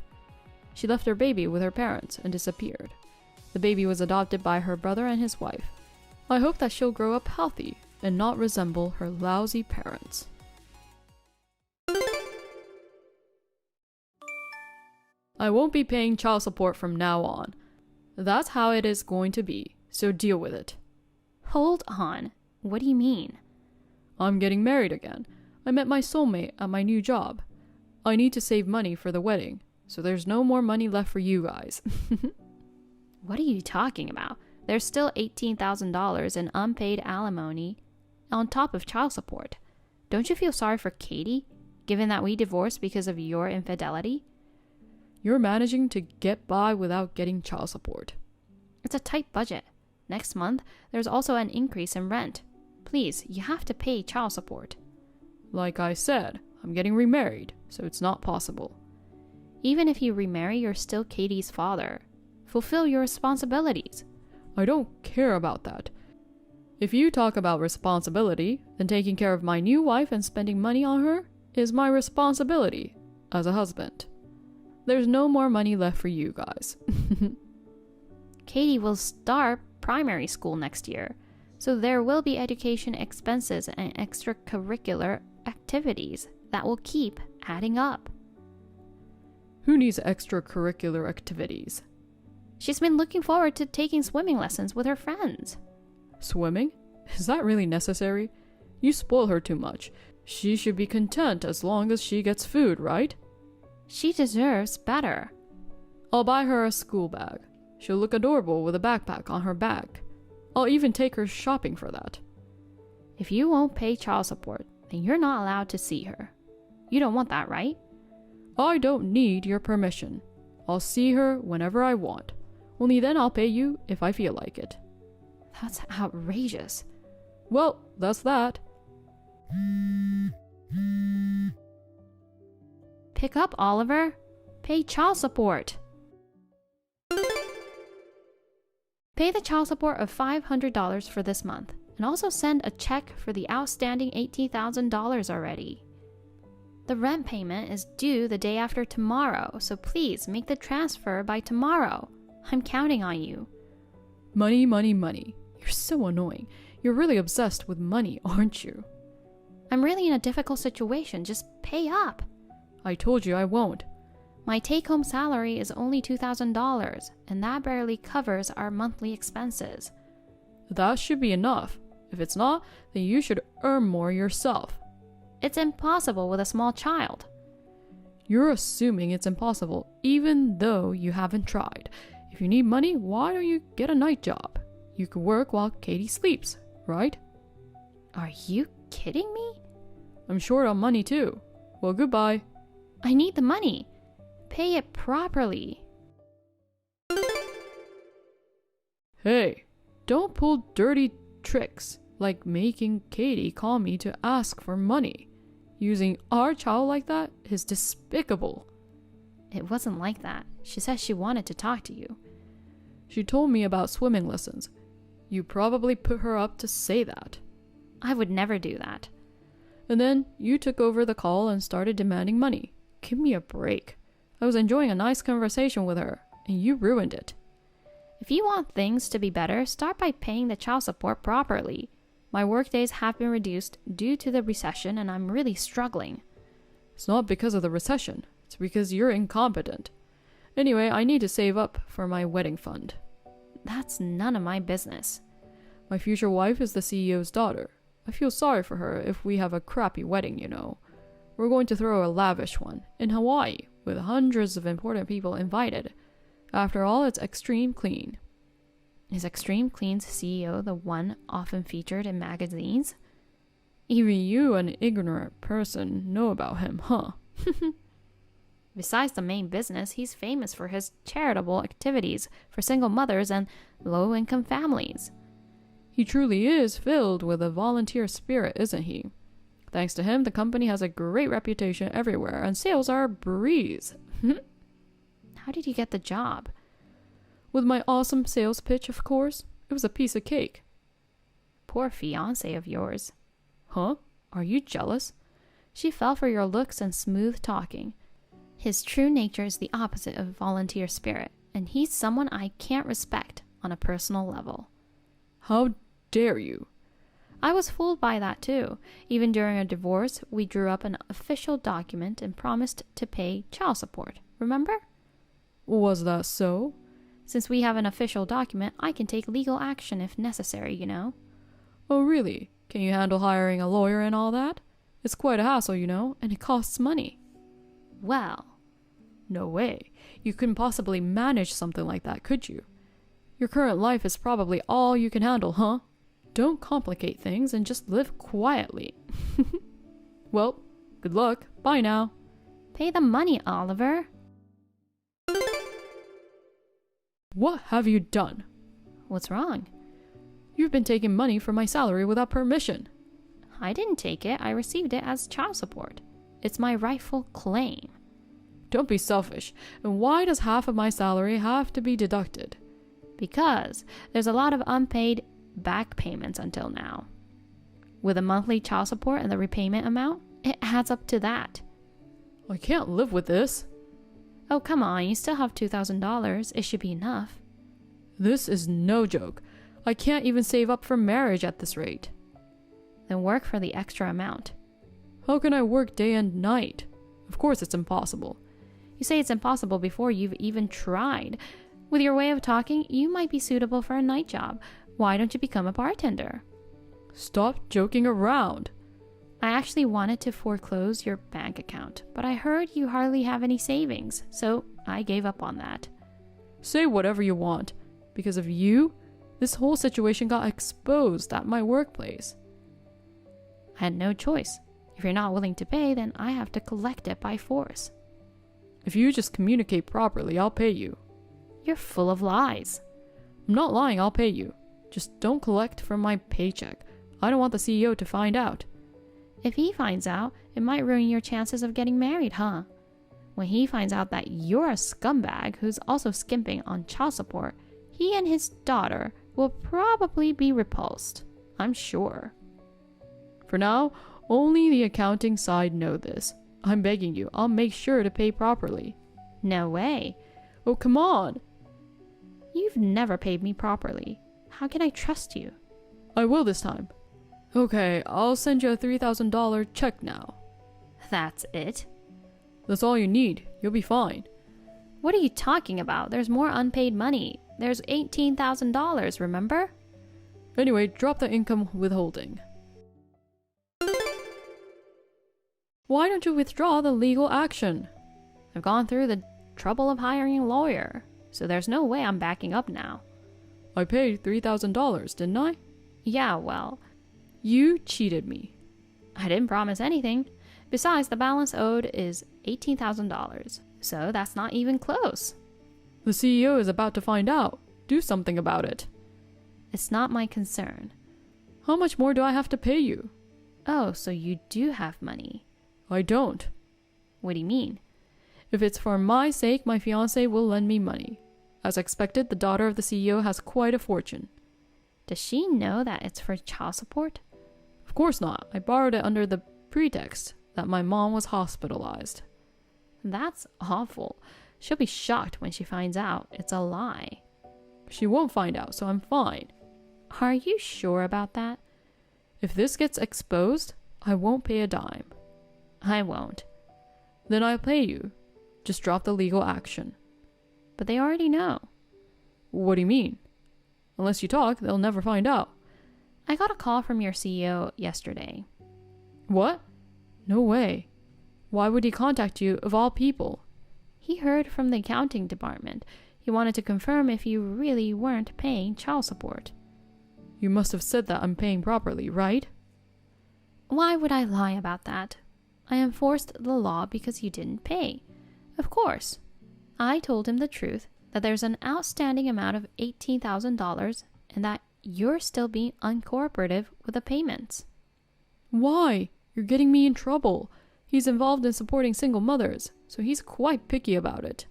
She left her baby with her parents and disappeared. The baby was adopted by her brother and his wife. I hope that she'll grow up healthy and not resemble her lousy parents. I won't be paying child support from now on. That's how it is going to be, so deal with it. Hold on. What do you mean? I'm getting married again. I met my soulmate at my new job. I need to save money for the wedding, so there's no more money left for you guys. What are you talking about? There's still $18,000 in unpaid alimony on top of child support. Don't you feel sorry for Katie, given that we divorced because of your infidelity? You're managing to get by without getting child support. It's a tight budget. Next month, there's also an increase in rent. Please, you have to pay child support. Like I said, I'm getting remarried, so it's not possible. Even if you remarry, you're still Katie's father. Fulfill your responsibilities. I don't care about that. If you talk about responsibility, then taking care of my new wife and spending money on her is my responsibility as a husband. There's no more money left for you guys. Katie will start primary school next year, so there will be education expenses and extracurricular activities that will keep adding up. Who needs extracurricular activities? She's been looking forward to taking swimming lessons with her friends. Swimming? Is that really necessary? You spoil her too much. She should be content as long as she gets food, right? She deserves better. I'll buy her a school bag. She'll look adorable with a backpack on her back. I'll even take her shopping for that. If you won't pay child support, then you're not allowed to see her. You don't want that, right? I don't need your permission. I'll see her whenever I want. Only then I'll pay you if I feel like it. That's outrageous. Well, that's that. Pick up, Oliver. Pay child support. Pay the child support of $500 for this month, and also send a check for the outstanding $18,000 already. The rent payment is due the day after tomorrow, so please make the transfer by tomorrow. I'm counting on you. Money, money, money. You're so annoying. You're really obsessed with money, aren't you? I'm really in a difficult situation. Just pay up. I told you I won't. My take-home salary is only $2,000, and that barely covers our monthly expenses. That should be enough. If it's not, then you should earn more yourself. It's impossible with a small child. You're assuming it's impossible, even though you haven't tried. If you need money, why don't you get a night job? You could work while Katie sleeps, right? Are you kidding me? I'm short on money too. Well, goodbye. I need the money. Pay it properly. Hey, don't pull dirty tricks like making Katie call me to ask for money. Using our child like that is despicable. It wasn't like that. She said she wanted to talk to you. She told me about swimming lessons. You probably put her up to say that. I would never do that. And then you took over the call and started demanding money. Give me a break. I was enjoying a nice conversation with her, and you ruined it. If you want things to be better, start by paying the child support properly. My work days have been reduced due to the recession, and I'm really struggling. It's not because of the recession. It's because you're incompetent. Anyway, I need to save up for my wedding fund. That's none of my business. My future wife is the CEO's daughter. I feel sorry for her if we have a crappy wedding, you know. We're going to throw a lavish one in Hawaii with hundreds of important people invited. After all, it's extreme clean. Is Extreme Clean's CEO the one often featured in magazines? Even you, an ignorant person, know about him, huh? Besides the main business, he's famous for his charitable activities for single mothers and low-income families. He truly is filled with a volunteer spirit, isn't he? Thanks to him, the company has a great reputation everywhere, and sales are a breeze. How did you get the job? With my awesome sales pitch, of course. It was a piece of cake. Poor fiancé of yours. Huh? Are you jealous? She fell for your looks and smooth talking. His true nature is the opposite of volunteer spirit, and he's someone I can't respect on a personal level. How dare you? I was fooled by that too. Even during a divorce, we drew up an official document and promised to pay child support. Remember? Was that so? Since we have an official document, I can take legal action if necessary, you know. Oh, really? Can you handle hiring a lawyer and all that? It's quite a hassle, you know, and it costs money. Well. No way. You couldn't possibly manage something like that, could you? Your current life is probably all you can handle, huh? Don't complicate things and just live quietly. Well, good luck. Bye now. Pay the money, Oliver. What have you done? What's wrong? You've been taking money from my salary without permission. I didn't take it. I received it as child support. It's my rightful claim. Don't be selfish. And why does half of my salary have to be deducted? Because there's a lot of unpaid back payments until now. With a monthly child support and the repayment amount, it adds up to that. I can't live with this. Oh, come on. You still have $2,000. It should be enough. This is no joke. I can't even save up for marriage at this rate. Then work for the extra amount. How can I work day and night? Of course it's impossible. You say it's impossible before you've even tried. With your way of talking, you might be suitable for a night job. Why don't you become a bartender? Stop joking around. I actually wanted to foreclose your bank account, but I heard you hardly have any savings, so I gave up on that. Say whatever you want. Because of you, this whole situation got exposed at my workplace. I had no choice. If you're not willing to pay, then I have to collect it by force. If you just communicate properly, I'll pay you. You're full of lies. I'm not lying, I'll pay you. Just don't collect from my paycheck. I don't want the CEO to find out. If he finds out, it might ruin your chances of getting married, huh? When he finds out that you're a scumbag who's also skimping on child support, he and his daughter will probably be repulsed. I'm sure. For now, only the accounting side know this. I'm begging you, I'll make sure to pay properly. No way. Oh, come on. You've never paid me properly. How can I trust you? I will this time. Okay, I'll send you a $3,000 check now. That's it? That's all you need. You'll be fine. What are you talking about? There's more unpaid money. There's $18,000, remember? Anyway, drop the income withholding. Why don't you withdraw the legal action? I've gone through the trouble of hiring a lawyer, so there's no way I'm backing up now. I paid $3,000, didn't I? Yeah, well, You cheated me. I didn't promise anything. Besides, the balance owed is $18,000, so that's not even close. The CEO is about to find out. Do something about it. It's not my concern. How much more do I have to pay you? Oh, so you do have money. I don't. What do you mean? If it's for my sake, my fiancé will lend me money. As expected, the daughter of the CEO has quite a fortune. Does she know that it's for child support? Of course not. I borrowed it under the pretext that my mom was hospitalized. That's awful. She'll be shocked when she finds out it's a lie. She won't find out, so I'm fine. Are you sure about that? If this gets exposed, I won't pay a dime. I won't. Then I'll pay you. Just drop the legal action. But they already know. What do you mean? Unless you talk, they'll never find out. I got a call from your CEO yesterday. What? No way. Why would he contact you of all people? He heard from the accounting department. He wanted to confirm if you really weren't paying child support. You must have said that I'm paying properly, right? Why would I lie about that? I enforced the law because you didn't pay. Of course. I told him the truth, that there's an outstanding amount of $18,000 and that you're still being uncooperative with the payments. Why? You're getting me in trouble. He's involved in supporting single mothers, so he's quite picky about it.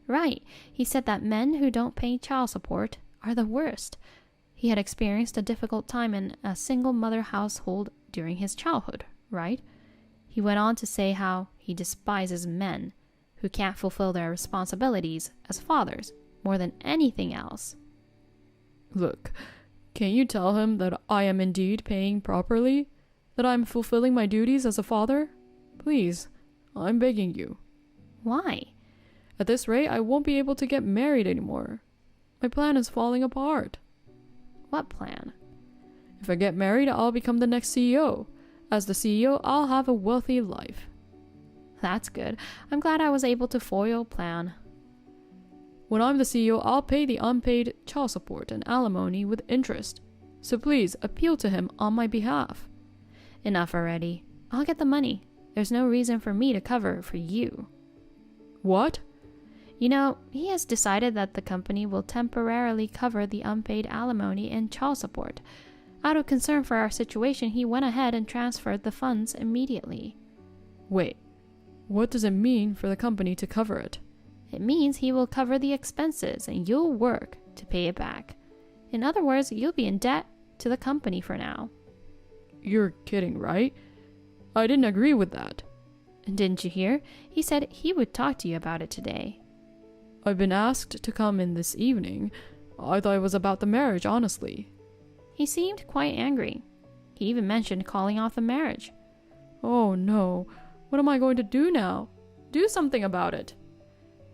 Right. He said that men who don't pay child support are the worst. He had experienced a difficult time in a single mother household during his childhood, right? He went on to say how he despises men who can't fulfill their responsibilities as fathers more than anything else. Look, can you tell him that I am indeed paying properly? That I'm fulfilling my duties as a father? Please, I'm begging you. Why? At this rate, I won't be able to get married anymore. My plan is falling apart. What plan? If I get married, I'll become the next CEO. As the CEO, I'll have a wealthy life. That's good. I'm glad I was able to foil your plan. When I'm the CEO, I'll pay the unpaid child support and alimony with interest. So please, appeal to him on my behalf. Enough already. I'll get the money. There's no reason for me to cover for you. What? You know, he has decided that the company will temporarily cover the unpaid alimony and child support. Out of concern for our situation, he went ahead and transferred the funds immediately. Wait, what does it mean for the company to cover it? It means he will cover the expenses and you'll work to pay it back. In other words, you'll be in debt to the company for now. You're kidding, right? I didn't agree with that. Didn't you hear? He said he would talk to you about it today. I've been asked to come in this evening. I thought it was about the marriage, honestly. He seemed quite angry. He even mentioned calling off the marriage. Oh no, what am I going to do now? Do something about it.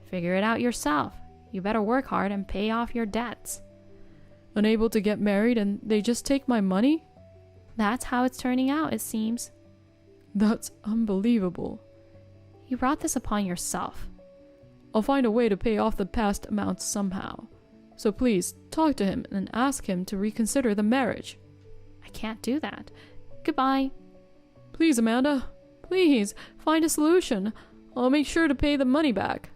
Figure it out yourself. You better work hard and pay off your debts. Unable to get married and they just take my money? That's how it's turning out, it seems. That's unbelievable. You brought this upon yourself. I'll find a way to pay off the past amounts somehow. So please, talk to him and ask him to reconsider the marriage. I can't do that. Goodbye. Please, Amanda. Please, find a solution. I'll make sure to pay the money back.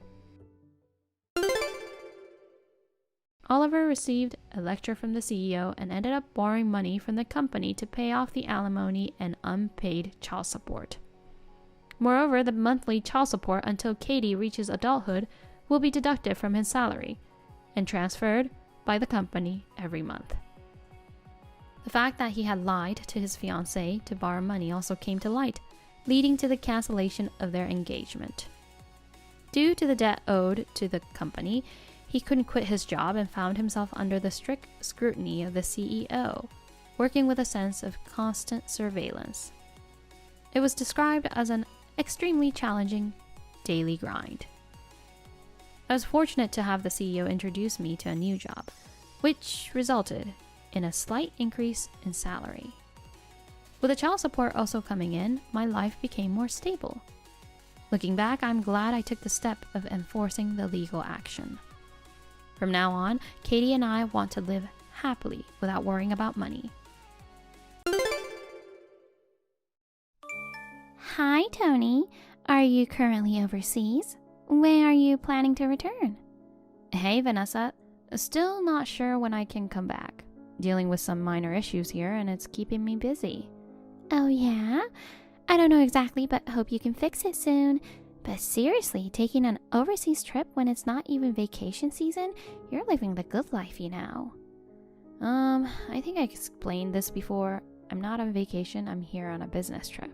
Oliver received a lecture from the CEO and ended up borrowing money from the company to pay off the alimony and unpaid child support. Moreover, the monthly child support until Katie reaches adulthood will be deducted from his salary and transferred by the company every month. The fact that he had lied to his fiancée to borrow money also came to light, leading to the cancellation of their engagement. Due to the debt owed to the company, he couldn't quit his job and found himself under the strict scrutiny of the CEO, working with a sense of constant surveillance. It was described as an extremely challenging daily grind. I was fortunate to have the CEO introduce me to a new job, which resulted in a slight increase in salary. With the child support also coming in, my life became more stable. Looking back, I'm glad I took the step of enforcing the legal action. From now on, Katie and I want to live happily without worrying about money. Hi, Tony. Are you currently overseas? When are you planning to return? Hey, Vanessa. Still not sure when I can come back. Dealing with some minor issues here and it's keeping me busy. Oh, yeah? I don't know exactly, but hope you can fix it soon. But seriously, taking an overseas trip when it's not even vacation season, you're living the good life, you know. I think I explained this before. I'm not on vacation, I'm here on a business trip.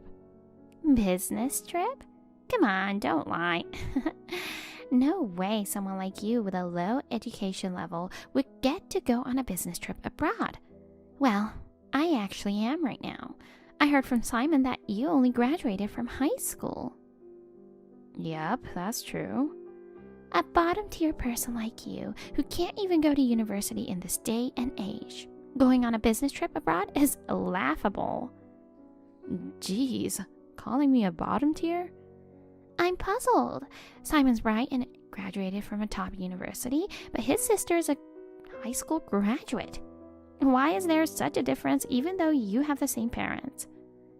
Business trip? Come on, don't lie. No way someone like you with a low education level would get to go on a business trip abroad. Well, I actually am right now. I heard from Simon that you only graduated from high school. Yep, that's true. A bottom-tier person like you, who can't even go to university in this day and age, going on a business trip abroad is laughable. Jeez, calling me a bottom tier? I'm puzzled. Simon's bright and graduated from a top university, but his sister is a high school graduate. Why is there such a difference even though you have the same parents?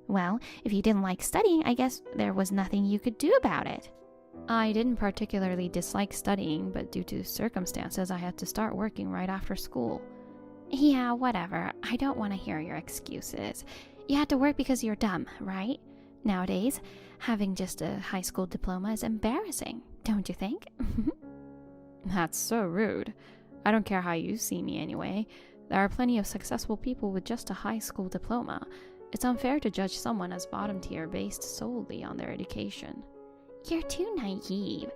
Well, if you didn't like studying, I guess there was nothing you could do about it. I didn't particularly dislike studying, but due to circumstances, I had to start working right after school. Yeah, whatever. I don't want to hear your excuses. You had to work because you're dumb, right? Nowadays, having just a high school diploma is embarrassing, don't you think? That's so rude. I don't care how you see me anyway. There are plenty of successful people with just a high school diploma. It's unfair to judge someone as bottom tier based solely on their education. You're too naive.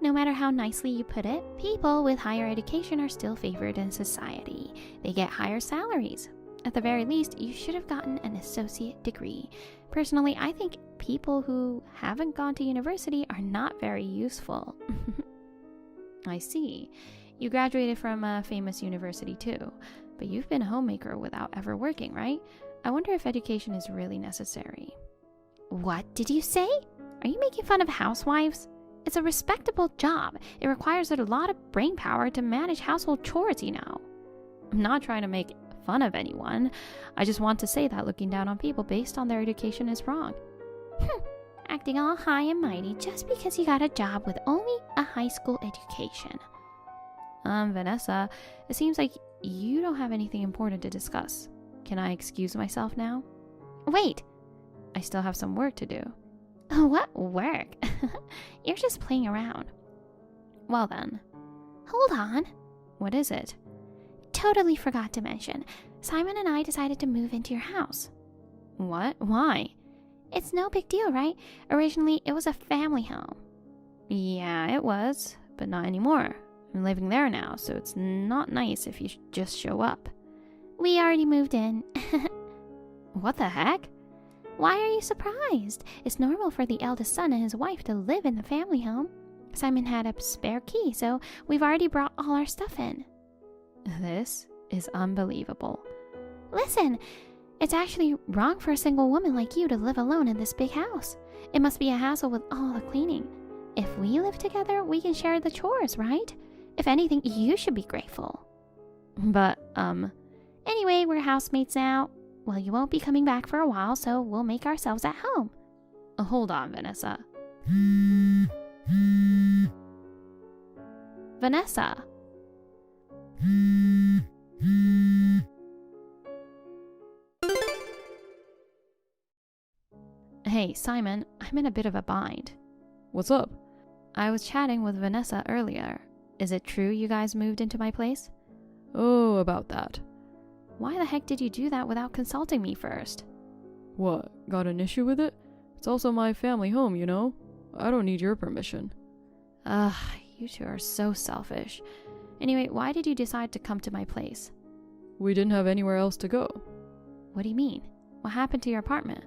No matter how nicely you put it, people with higher education are still favored in society. They get higher salaries. At the very least, you should have gotten an associate degree. Personally, I think people who haven't gone to university are not very useful. I see. You graduated from a famous university too, but you've been a homemaker without ever working, right? I wonder if education is really necessary. What did you say? Are you making fun of housewives? It's a respectable job. It requires a lot of brain power to manage household chores, you know. I'm not trying to make fun of anyone. I just want to say that looking down on people based on their education is wrong. Acting all high and mighty just because you got a job with only a high school education. Vanessa, it seems like you don't have anything important to discuss. Can I excuse myself now? Wait! I still have some work to do. What work? You're just playing around. Well then. Hold on. What is it? Totally forgot to mention. Simon and I decided to move into your house. What? Why? It's no big deal, right? Originally, it was a family home. Yeah, it was, but not anymore. I'm living there now, so it's not nice if you just show up. We already moved in. What the heck? Why are you surprised? It's normal for the eldest son and his wife to live in the family home. Simon had a spare key, so we've already brought all our stuff in. This is unbelievable. Listen, it's actually wrong for a single woman like you to live alone in this big house. It must be a hassle with all the cleaning. If we live together, we can share the chores, right? If anything, you should be grateful. But, Anyway, we're housemates now. Well, you won't be coming back for a while, so we'll make ourselves at home. Hold on, Vanessa. Vanessa! Hey, Simon, I'm in a bit of a bind. What's up? I was chatting with Vanessa earlier. Is it true you guys moved into my place? Oh, about that. Why the heck did you do that without consulting me first? What, got an issue with it? It's also my family home, you know? I don't need your permission. Ugh, you two are so selfish. Anyway, why did you decide to come to my place? We didn't have anywhere else to go. What do you mean? What happened to your apartment?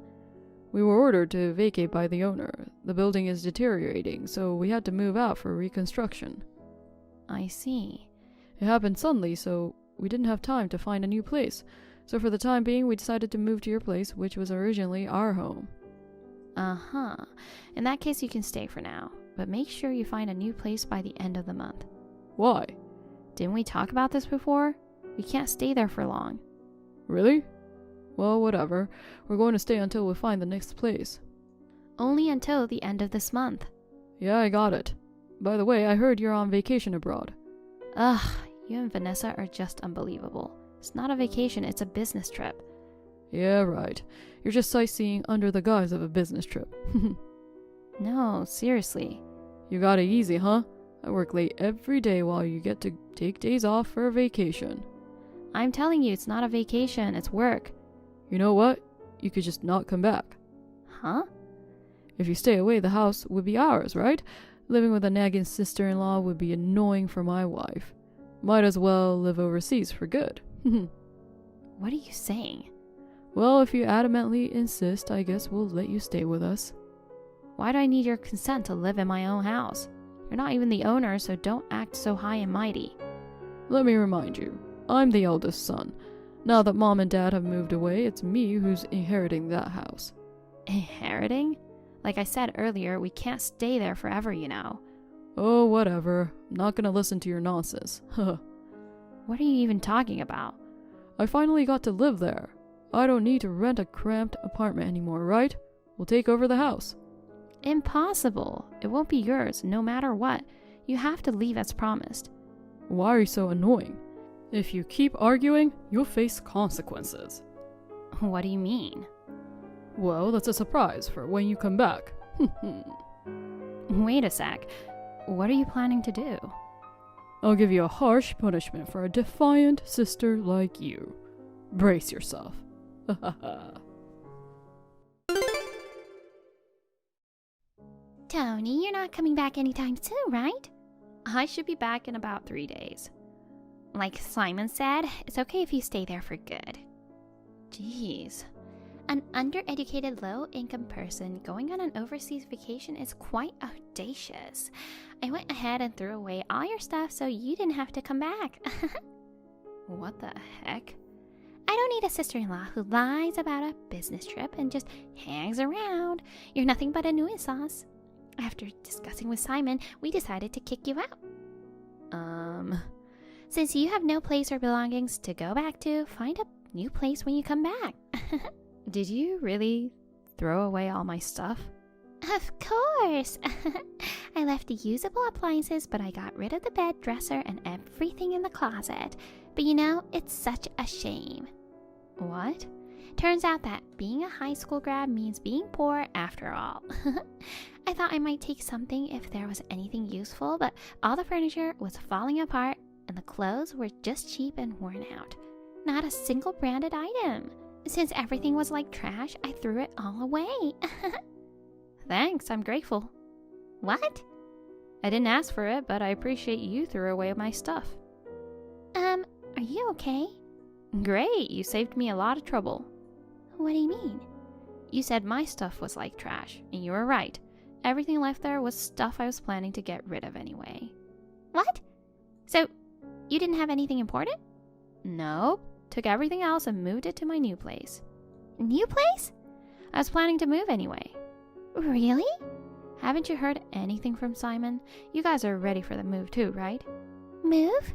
We were ordered to vacate by the owner. The building is deteriorating, so we had to move out for reconstruction. I see. It happened suddenly, so we didn't have time to find a new place. So for the time being, we decided to move to your place, which was originally our home. Uh-huh. In that case, you can stay for now. But make sure you find a new place by the end of the month. Why? Didn't we talk about this before? We can't stay there for long. Really? Well, whatever. We're going to stay until we find the next place. Only until the end of this month. Yeah, I got it. By the way, I heard you're on vacation abroad. Ugh, you and Vanessa are just unbelievable. It's not a vacation, it's a business trip. Yeah, right. You're just sightseeing under the guise of a business trip. No, seriously. You got it easy, huh? I work late every day while you get to take days off for a vacation. I'm telling you, it's not a vacation, it's work. You know what? You could just not come back. Huh? If you stay away, the house would be ours, right? Living with a nagging sister-in-law would be annoying for my wife. Might as well live overseas for good. What are you saying? Well, if you adamantly insist, I guess we'll let you stay with us. Why do I need your consent to live in my own house? You're not even the owner, so don't act so high and mighty. Let me remind you, I'm the eldest son. Now that Mom and Dad have moved away, it's me who's inheriting that house. Inheriting? Like I said earlier, we can't stay there forever, you know. Oh, whatever. I'm not gonna listen to your nonsense. What are you even talking about? I finally got to live there. I don't need to rent a cramped apartment anymore, right? We'll take over the house. Impossible. It won't be yours, no matter what. You have to leave as promised. Why are you so annoying? If you keep arguing, you'll face consequences. What do you mean? Well, that's a surprise for when you come back. Wait a sec. What are you planning to do? I'll give you a harsh punishment for a defiant sister like you. Brace yourself. Tony, you're not coming back anytime soon, right? I should be back in about 3 days. Like Simon said, it's okay if you stay there for good. Jeez. An undereducated, low-income person going on an overseas vacation is quite audacious. I went ahead and threw away all your stuff so you didn't have to come back. What the heck? I don't need a sister-in-law who lies about a business trip and just hangs around. You're nothing but a nuisance. After discussing with Simon, we decided to kick you out. Since you have no place or belongings to go back to, find a new place when you come back. Did you really throw away all my stuff? Of course. I left the usable appliances, but I got rid of the bed, dresser, and everything in the closet. But you know, it's such a shame. What? Turns out that being a high school grad means being poor after all. I thought I might take something if there was anything useful, but all the furniture was falling apart and the clothes were just cheap and worn out. Not a single branded item. Since everything was like trash, I threw it all away. Thanks, I'm grateful. What? I didn't ask for it, but I appreciate you threw away my stuff. Are you okay? Great, you saved me a lot of trouble. What do you mean? You said my stuff was like trash, and you were right. Everything left there was stuff I was planning to get rid of anyway. What? So, you didn't have anything important? Nope. Took everything else and moved it to my new place. New place? I was planning to move anyway. Really? Haven't you heard anything from Simon? You guys are ready for the move too, right? Move?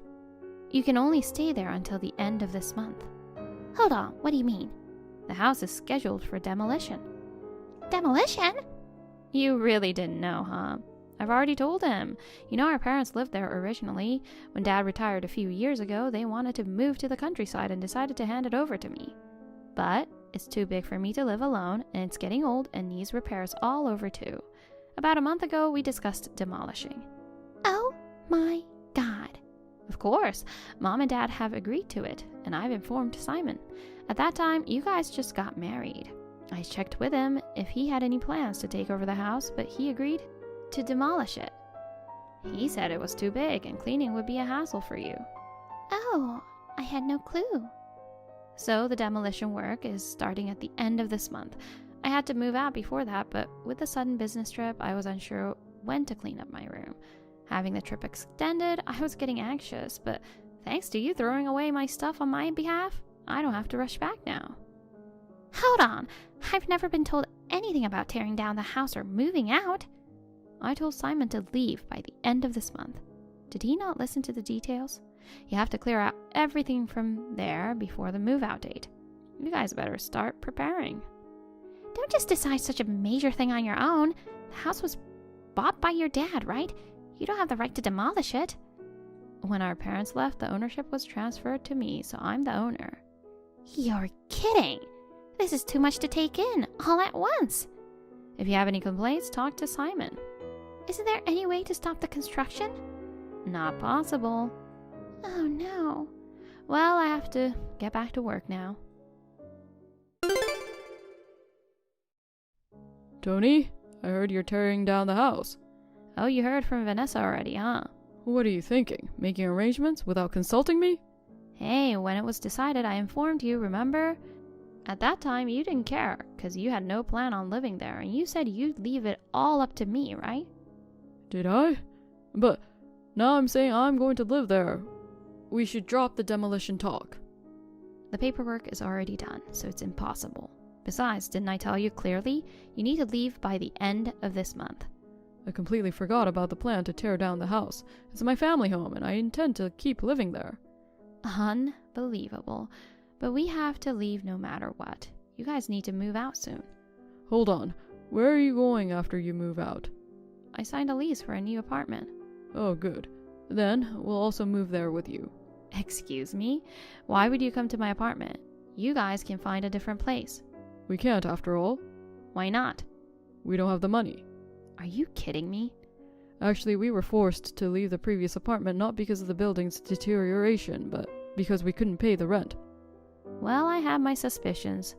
You can only stay there until the end of this month. Hold on, what do you mean? The house is scheduled for demolition. Demolition? You really didn't know, huh? I've already told him. You know, our parents lived there originally. When Dad retired a few years ago, they wanted to move to the countryside and decided to hand it over to me. But it's too big for me to live alone, and it's getting old and needs repairs all over too. About a month ago, we discussed demolishing. Oh my God. Of course, Mom and Dad have agreed to it, and I've informed Simon. At that time, you guys just got married. I checked with him if he had any plans to take over the house, but he agreed to demolish it. He said it was too big and cleaning would be a hassle for you. Oh, I had no clue. So the demolition work is starting at the end of this month. I had to move out before that, but with the sudden business trip, I was unsure when to clean up my room. Having the trip extended, I was getting anxious, but Thanks to you throwing away my stuff on my behalf, I don't have to rush back now. Hold on. I've never been told anything about tearing down the house or moving out. I told Simon to leave by the end of this month. Did he not listen to the details? You have to clear out everything from there before the move-out date. You guys better start preparing. Don't just decide such a major thing on your own. The house was bought by your dad, right? You don't have the right to demolish it. When our parents left, the ownership was transferred to me, so I'm the owner. You're kidding! This is too much to take in, all at once. If you have any complaints, talk to Simon. Isn't there any way to stop the construction? Not possible. Oh no. Well, I have to get back to work now. Tony, I heard you're tearing down the house. Oh, you heard from Vanessa already, huh? What are you thinking? Making arrangements without consulting me? Hey, when it was decided, I informed you, remember? At that time, you didn't care, because you had no plan on living there, and you said you'd leave it all up to me, right? Did I? But now I'm saying I'm going to live there. We should drop the demolition talk. The paperwork is already done, so it's impossible. Besides, didn't I tell you clearly? You need to leave by the end of this month. I completely forgot about the plan to tear down the house. It's my family home, and I intend to keep living there. Unbelievable. But we have to leave no matter what. You guys need to move out soon. Hold on. Where are you going after you move out? I signed a lease for a new apartment. Oh, good. Then we'll also move there with you. Excuse me? Why would you come to my apartment? You guys can find a different place. We can't, after all. Why not? We don't have the money. Are you kidding me? Actually, we were forced to leave the previous apartment not because of the building's deterioration, but because we couldn't pay the rent. Well, I had my suspicions.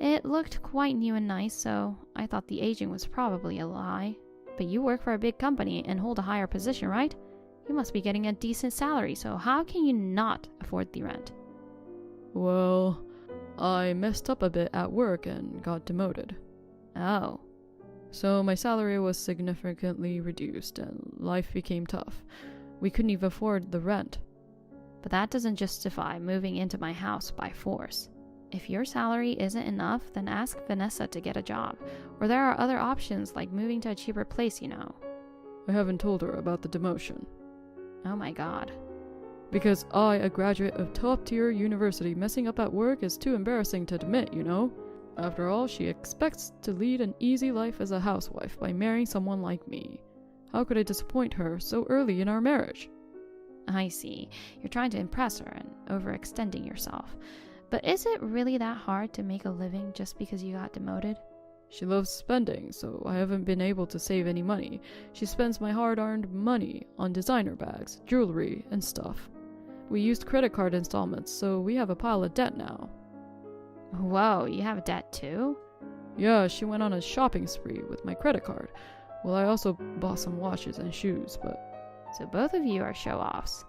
It looked quite new and nice, so I thought the aging was probably a lie. But you work for a big company and hold a higher position, right? You must be getting a decent salary, so how can you not afford the rent? Well, I messed up a bit at work and got demoted. Oh. So my salary was significantly reduced and life became tough. We couldn't even afford the rent. But that doesn't justify moving into my house by force. If your salary isn't enough, then ask Vanessa to get a job. Or there are other options like moving to a cheaper place, you know. I haven't told her about the demotion. Oh my god. Because I, a graduate of top-tier university, messing up at work is too embarrassing to admit, you know? After all, she expects to lead an easy life as a housewife by marrying someone like me. How could I disappoint her so early in our marriage? I see. You're trying to impress her and overextending yourself. But is it really that hard to make a living just because you got demoted? She loves spending, so I haven't been able to save any money. She spends my hard-earned money on designer bags, jewelry, and stuff. We used credit card installments, so we have a pile of debt now. Whoa, you have debt too? Yeah, she went on a shopping spree with my credit card. Well, I also bought some watches and shoes, but... So both of you are show-offs.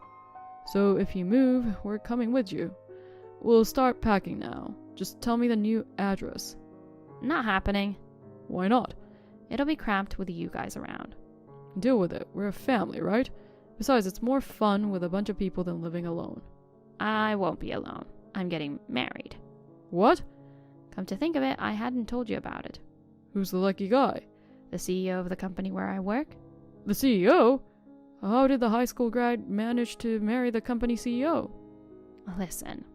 So if you move, we're coming with you. We'll start packing now. Just tell me the new address. Not happening. Why not? It'll be cramped with you guys around. Deal with it. We're a family, right? Besides, it's more fun with a bunch of people than living alone. I won't be alone. I'm getting married. What? Come to think of it, I hadn't told you about it. Who's the lucky guy? The CEO of the company where I work. The CEO? How did the high school grad manage to marry the company CEO? Listen,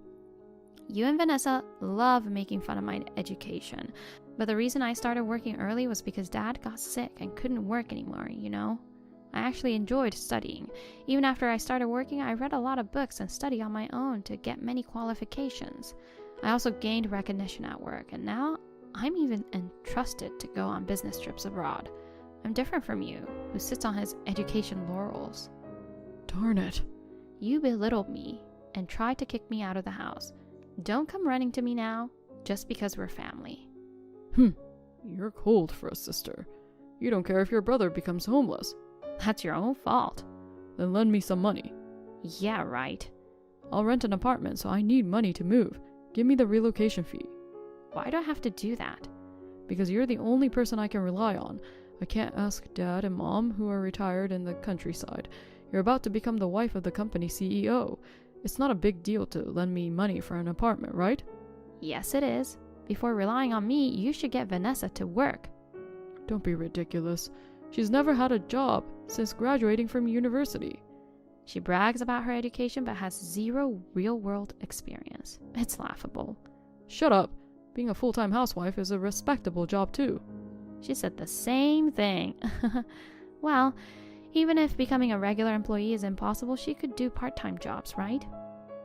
you and Vanessa love making fun of my education, but the reason I started working early was because Dad got sick and couldn't work anymore, you know? I actually enjoyed studying. Even after I started working, I read a lot of books and studied on my own to get many qualifications. I also gained recognition at work, and now I'm even entrusted to go on business trips abroad. I'm different from you, who sits on his education laurels. Darn it. You belittled me and tried to kick me out of the house. Don't come running to me now, just because we're family. You're cold for a sister. You don't care if your brother becomes homeless. That's your own fault. Then lend me some money. Yeah, right. I'll rent an apartment, so I need money to move. Give me the relocation fee. Why do I have to do that? Because you're the only person I can rely on. I can't ask Dad and Mom, who are retired in the countryside. You're about to become the wife of the company CEO. It's not a big deal to lend me money for an apartment, right? Yes, it is. Before relying on me, you should get Vanessa to work. Don't be ridiculous. She's never had a job since graduating from university. She brags about her education but has zero real-world experience. It's laughable. Shut up. Being a full-time housewife is a respectable job too. She said the same thing. Well, even if becoming a regular employee is impossible, she could do part-time jobs, right?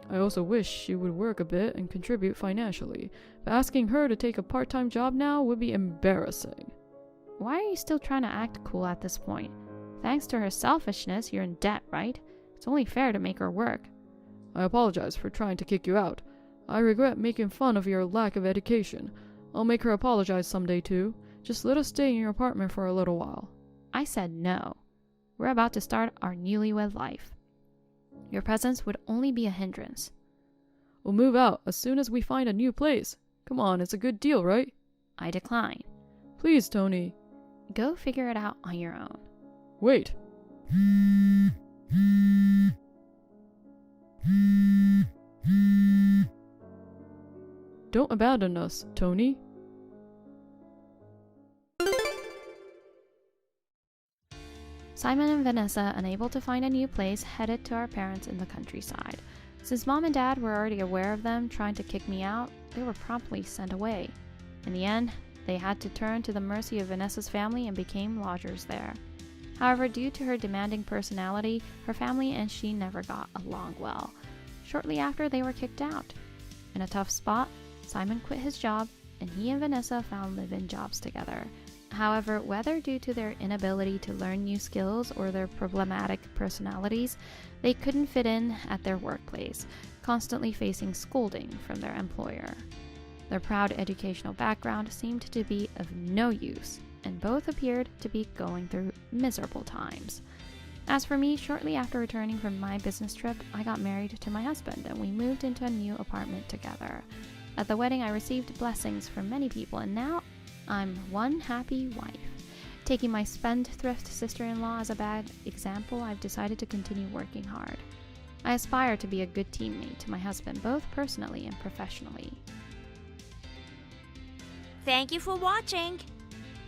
I also wish she would work a bit and contribute financially, but asking her to take a part-time job now would be embarrassing. Why are you still trying to act cool at this point? Thanks to her selfishness, you're in debt, right? It's only fair to make her work. I apologize for trying to kick you out. I regret making fun of your lack of education. I'll make her apologize someday too. Just let us stay in your apartment for a little while. I said no. We're about to start our newlywed life. Your presence would only be a hindrance. We'll move out as soon as we find a new place. Come on, it's a good deal, right? I decline. Please, Tony. Go figure it out on your own. Wait. Don't abandon us, Tony. Simon and Vanessa, unable to find a new place, headed to our parents in the countryside. Since Mom and Dad were already aware of them trying to kick me out, they were promptly sent away. In the end, they had to turn to the mercy of Vanessa's family and became lodgers there. However, due to her demanding personality, her family and she never got along well. Shortly after, they were kicked out. In a tough spot, Simon quit his job, and he and Vanessa found live-in jobs together. However, whether due to their inability to learn new skills or their problematic personalities, they couldn't fit in at their workplace, constantly facing scolding from their employer. Their proud educational background seemed to be of no use, and both appeared to be going through miserable times. As for me, shortly after returning from my business trip, I got married to my husband and we moved into a new apartment together. At the wedding, I received blessings from many people, and now I'm one happy wife. Taking my spendthrift sister-in-law as a bad example, I've decided to continue working hard. I aspire to be a good teammate to my husband, both personally and professionally. Thank you for watching.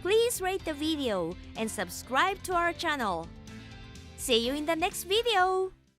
Please rate the video and subscribe to our channel. See you in the next video.